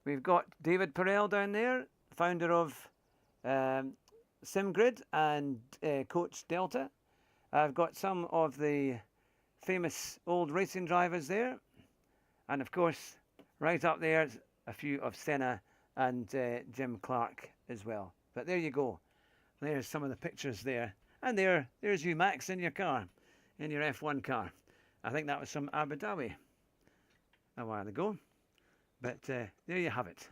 We've got David Perel down there, founder of SimGrid and Coach Delta. I've got some of the famous old racing drivers there, and of course, right up there, a few of Senna and Jim Clark as well. But there you go. There's some of the pictures there. And there's you, Max, in your car, in your F1 car. I think that was from Abu Dhabi a while ago. But there you have it.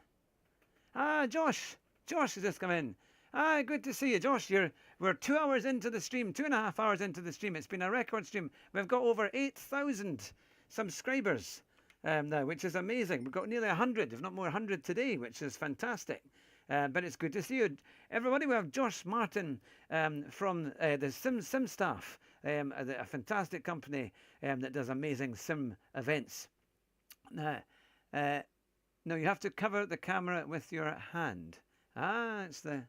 Ah, Josh. Josh has just come in. Ah, good to see you, Josh. We're 2 hours into the stream, 2.5 hours into the stream. It's been a record stream. We've got over 8,000 subscribers now, which is amazing. We've got nearly 100, if not more, 100 today, which is fantastic. But it's good to see you. Everybody, we have Josh Martin from the Sim staff, a fantastic company that does amazing sim events. Now, you have to cover the camera with your hand. Ah, it's the...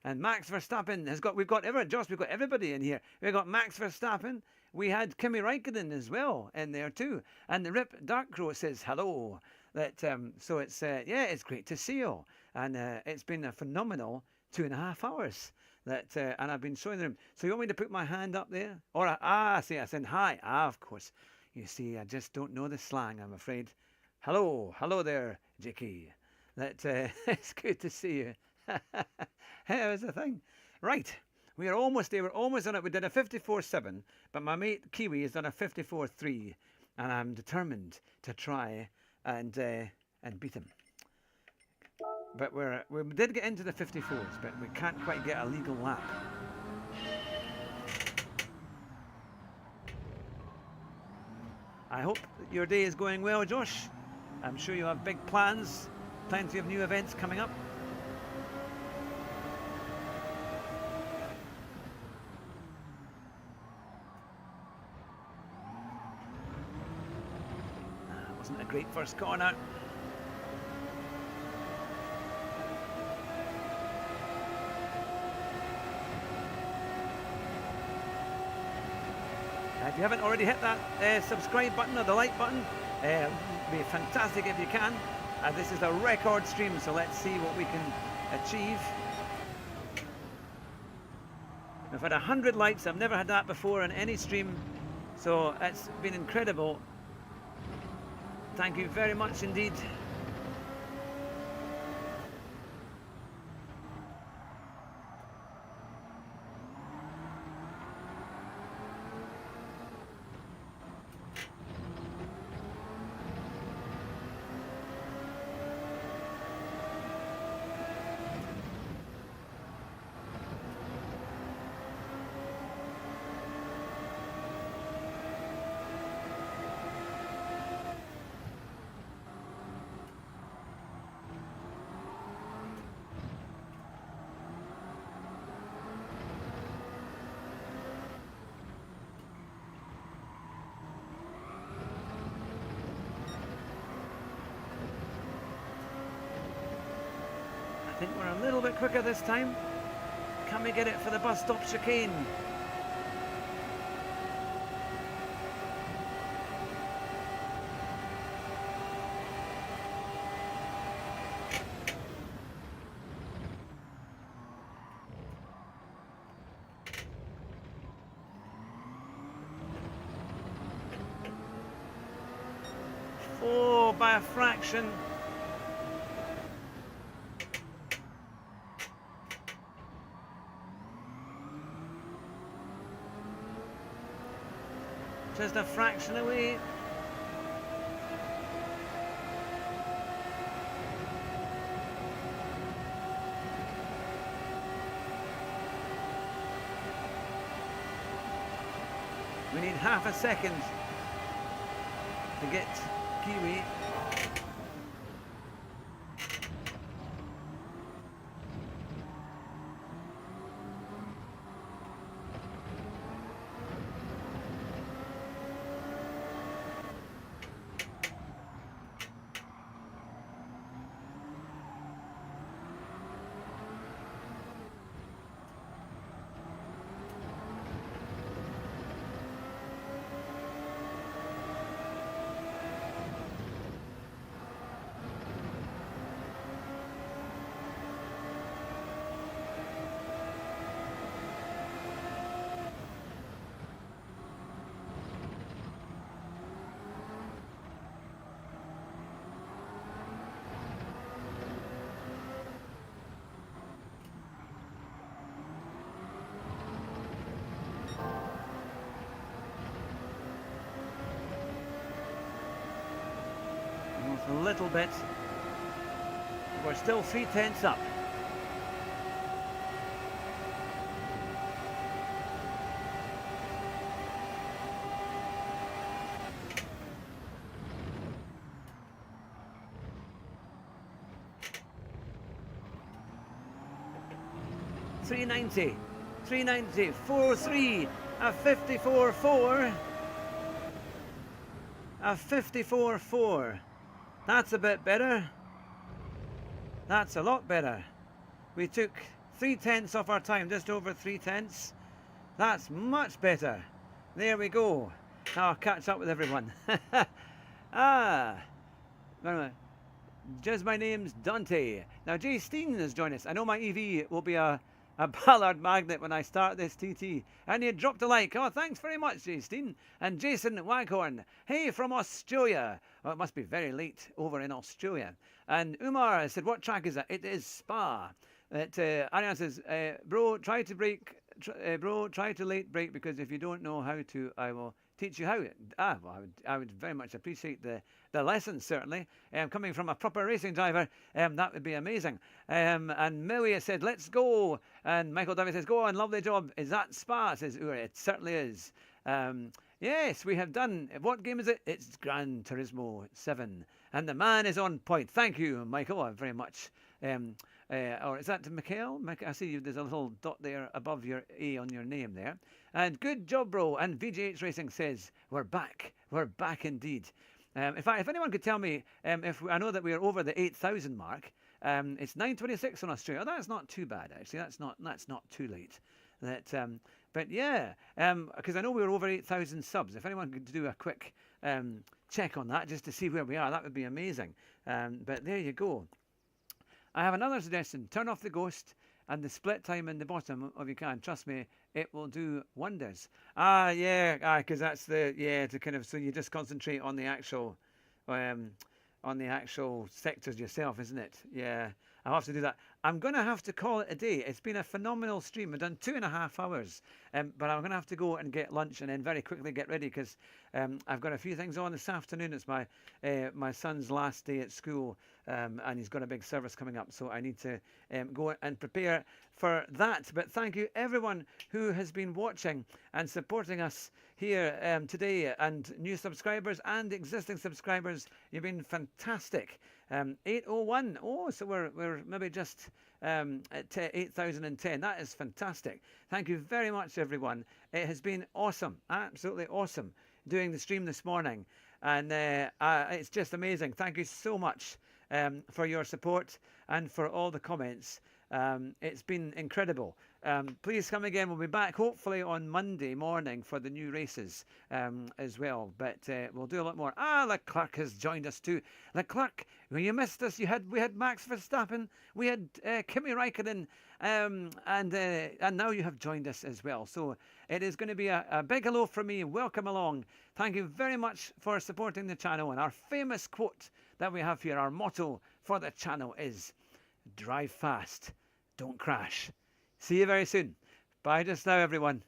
And Max Verstappen has got... We've got everybody in here. We've got Max Verstappen. We had Kimi Räikkönen as well in there too. And the Rip Darkcrow says hello. So it's it's great to see you. And it's been a phenomenal 2.5 hours. And I've been showing them. So you want me to put my hand up there? Or I said hi. Ah, of course. You see, I just don't know the slang, I'm afraid. Hello there, Jicky. It's good to see you. How's the thing? Right, we're almost there. We're almost on it. We did a 54.7, but my mate Kiwi has done a 54.3, and I'm determined to try and beat him. But we did get into the 54s, but we can't quite get a legal lap. I hope your day is going well, Josh. I'm sure you have big plans, plenty of new events coming up. Wasn't a great first corner. If you haven't already hit that subscribe button or the like button, it would be fantastic if you can. This is a record stream, so let's see what we can achieve. We've had 100 likes. I've never had that before on any stream, so it's been incredible. Thank you very much indeed. I think we're a little bit quicker this time. Can we get it for the bus stop chicane? Oh, by a fraction. Just a fraction away. We need half a second to get Kiwi. a little bit. We're still 3/10 up. .390, 390, 4.3, a 54.4, a 54.4. That's a bit better. That's a lot better. We took 3/10 off our time, just over 3/10. That's much better. There we go. Now I'll catch up with everyone. Just my name's Dante. Now Jay Steen has joined us. I know my EV will be a Ballard magnet when I start this TT. And you dropped a like. Oh, thanks very much, Jay Steen. And Jason Waghorn. Hey, from Australia. Oh, it must be very late over in Australia. And Umar said, what track is that? It is Spa. Ariane says, bro, try to late break, because if you don't know how to, I will teach you how. Well, I would very much appreciate the lesson, certainly. Coming from a proper racing driver, that would be amazing. And Millie said, let's go. And Michael David says, go on, lovely job. Is that Spa? Says Uri. It certainly is. Yes, we have done. What game is it? It's Gran Turismo 7. And the man is on point. Thank you, Michael, very much. Or is that Mikhail? I see there's a little dot there above your A on your name there. And good job, bro. And VGH Racing says, we're back. We're back indeed. In fact, if anyone could tell me, I know that we are over the 8,000 mark. It's 9:26 in Australia. That's not too bad, actually. That's not too late. But yeah, because I know we were over 8,000 subs. If anyone could do a quick check on that, just to see where we are, that would be amazing. But there you go. I have another suggestion. Turn off the ghost and the split time in the bottom if you can. Trust me, it will do wonders. Because that's to kind of, so you just concentrate on the actual sectors yourself, isn't it? Yeah, I'll have to do that. I'm going to have to call it a day. It's been a phenomenal stream. I've done 2.5 hours, but I'm going to have to go and get lunch and then very quickly get ready, because I've got a few things on this afternoon. It's my son's last day at school, and he's got a big service coming up, so I need to go and prepare for that. But thank you everyone who has been watching and supporting us here today, and new subscribers and existing subscribers. You've been fantastic. 801. Oh, so we're maybe just at 8,010. That is fantastic. Thank you very much, everyone. It has been awesome, absolutely awesome, doing the stream this morning, and it's just amazing. Thank you so much for your support and for all the comments. It's been incredible. Please come again. We'll be back hopefully on Monday morning for the new races as well. But we'll do a lot more. Leclerc has joined us too. Leclerc, when you missed us, we had Max Verstappen, we had Kimi Raikkonen, and now you have joined us as well. So it is going to be a big hello from me. Welcome along. Thank you very much for supporting the channel. And our famous quote that we have here, our motto for the channel is, drive fast, don't crash. See you very soon. Bye just now, everyone.